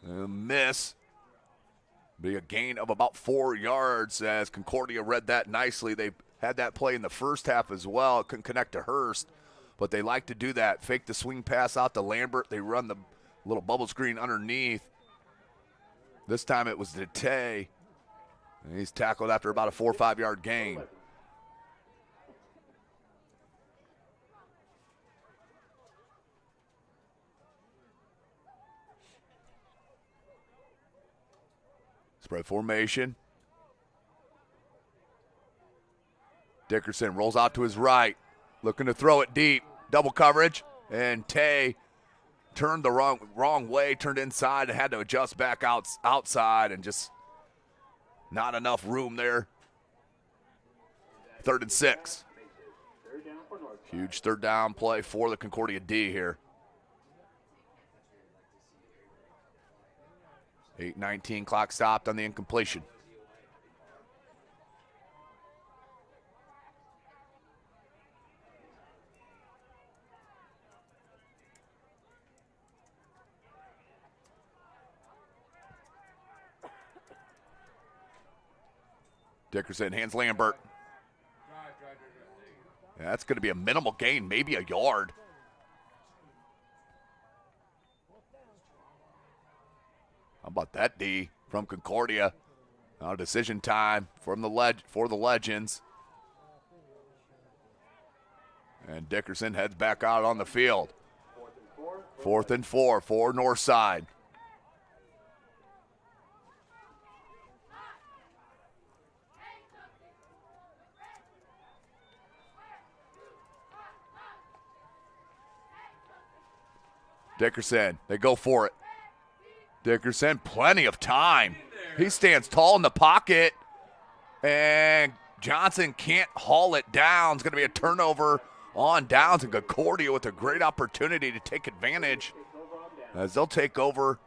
a miss. Be a gain of about 4 yards as Concordia read that nicely. They had that play in the first half as well. Couldn't connect to Hurst, but they like to do that. Fake the swing pass out to Lambert. They run the little bubble screen underneath. This time it was to Tay. And he's tackled after about a 4 or 5 yard gain. Spread formation. Dickerson rolls out to his right, looking to throw it deep. Double coverage, and Tay turned the wrong way, turned inside, and had to adjust back outside, and just not enough room there. 3rd and 6. Huge third down play for the Concordia D here. 8:19 clock stopped on the incompletion. Dickerson hands Lambert. Yeah, that's going to be a minimal gain, maybe a yard. How about that D from Concordia? Now decision time from for the Legends. And Dickerson heads back out on the field. 4th and 4 for Northside. Dickerson, they go for it. Dickerson, plenty of time. He stands tall in the pocket, and Johnson can't haul it down. It's going to be a turnover on downs, and Concordia with a great opportunity to take advantage as they'll take over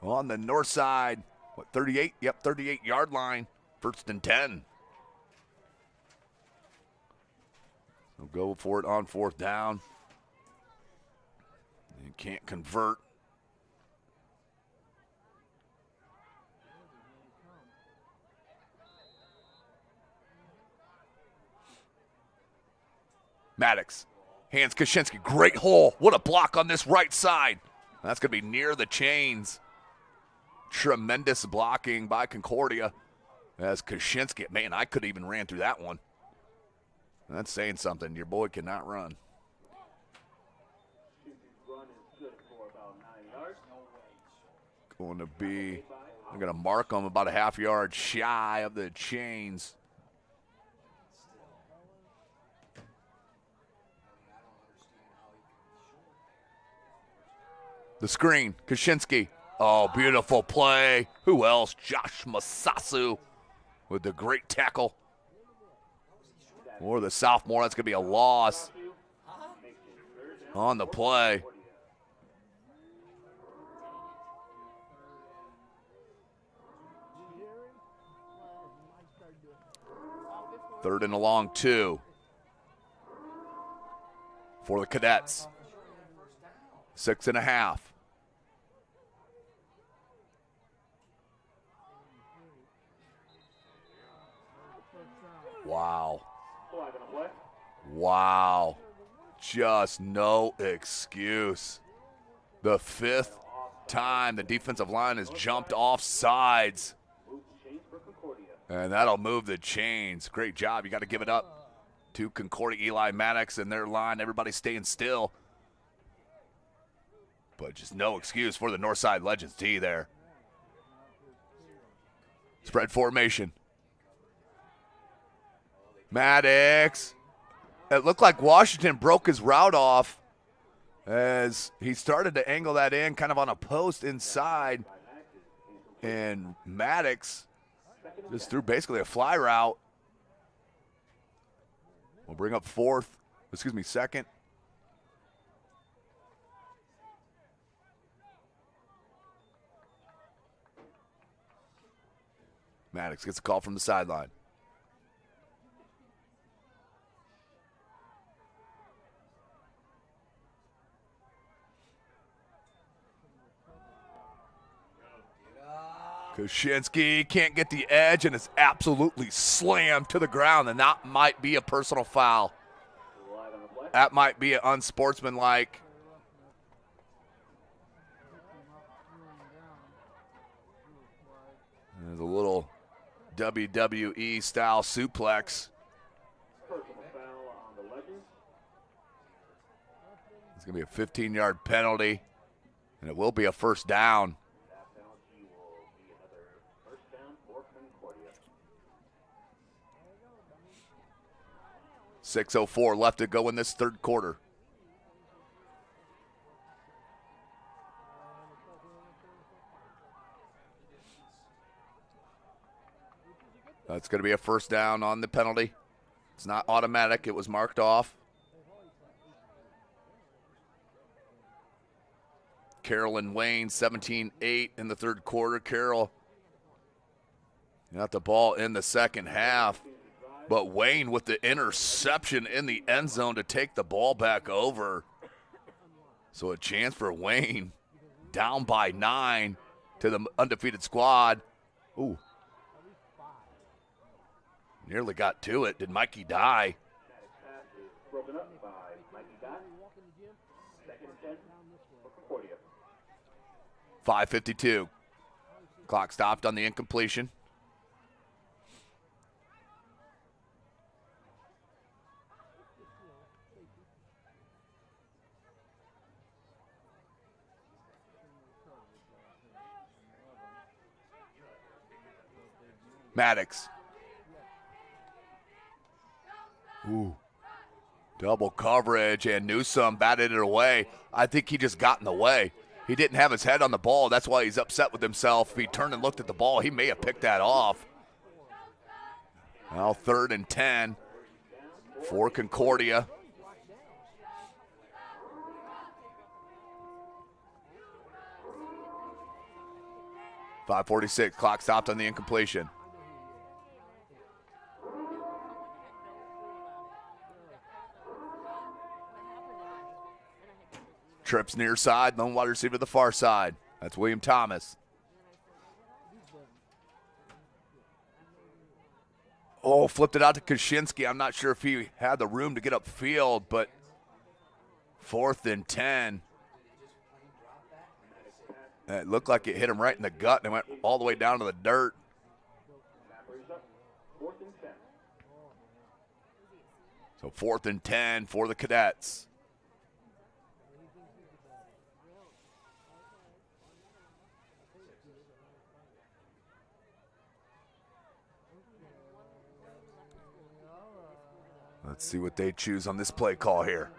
on the north side. 38? Yep, 38-yard line. 1st and 10. They'll go for it on 4th down. You can't convert. Maddox, hands Kaczynski, great hole. What a block on this right side. That's going to be near the chains. Tremendous blocking by Concordia as Kaczynski. Man, I could even ran through that one. That's saying something. Your boy cannot run. Going to be, I'm going to mark him about a half yard shy of the chains. The screen, Kaczynski. Oh, beautiful play. Who else? Josh Masasu with the great tackle. Or the sophomore, that's going to be a loss on the play. Third and a long 2 for the Cadets. 6.5. Wow. Wow. Just no excuse. The 5th time the defensive line has jumped off sides. And that'll move the chains. Great job. You got to give it up to Concordia, Eli Maddox, and their line. Everybody staying still. But just no excuse for the Northside Legends D there. Spread formation. Maddox. It looked like Washington broke his route off as he started to angle that in kind of on a post inside. And Maddox just threw basically a fly route. We'll bring up 2nd. Maddox gets a call from the sideline. Kuczynski can't get the edge and is absolutely slammed to the ground, and that might be a personal foul. That might be an unsportsmanlike. There's a little WWE style suplex. It's going to be a 15-yard penalty, and it will be a first down. .6:04 left to go in this third quarter. That's going to be a first down on the penalty. It's not automatic. It was marked off. Carroll and Wayne, 17-8 in the third quarter. Carroll got the ball in the second half, but Wayne with the interception in the end zone to take the ball back over. So a chance for Wayne, down by 9 to the undefeated squad. Ooh. Nearly got to it. Did Mikey die? Broken up by Mikey Dye. Second and 10 for Concordia. 5:52. Clock stopped on the incompletion. Maddox. Ooh. Double coverage, and Newsome batted it away. I think he just got in the way. He didn't have his head on the ball. That's why he's upset with himself. If he turned and looked at the ball, he may have picked that off. Now 3rd and 10 for Concordia. .546, clock stopped on the incompletion. Trips near side, lone wide receiver to the far side. That's William Thomas. Oh, flipped it out to Kuczynski. I'm not sure if he had the room to get upfield, but 4th and 10. It looked like it hit him right in the gut and it went all the way down to the dirt. So 4th and 10 for the Cadets. Let's see what they choose on this play call here.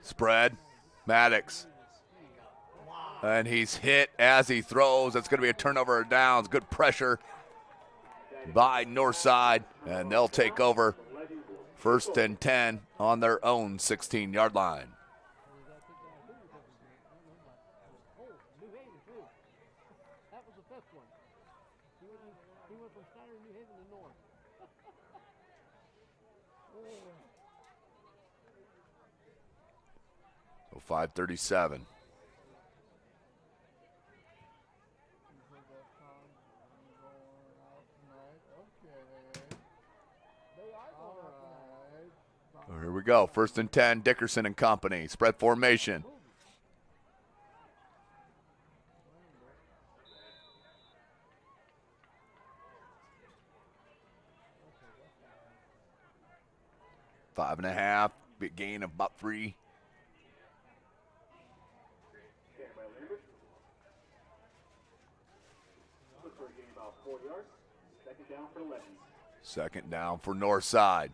Spread, Maddox. And he's hit as he throws. That's going to be a turnover of downs. Good pressure by Northside, and they'll take over 1st and 10 on their own 16-yard line. So 5:37. Oh, here we go. 1st and 10, Dickerson and company. Spread formation. Five and a half, big gain of about 3. Second down for Northside.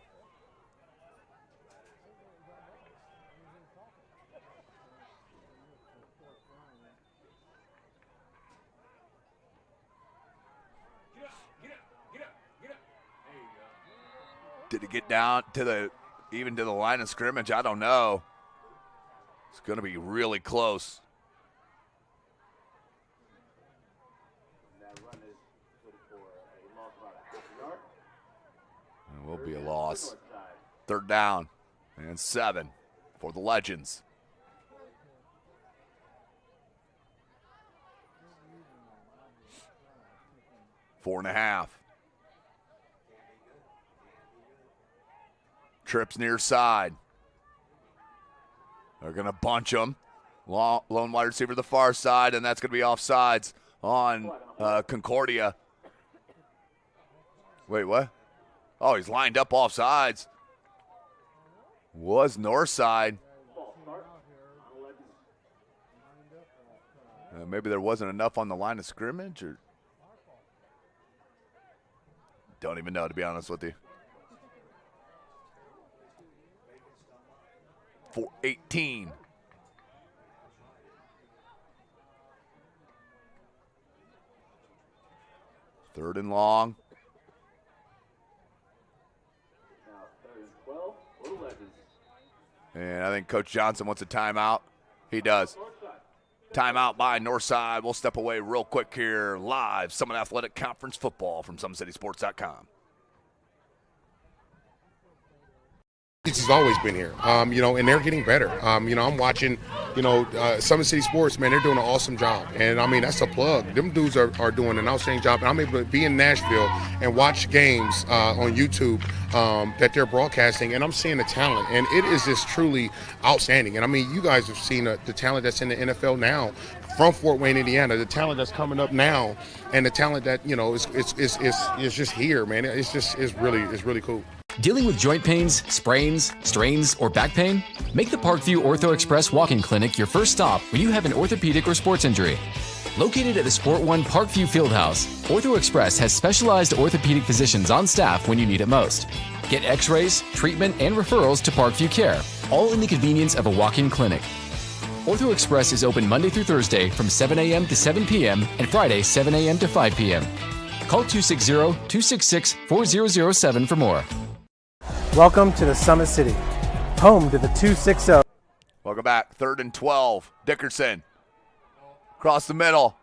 Did it get down to even to the line of scrimmage? I don't know. It's going to be really close. It will be a loss. 3rd down and 7 for the Legends. 4.5. Trips near side. They're going to bunch him. Lone wide receiver to the far side, and that's going to be offsides on Concordia. Wait, what? Oh, he's lined up offsides. Was north side. Maybe there wasn't enough on the line of scrimmage, or don't even know, to be honest with you. 4:18. Third and long. And I think Coach Johnson wants a timeout. He does. Timeout by Northside. We'll step away real quick here. Live Summit Athletic Conference football from SummitCitySports.com. This has always been here, and they're getting better. I'm watching, Summit City Sports, man, they're doing an awesome job. And, that's a plug. Them dudes are doing an outstanding job. And I'm able to be in Nashville and watch games on YouTube that they're broadcasting, and I'm seeing the talent. And it is just truly outstanding. And, you guys have seen the talent that's in the NFL now from Fort Wayne, Indiana, the talent that's coming up now, and the talent that, is just here, man. It's really cool. Dealing with joint pains, sprains, strains, or back pain? Make the Parkview Ortho Express Walk-In Clinic your first stop when you have an orthopedic or sports injury. Located at the Sport One Parkview Fieldhouse, Ortho Express has specialized orthopedic physicians on staff when you need it most. Get x-rays, treatment, and referrals to Parkview Care, all in the convenience of a walk-in clinic. Ortho Express is open Monday through Thursday from 7 a.m. to 7 p.m. and Friday 7 a.m. to 5 p.m. Call 260-266-4007 for more. Welcome to the Summit City, home to the 260. Welcome back. 3rd and 12. Dickerson. Across the middle.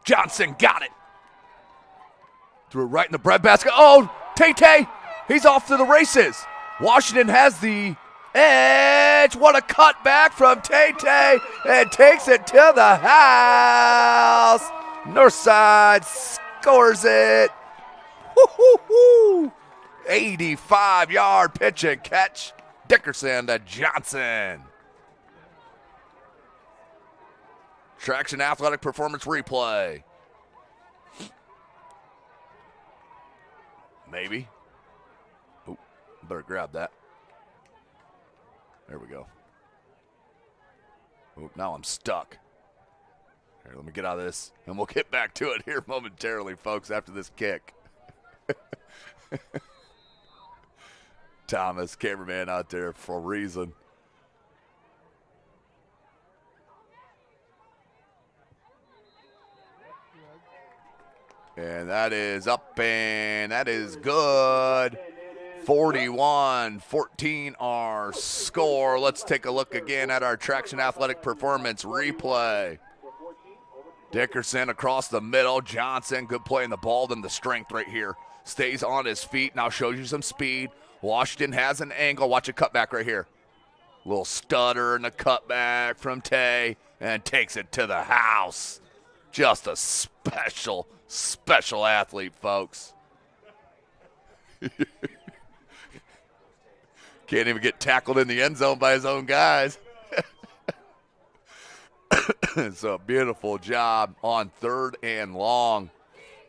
Johnson got it. Threw it right in the breadbasket. Oh, Tay. He's off to the races. Washington has the edge. What a cutback from Tay and takes it to the house. Northside scores it. Woo-hoo-hoo. 85-yard pitch and catch. Dickerson to Johnson. Traction Athletic Performance replay. Maybe. Oh, better grab that. There we go. Oh, now I'm stuck. Here, let me get out of this, and we'll get back to it here momentarily, folks, after this kick. Thomas, cameraman out there for a reason. And that is up, and that is good. 41-14 our score. Let's take a look again at our Traction Athletic Performance replay. Dickerson across the middle. Johnson, good play in the ball, then the strength right here. Stays on his feet, now shows you some speed. Washington has an angle. Watch a cutback right here. Little stutter and a cutback from Tay, and takes it to the house. Just a special athlete, folks. Can't even get tackled in the end zone by his own guys. So beautiful job on 3rd and long.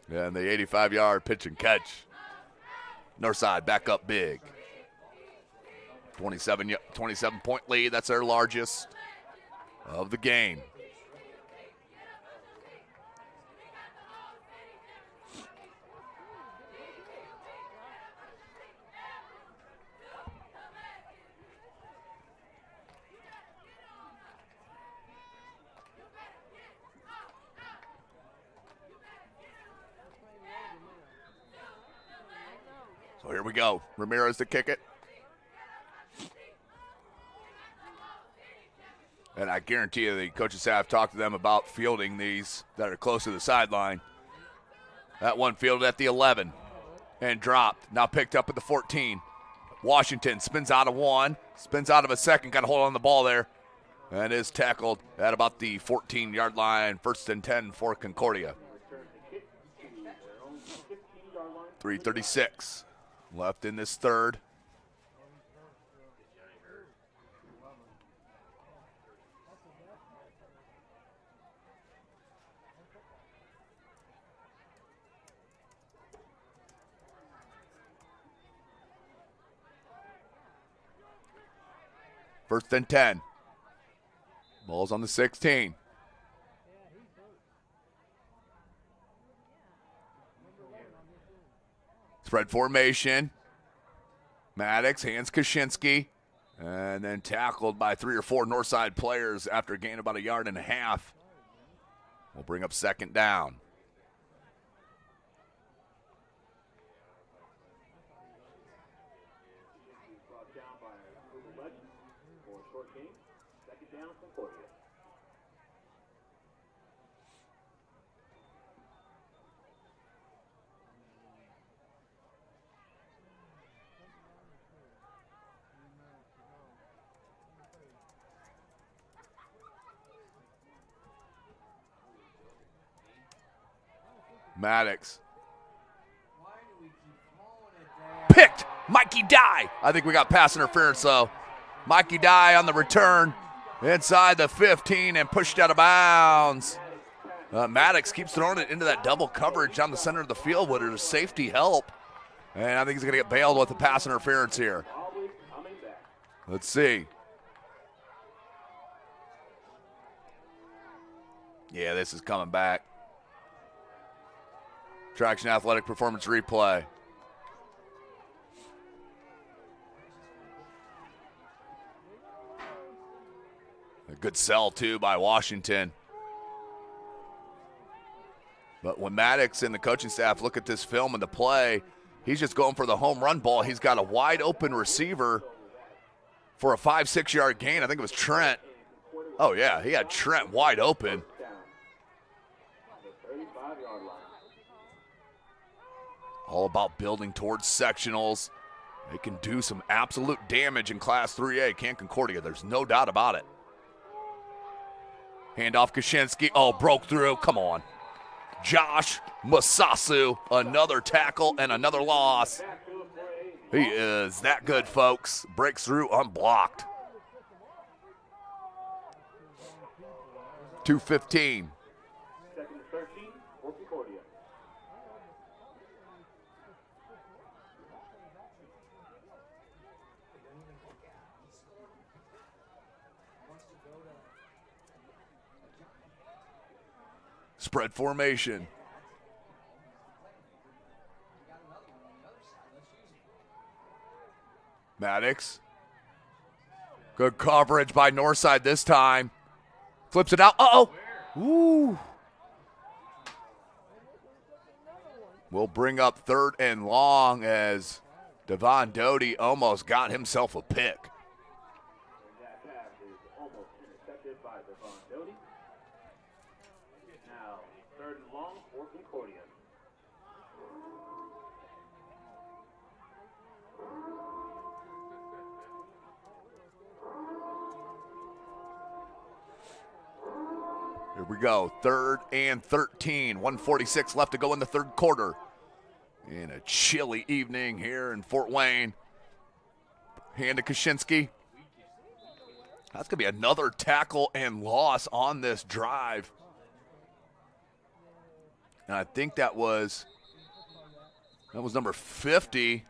And the 85-yard pitch and catch. Northside back up big. 27-point lead. That's their largest of the game. So here we go. Ramirez to kick it. And I guarantee you the coaching staff talked to them about fielding these that are close to the sideline. That one fielded at the 11 and dropped. Now picked up at the 14. Washington spins out of one, spins out of a second, got a hold on the ball there, and is tackled at about the 14-yard line. 1st and 10 for Concordia. 3:36 left in this third. First and 10. Ball's on the 16. Spread formation. Maddox hands Kaczynski. And then tackled by 3 or 4 Northside players after a gain of about 1.5 yards. We'll bring up second down. Maddox. Picked. Mikey Dye. I think we got pass interference, though. Mikey Dye on the return inside the 15 and pushed out of bounds. Maddox keeps throwing it into that double coverage down the center of the field with his safety help. And I think he's going to get bailed with the pass interference here. Let's see. Yeah, this is coming back. Traction Athletic Performance Replay. A good sell, too, by Washington. But when Maddox and the coaching staff look at this film and the play, he's just going for the home run ball. He's got a wide open receiver for a 5-6 yard gain. I think it was Trent. Oh, yeah, he had Trent wide open. All about building towards sectionals. They can do some absolute damage in Class 3A. Can Concordia, there's no doubt about it. Handoff Kaczynski. Oh, broke through. Come on. Josh Masasu, another tackle and another loss. He is that good, folks. Breaks through unblocked. 2:15. Spread formation. Maddox. Good coverage by Northside this time. Flips it out. Uh-oh. Ooh. We'll bring up third and long as Devon Doty almost got himself a pick. Here we go, 3rd and 13, 1:46 left to go in the third quarter. In a chilly evening here in Fort Wayne. Hand to Kaczynski. That's going to be another tackle and loss on this drive. And I think that was number 50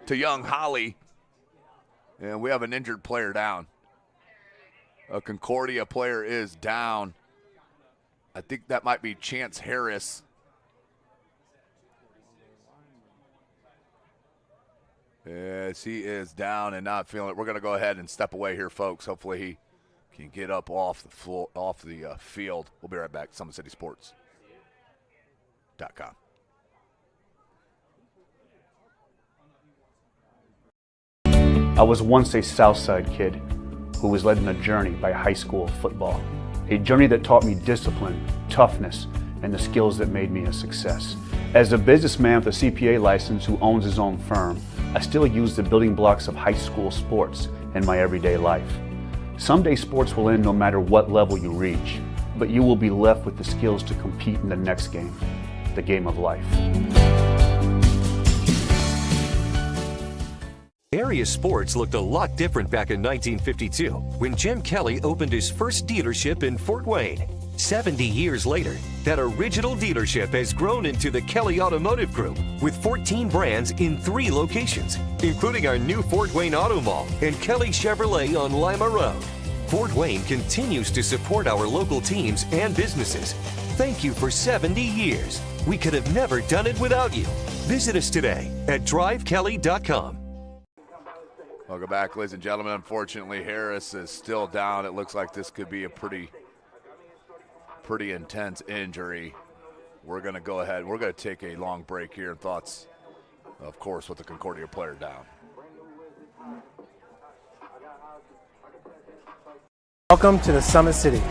to Young Holly. And we have an injured player down. A Concordia player is down. I think that might be Chance Harris. Yes, he is down and not feeling it. We're going to go ahead and step away here, folks. Hopefully he can get up off the floor, off the field. We'll be right back. SummitCitySports.com. I was once a Southside kid who was led on a journey by high school football. A journey that taught me discipline, toughness, and the skills that made me a success. As a businessman with a CPA license who owns his own firm, I still use the building blocks of high school sports in my everyday life. Someday sports will end no matter what level you reach, but you will be left with the skills to compete in the next game, the game of life. Area sports looked a lot different back in 1952 when Jim Kelly opened his first dealership in Fort Wayne. 70 years later, that original dealership has grown into the Kelly Automotive Group with 14 brands in 3 locations, including our new Fort Wayne Auto Mall and Kelly Chevrolet on Lima Road. Fort Wayne continues to support our local teams and businesses. Thank you for 70 years. We could have never done it without you. Visit us today at drivekelly.com. Welcome back, ladies and gentlemen. Unfortunately, Harris is still down. It looks like this could be a pretty intense injury. We're going to go ahead. We're going to take a long break here. Thoughts, of course, with the Concordia player down. Welcome to the Summit City,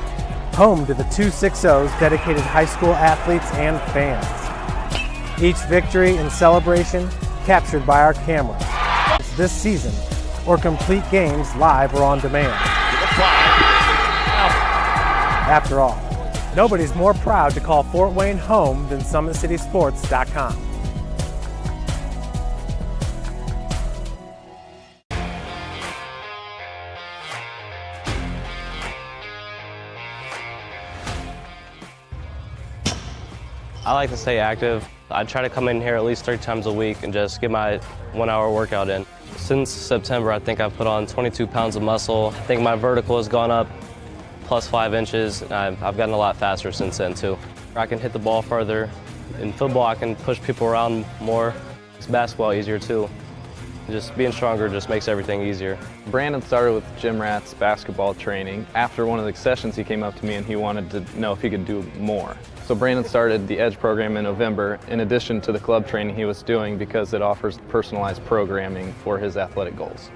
home to the 260's dedicated high school athletes and fans. Each victory and celebration captured by our cameras this season, or complete games live or on demand. After all, nobody's more proud to call Fort Wayne home than SummitCitySports.com. I like to stay active. I try to come in here at least 3 times a week and just get my 1-hour workout in. Since September, I think I've put on 22 pounds of muscle. I think my vertical has gone up plus 5 inches. And I've gotten a lot faster since then too. I can hit the ball further. In football, I can push people around more. It's basketball easier too. Just being stronger just makes everything easier. Brandon started with Jim Rat's basketball training. After one of the sessions, he came up to me and he wanted to know if he could do more. So Brandon started the Edge program in November, in addition to the club training he was doing, because it offers personalized programming for his athletic goals.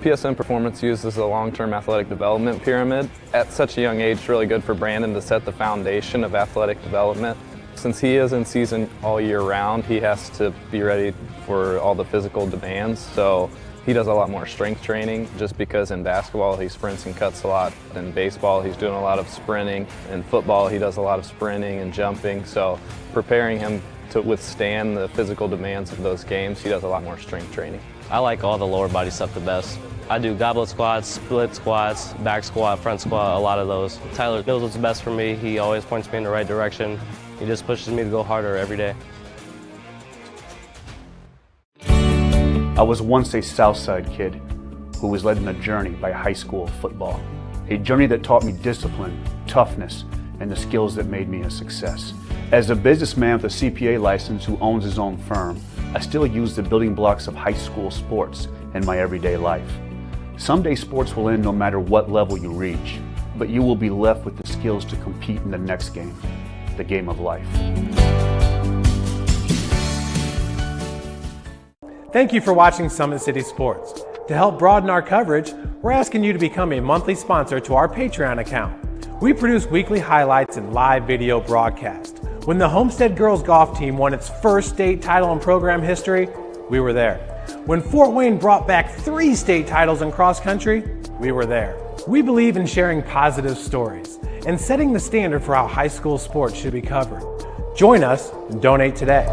PSN Performance uses a long-term athletic development pyramid. At such a young age, it's really good for Brandon to set the foundation of athletic development. Since he is in season all year round, he has to be ready for all the physical demands. So he does a lot more strength training, just because in basketball he sprints and cuts a lot. In baseball he's doing a lot of sprinting. In football he does a lot of sprinting and jumping. So preparing him to withstand the physical demands of those games, he does a lot more strength training. I like all the lower body stuff the best. I do goblet squats, split squats, back squat, front squat, a lot of those. Tyler knows what's best for me. He always points me in the right direction. He just pushes me to go harder every day. I was once a Southside kid who was led on a journey by high school football. A journey that taught me discipline, toughness, and the skills that made me a success. As a businessman with a CPA license who owns his own firm, I still use the building blocks of high school sports in my everyday life. Someday sports will end no matter what level you reach, but you will be left with the skills to compete in the next game, the game of life. Thank you for watching Summit City Sports. To help broaden our coverage, we're asking you to become a monthly sponsor to our Patreon account. We produce weekly highlights and live video broadcast. When the Homestead girls golf team won its first state title in program history, we were there. When Fort Wayne brought back 3 state titles in cross country, we were there. We believe in sharing positive stories and setting the standard for how high school sports should be covered. Join us and donate today.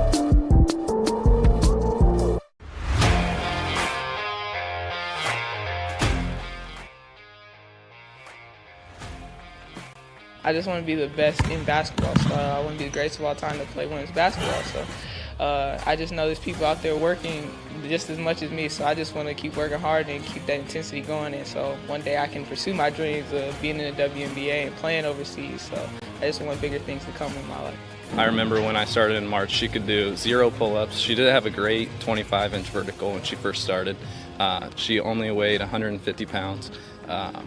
I just want to be the best in basketball. So I want to be the greatest of all time to play women's basketball. So I just know there's people out there working just as much as me. So I just want to keep working hard and keep that intensity going. And so one day I can pursue my dreams of being in the WNBA and playing overseas. So I just want bigger things to come in my life. I remember when I started in March, she could do 0 pull-ups. She did have a great 25-inch vertical when she first started. She only weighed 150 pounds.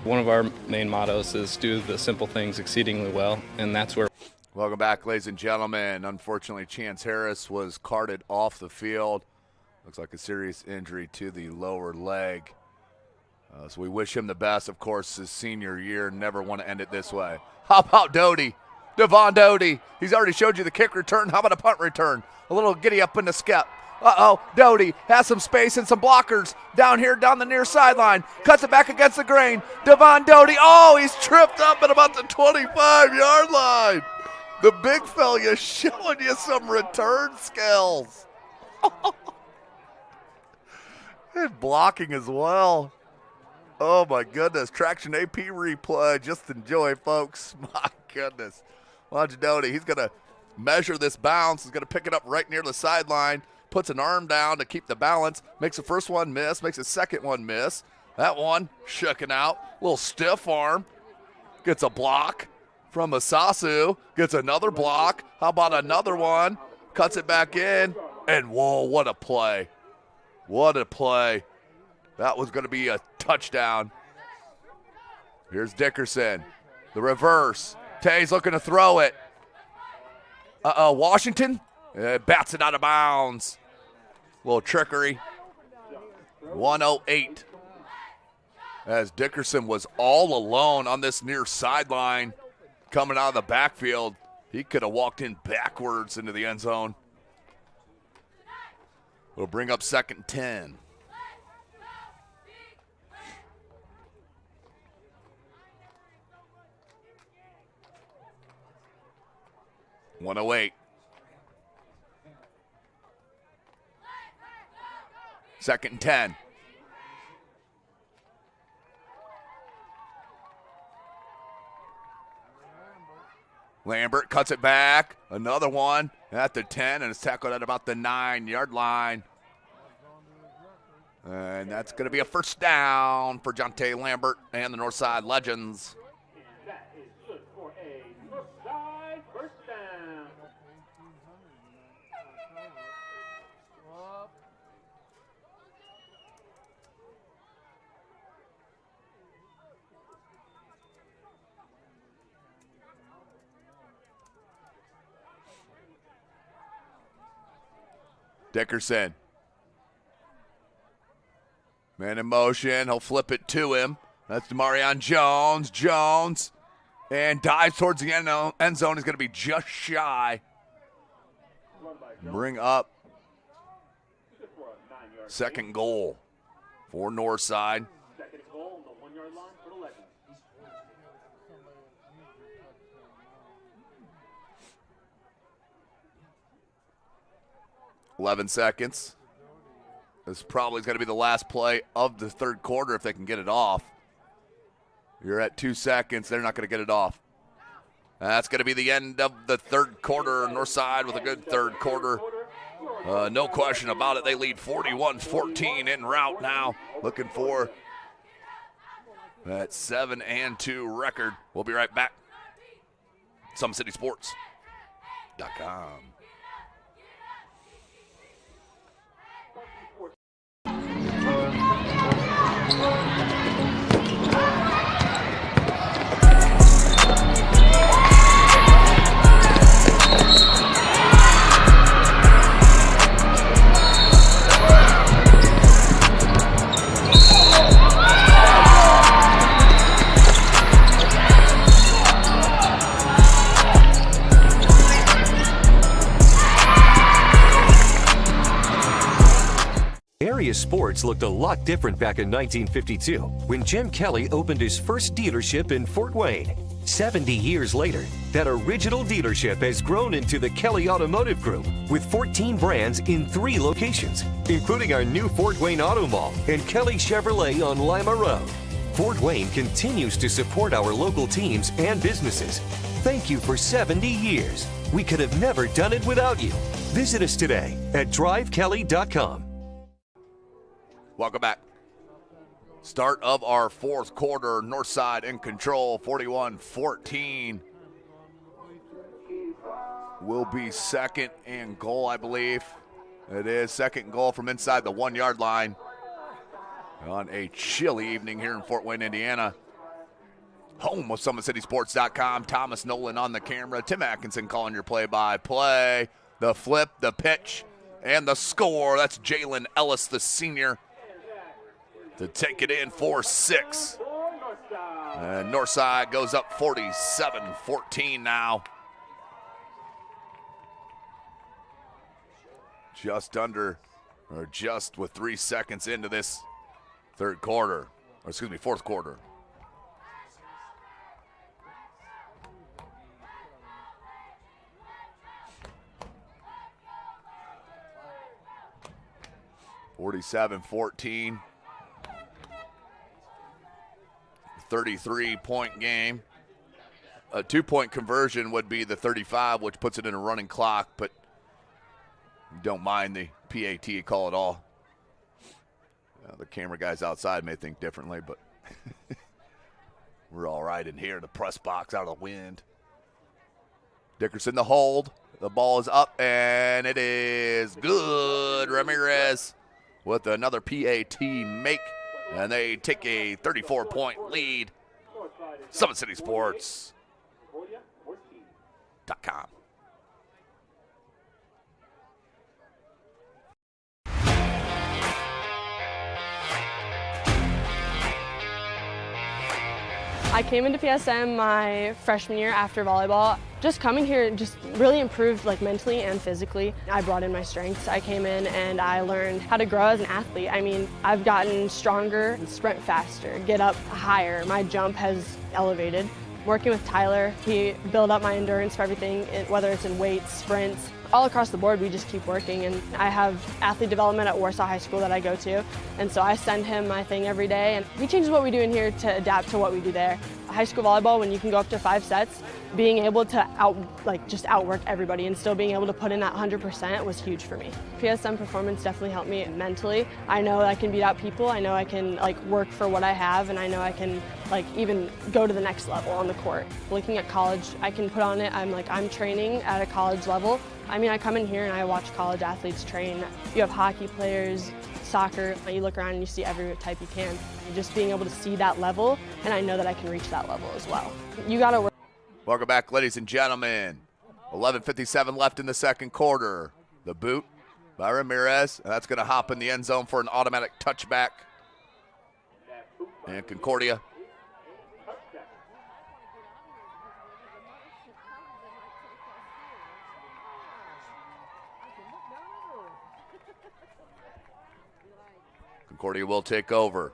One of our main mottos is do the simple things exceedingly well, and that's where. Welcome back, ladies and gentlemen. Unfortunately, Chance Harris was carted off the field. Looks like a serious injury to the lower leg. So we wish him the best. Of course, his senior year, never want to end it this way. How about Doty? Devon Doty. He's already showed you the kick return. How about a punt return? A little giddy up in the skep. Uh-oh, Doty has some space and some blockers down here, down the near sideline. Cuts it back against the grain. Devon Doty, oh, he's tripped up at about the 25-yard line. The big fella showing you some return skills. And blocking as well. Oh, my goodness. Traction AP replay. Just enjoy, folks. My goodness. Longidoni, he's going to measure this bounce. He's going to pick it up right near the sideline. Puts an arm down to keep the balance. Makes the first one miss. Makes the second one miss. That one shooken out. Little stiff arm. Gets a block from Masasu. Gets another block. How about another one? Cuts it back in. And, whoa, what a play. What a play. That was going to be a touchdown. Here's Dickerson. The reverse. Tay's looking to throw it. Washington bats it out of bounds. Little trickery. 108. As Dickerson was all alone on this near sideline coming out of the backfield. He could have walked in backwards into the end zone. We'll bring up 2nd and 10. .108. 2nd and 10. Lambert cuts it back. Another one at the 10, and it's tackled at about the 9-yard line. And that's going to be a first down for Jonte Lambert and the Northside Legends. That is good for a Northside first down. Dickerson. Man in motion. He'll flip it to him. That's Demarion Jones. Jones. And dives towards the end zone. He's going to be just shy. Bring up 2nd goal for Northside. 2nd goal on the 1-yard line for the Legends. 11 seconds. This probably is going to be the last play of the 3rd quarter if they can get it off. You're at 2 seconds. They're not going to get it off. That's going to be the end of the 3rd quarter. Northside with a good 3rd quarter. No question about it. They lead 41-14 en route now. Looking for that 7-2 record. We'll be right back. SummitCitySports.com. Area sports looked a lot different back in 1952 when Jim Kelly opened his first dealership in Fort Wayne. 70 years later, that original dealership has grown into the Kelly Automotive Group with 14 brands in 3 locations, including our new Fort Wayne Auto Mall and Kelly Chevrolet on Lima Road. Fort Wayne continues to support our local teams and businesses. Thank you for 70 years. We could have never done it without you. Visit us today at drivekelly.com. Welcome back. Start of our 4th quarter. Northside in control, 41-14. Will be 2nd and goal, I believe. It is 2nd goal from inside the 1-yard line on a chilly evening here in Fort Wayne, Indiana. Home of SummitCitySports.com. Thomas Nolan on the camera. Tim Atkinson calling your play-by-play. The flip, the pitch, and the score. That's Jalen Ellis, the senior, to take it in 4-6. And Northside goes up 47-14 now. Just with 3 seconds into this 4th quarter. 47-14. 33-point game. A 2-point conversion would be the 35, which puts it in a running clock, but don't mind the PAT call at all. The camera guys outside may think differently, but we're all right in here. The press box out of the wind. Dickerson the hold. The ball is up, and it is good. Ramirez with another PAT make, and they take a 34-point lead. SummitCitySports.com. I came into PSM my freshman year after volleyball. Just coming here just really improved like mentally and physically. I brought in my strengths. I came in and I learned how to grow as an athlete. I mean, I've gotten stronger, sprint faster, get up higher. My jump has elevated. Working with Tyler, he built up my endurance for everything, whether it's in weights, sprints. All across the board, we just keep working, and I have athlete development at Warsaw High School that I go to, and so I send him my thing every day, and he changes what we do in here to adapt to what we do there. High school volleyball, when you can go up to 5 sets, being able to outwork everybody and still being able to put in that 100% was huge for me. PSM performance definitely helped me mentally. I know I can beat out people. I know I can work for what I have, and I know I can even go to the next level on the court. Looking at college, I can put on it. I'm training at a college level. I mean, I come in here and I watch college athletes train. You have hockey players, soccer. You look around and you see every type you can. Just being able to see that level, and I know that I can reach that level as well. You got to work. Welcome back, ladies and gentlemen. 11:57 left in the second quarter. The boot by Ramirez, and that's going to hop in the end zone for an automatic touchback. And Concordia. Concordia will take over.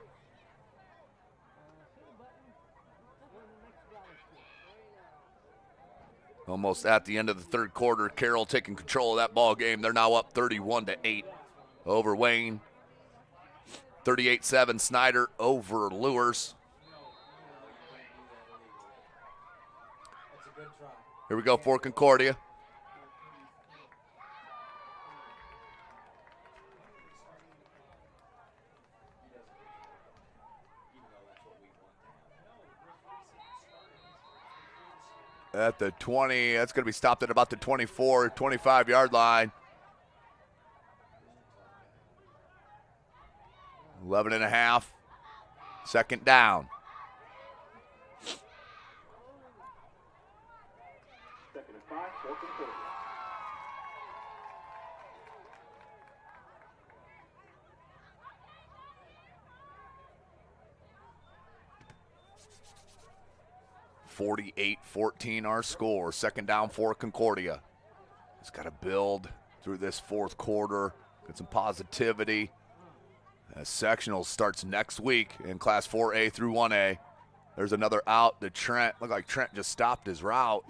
Almost at the end of the third quarter, Carroll taking control of that ball game. They're now up 31-8 over Wayne. 38-7 Snyder over Lures. Here we go for Concordia. At the 20, that's going to be stopped at about the 24, 25-yard line. 11.5, second down. Second and 5 for Concordia. (48-14) our score. Second down for Concordia. It's got to build through this fourth quarter. Get some positivity. Sectional starts next week in Class 4A through 1A. There's another out to Trent. Looked like Trent just stopped his route.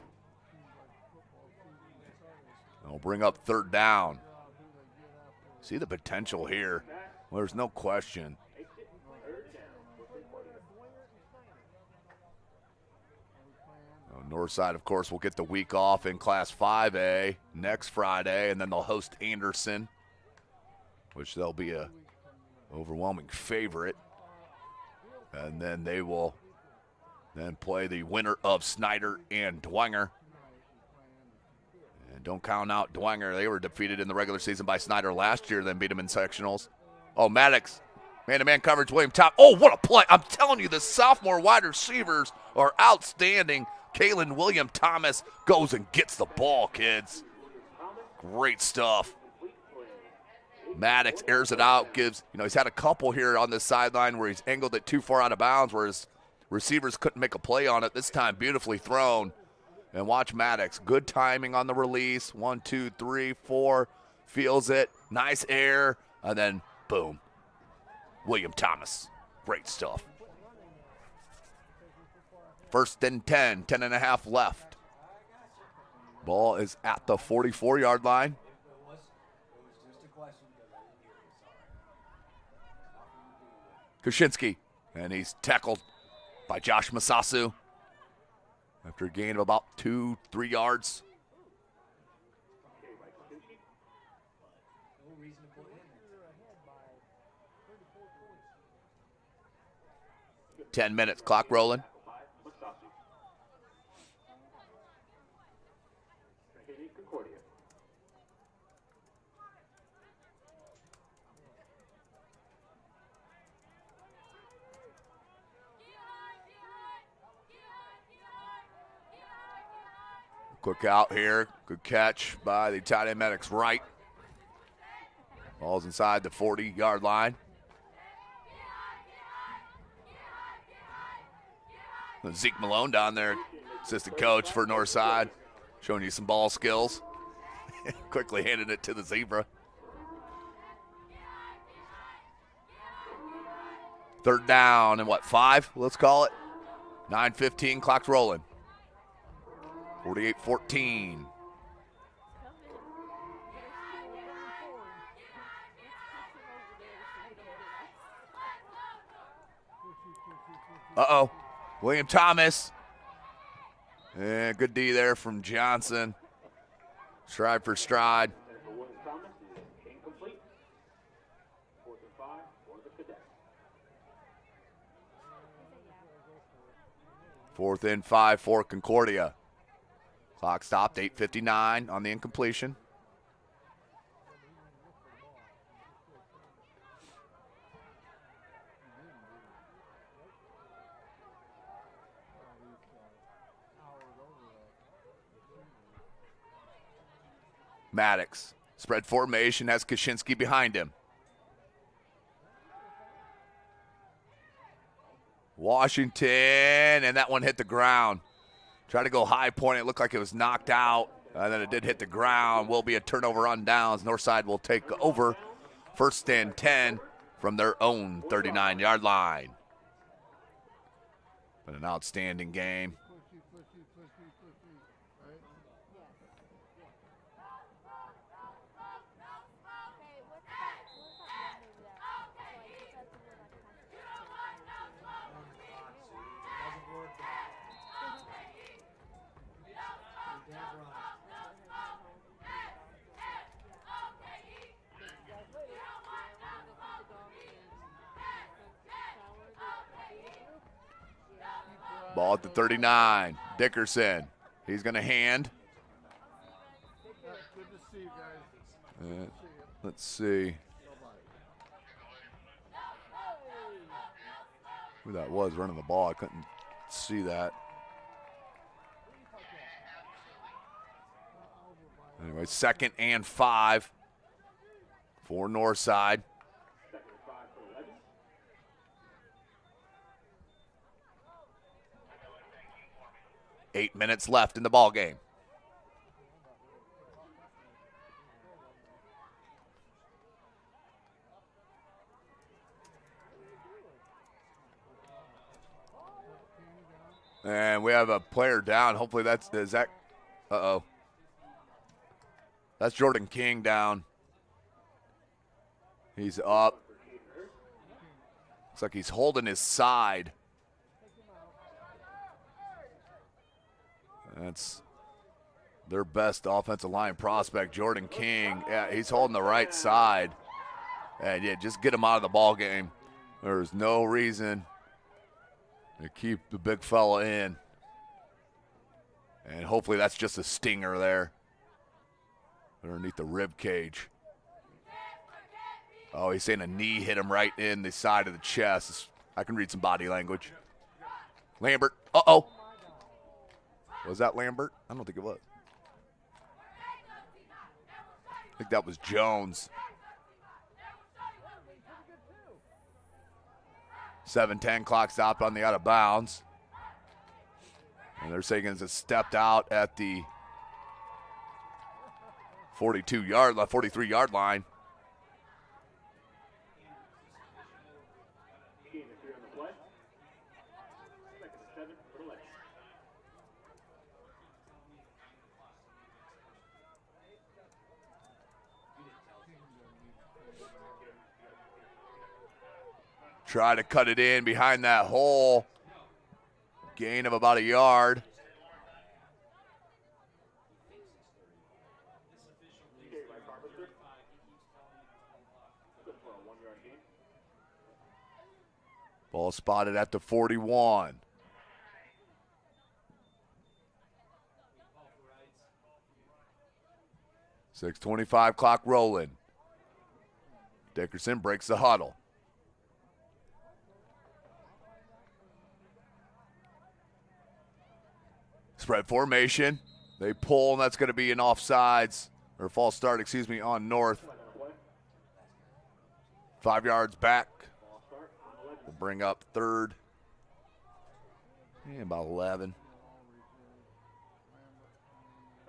They'll bring up third down. See the potential here. Well, there's no question. Northside, of course, will get the week off in Class 5A next Friday, and then they'll host Anderson, which they'll be a overwhelming favorite. And then they will then play the winner of Snyder and Dwenger. And don't count out Dwenger. They were defeated in the regular season by Snyder last year, then beat them in sectionals. Oh, Maddox, man-to-man coverage, William Top. Oh, what a play. I'm telling you, the sophomore wide receivers are outstanding. Kalen William Thomas goes and gets the ball, kids. Great stuff. Maddox airs it out, gives, he's had a couple here on this sideline where he's angled it too far out of bounds where his receivers couldn't make a play on it. This time, beautifully thrown. And watch Maddox. Good timing on the release. 1, 2, 3, 4. Feels it. Nice air. And then, boom. William Thomas. Great stuff. First and 10, 10.5 left. Ball is at the 44-yard line. Kuczynski, and he's tackled by Josh Masasu after a gain of about 2-3 yards. Ten minutes, clock rolling. Quick out here. Good catch by the tight end Maddox right. Ball's inside the 40-yard line. Zeke Malone down there, assistant coach for Northside, showing you some ball skills. Quickly handed it to the zebra. Third down and 5? Let's call it. 9:15, clock's rolling. 48-14. Uh-oh. William Thomas. And good D there from Johnson. Stride for stride. Fourth and 5 for Concordia. Clock stopped, 8:59 on the incompletion. Maddox, spread formation, has Kuczynski behind him. Washington, and that one hit the ground. Tried to go high point. It looked like it was knocked out, and then it did hit the ground. Will be a turnover on downs. Northside will take over. First and 10 from their own 39-yard line. But an outstanding game. Ball at the 39. Dickerson. He's going to hand. Let's see who that was running the ball. I couldn't see that. Anyway, 2nd and 5 for Northside. Eight minutes left in the ball game. And we have a player down. Hopefully that's Zach. Uh-oh. That's Jordan King down. He's up. Looks like he's holding his side. That's their best offensive line prospect, Jordan King. Yeah, he's holding the right side. And yeah, just get him out of the ball game. There's no reason to keep the big fella in. And hopefully that's just a stinger there underneath the rib cage. Oh, he's saying a knee hit him right in the side of the chest. I can read some body language. Lambert. Uh-oh. Was that Lambert? I don't think it was. I think that was Jones. 7:10, clock stopped on the out of bounds. And they're saying it's stepped out at the 43-yard line. Try to cut it in behind that hole. Gain of about a yard. Ball spotted at the 41. .6:25 clock rolling. Dickerson breaks the huddle. Spread formation. They pull, and that's going to be an offsides, or false start, excuse me, on North. 5 yards back. We'll bring up third. Yeah, about 11.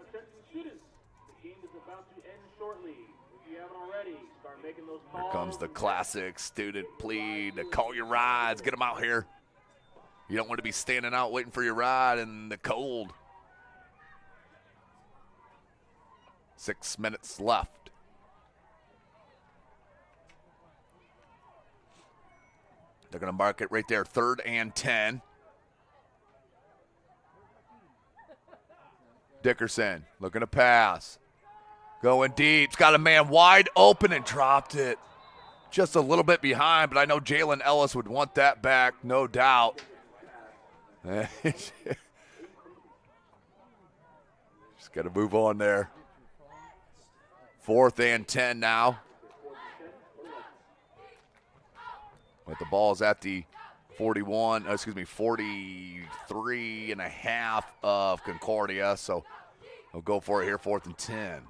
Attention students, the game is about to end shortly. If you haven't already, start making those calls. Here comes the classic student plead to call your rides. Get them out here. You don't want to be standing out waiting for your ride in the cold. 6 minutes left. They're going to mark it right there, 3rd and 10. Dickerson looking to pass. Going deep. It's got a man wide open and dropped it. Just a little bit behind, but I know Jalen Ellis would want that back, no doubt. Just got to move on there. 4th and 10 now. But the ball's at the 43 and a half of Concordia. So they'll go for it here, 4th and 10.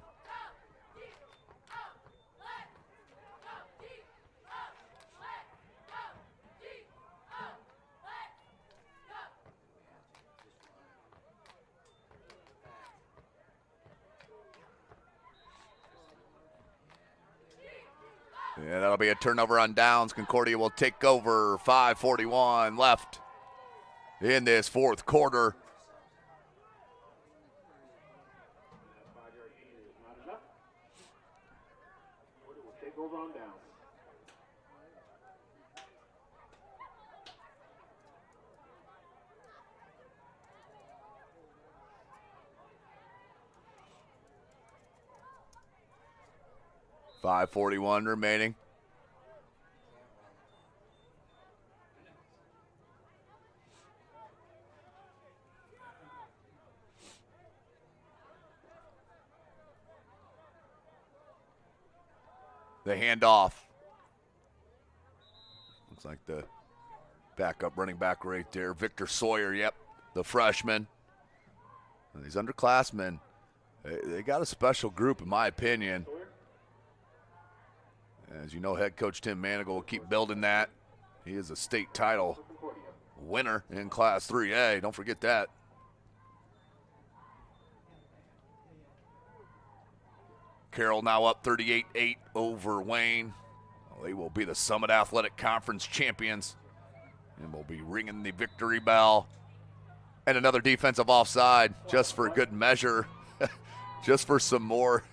Yeah, that'll be a turnover on downs. Concordia will take over. 5:41 left in this 4th quarter. Take over on down. .541 remaining. The handoff. Looks like the backup running back right there. Victor Sawyer, yep, the freshman. And these underclassmen, they got a special group in my opinion. As you know, head coach Tim Manigal will keep building that. He is a state title winner in Class 3A. Don't forget that. Carroll now up 38-8 over Wayne. Well, they will be the Summit Athletic Conference champions and will be ringing the victory bell. And another defensive offside just for good measure, just for some more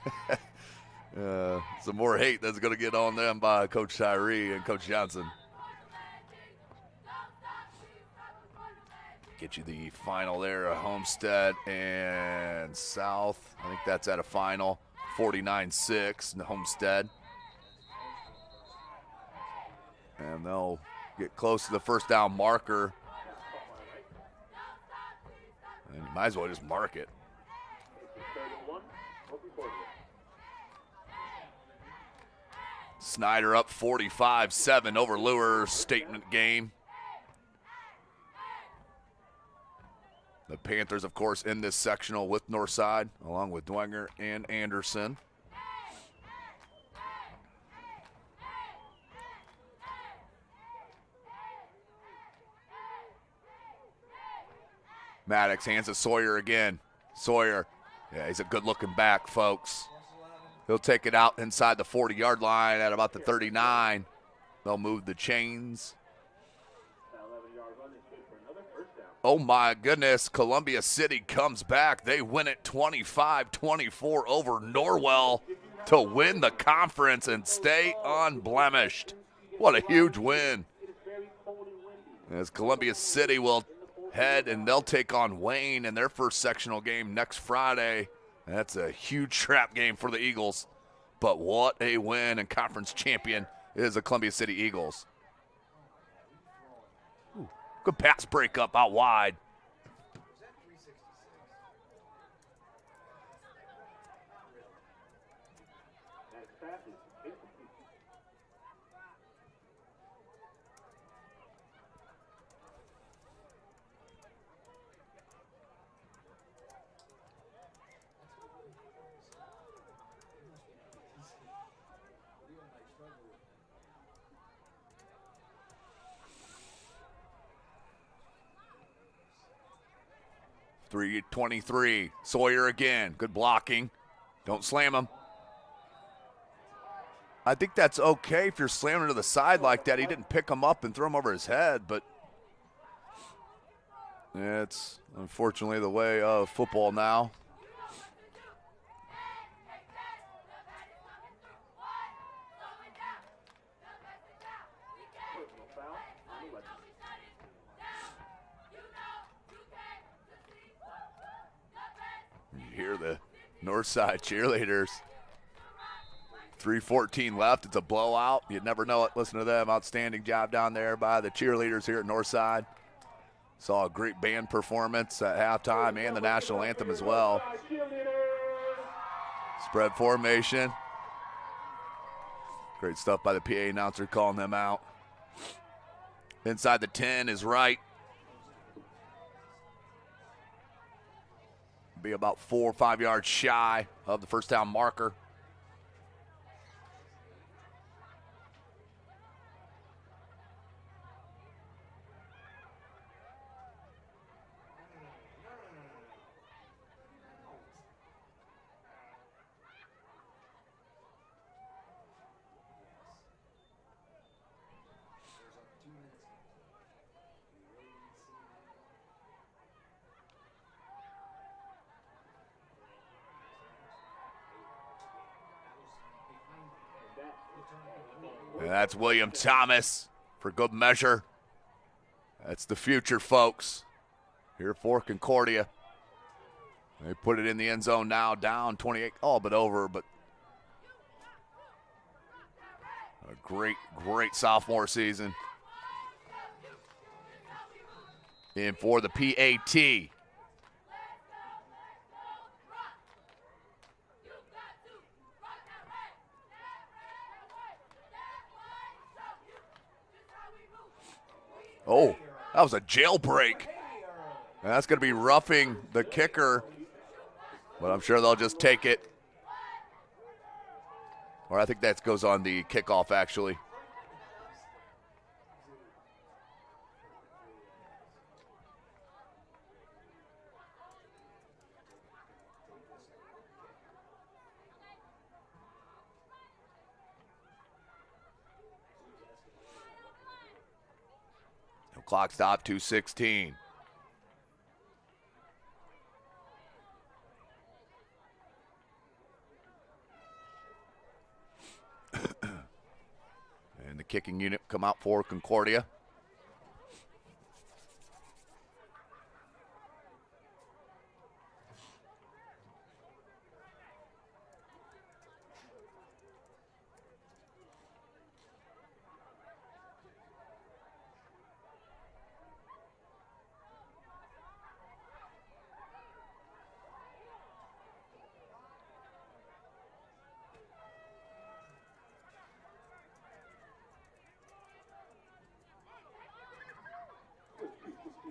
hate that's going to get on them by Coach Tyree and Coach Johnson. Get you the final there, Homestead and South. I think that's at a final, 49-6 in Homestead. And they'll get close to the first down marker. And you might as well just mark it. Snyder up 45-7 over Lure. Statement game. The Panthers, of course, in this sectional with Northside, along with Dwenger and Anderson. Maddox hands to Sawyer again. Sawyer, yeah, he's a good-looking back, folks. He'll take it out inside the 40-yard line at about the 39. They'll move the chains. Oh, my goodness. Columbia City comes back. They win it 25-24 over Norwell to win the conference and stay unblemished. What a huge win. as Columbia City will head and they'll take on Wayne in their first sectional game next Friday. That's a huge trap game for the Eagles. But what a win, and conference champion is the Columbia City Eagles. Ooh, good pass breakup out wide. .323, Sawyer again, good blocking. Don't slam him. I think that's okay if you're slamming to the side like that. He didn't pick him up and throw him over his head, but it's unfortunately the way of football now. You hear the Northside cheerleaders. 3:14 left. It's a blowout. You'd never know it. Listen to them. Outstanding job down there by the cheerleaders here at Northside. Saw a great band performance at halftime and the national anthem as well. Spread formation. Great stuff by the PA announcer calling them out. Inside the 10 is right. Be about 4 or 5 yards shy of the first down marker. And that's William Thomas for good measure. That's the future, folks, here for Concordia. They put it in the end zone now, down 28, all but over, but a great, great sophomore season. In for the PAT. Oh, that was a jailbreak. And that's going to be roughing the kicker, but I'm sure they'll just take it. Or I think that goes on the kickoff, actually. Clock stop, 2:16. And the kicking unit come out for Concordia.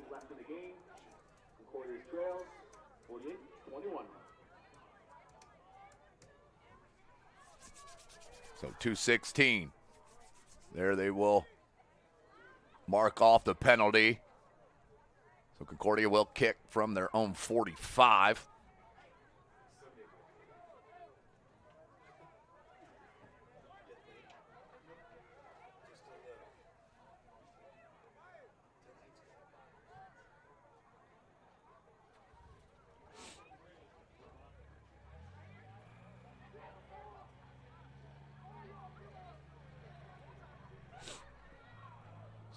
Left in the game. Concordia trails 48-21. So 2:16. There they will mark off the penalty. So Concordia will kick from their own 45.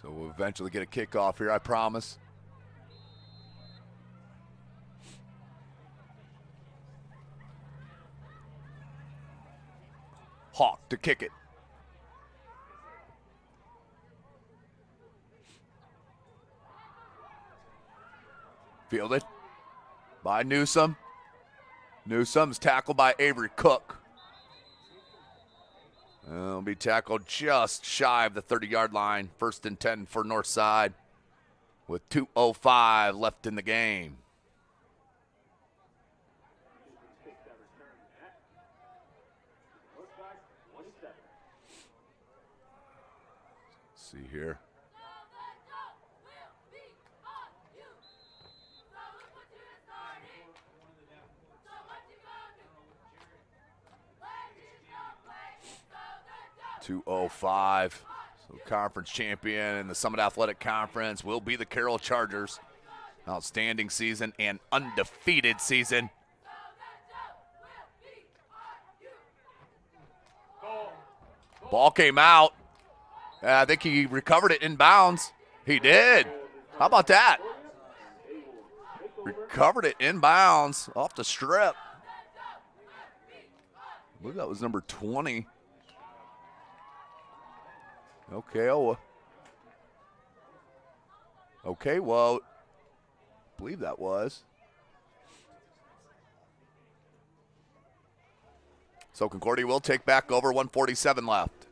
So we'll eventually get a kickoff here, I promise. Hawk to kick it. Fielded by Newsome. Newsome's tackled by Avery Cook. It'll be tackled just shy of the 30-yard line. 1st and 10 for Northside with 2:05 left in the game. Let's see here. .205. So conference champion in the Summit Athletic Conference will be the Carroll Chargers. Outstanding season and undefeated season. Ball came out. I think he recovered it in bounds. He did. How about that? Recovered it in bounds off the strip. I believe that was number 20. Okay, well, I believe that was. So Concordia will take back over, 1:47 left.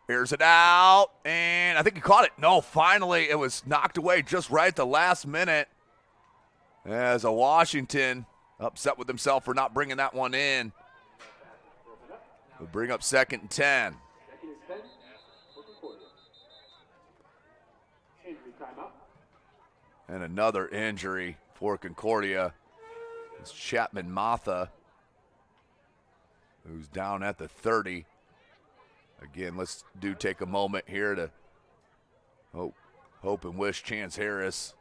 Here's it out, and I think he caught it. No, finally, it was knocked away just right at the last minute. As a Washington upset with himself for not bringing that one in. We'll bring up 2nd and 10. And another injury for Concordia. It's Chapman Matha, who's down at the 30. Again, let's take a moment here to hope and wish Chance Harris.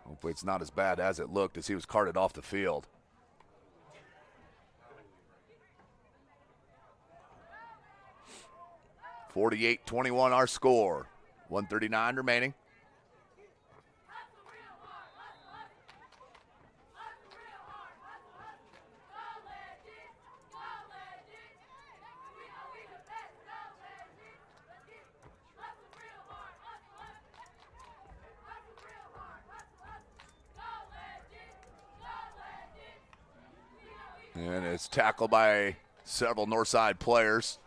Hopefully it's not as bad as it looked as he was carted off the field. (48-21) our score. 1:39 remaining. And it's tackled by several Northside players.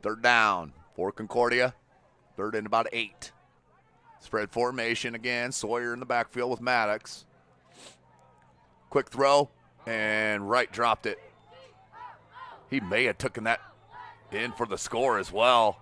Third down for Concordia. 3rd and about 8. Spread formation again. Sawyer in the backfield with Maddox. Quick throw, and Wright dropped it. He may have taken that in for the score as well.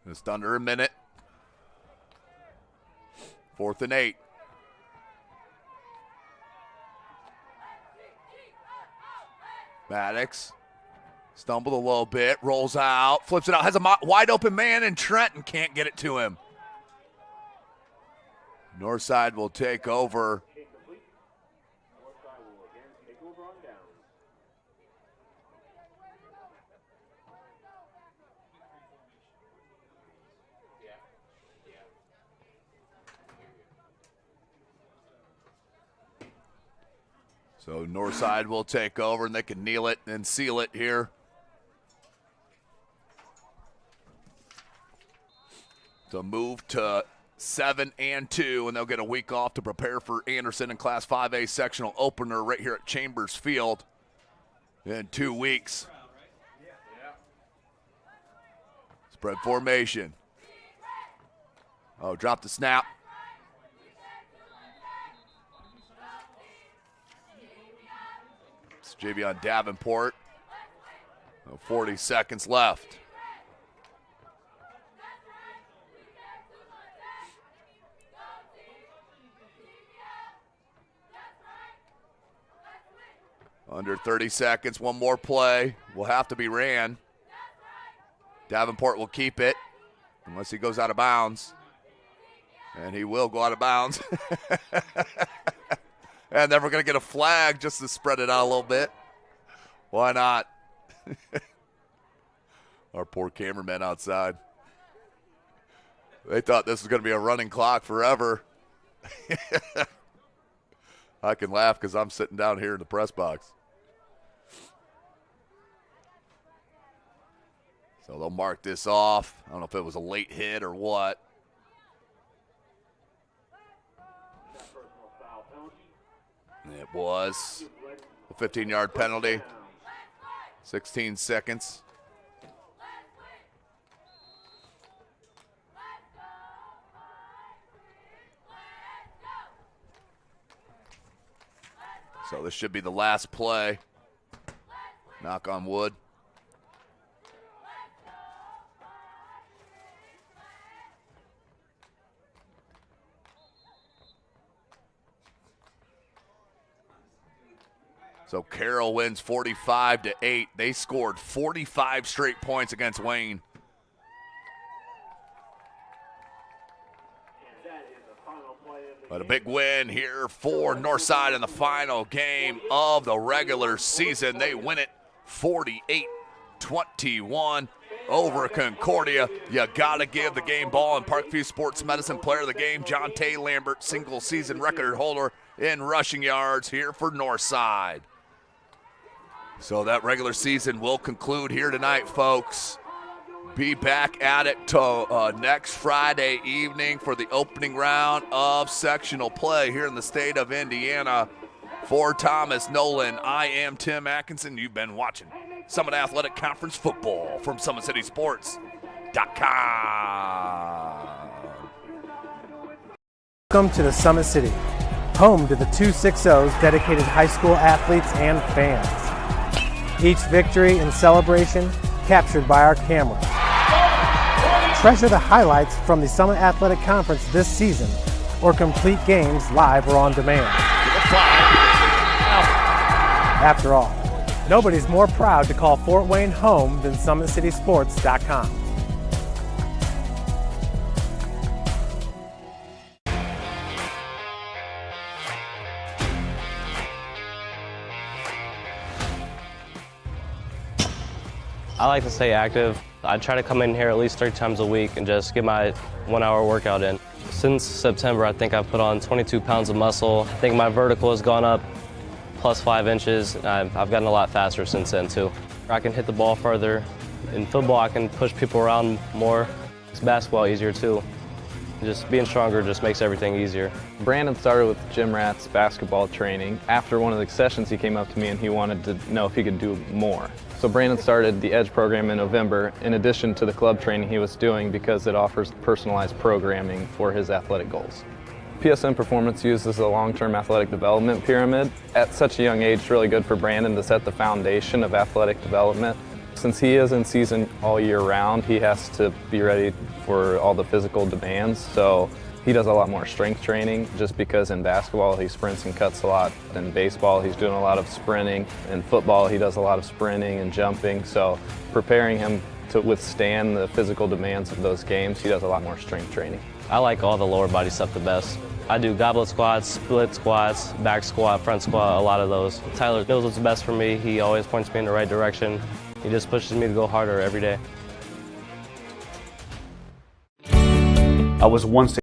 Just under a minute. 4th and 8. Maddox stumbled a little bit, rolls out, flips it out, has a wide open man, and Trenton can't get it to him. Northside will take over. So Northside will take over, and they can kneel it and seal it here. to move to 7-2, and they'll get a week off to prepare for Anderson in Class 5A sectional opener right here at Chambers Field in 2 weeks. Spread formation. Oh, drop the snap. It's Javion Davenport. 40 seconds left. Under 30 seconds, one more play will have to be ran. Davenport will keep it unless he goes out of bounds. And he will go out of bounds. And then we're going to get a flag just to spread it out a little bit. Why not? Our poor cameramen outside. They thought this was going to be a running clock forever. I can laugh because I'm sitting down here in the press box. So they'll mark this off. I don't know if it was a late hit or what. It was a 15-yard penalty. 16 seconds. So this should be the last play. Knock on wood. So Carroll wins 45-8. They scored 45 straight points against Wayne. But a big win here for Northside in the final game of the regular season. They win it 48-21 over Concordia. You got to give the game ball and Parkview Sports Medicine player of the game, John Tay Lambert, single season record holder in rushing yards here for Northside. So that regular season will conclude here tonight, folks. Be back at it next Friday evening for the opening round of sectional play here in the state of Indiana. For Thomas Nolan, I am Tim Atkinson. You've been watching Summit Athletic Conference football from SummitCitySports.com. Welcome to the Summit City, home to the 260's dedicated high school athletes and fans. Each victory and celebration captured by our camera. Treasure the highlights from the Summit Athletic Conference this season or complete games live or on demand. After all, nobody's more proud to call Fort Wayne home than SummitCitySports.com. I like to stay active. I try to come in here at least 3 times a week and just get my 1-hour workout in. Since September, I think I've put on 22 pounds of muscle. I think my vertical has gone up plus 5 inches. I've gotten a lot faster since then too. I can hit the ball further. In football, I can push people around more. It's basketball easier too. Just being stronger just makes everything easier. Brandon started with Jim Rat's basketball training. After one of the sessions, he came up to me and he wanted to know if he could do more. So Brandon started the EDGE program in November, in addition to the club training he was doing, because it offers personalized programming for his athletic goals. PSN Performance uses a long-term athletic development pyramid. At such a young age, it's really good for Brandon to set the foundation of athletic development. Since he is in season all year round, he has to be ready for all the physical demands. So he does a lot more strength training, just because in basketball he sprints and cuts a lot. In baseball he's doing a lot of sprinting. In football he does a lot of sprinting and jumping. So preparing him to withstand the physical demands of those games, he does a lot more strength training. I like all the lower body stuff the best. I do goblet squats, split squats, back squat, front squat, a lot of those. Tyler knows what's best for me. He always points me in the right direction. He just pushes me to go harder every day. I was once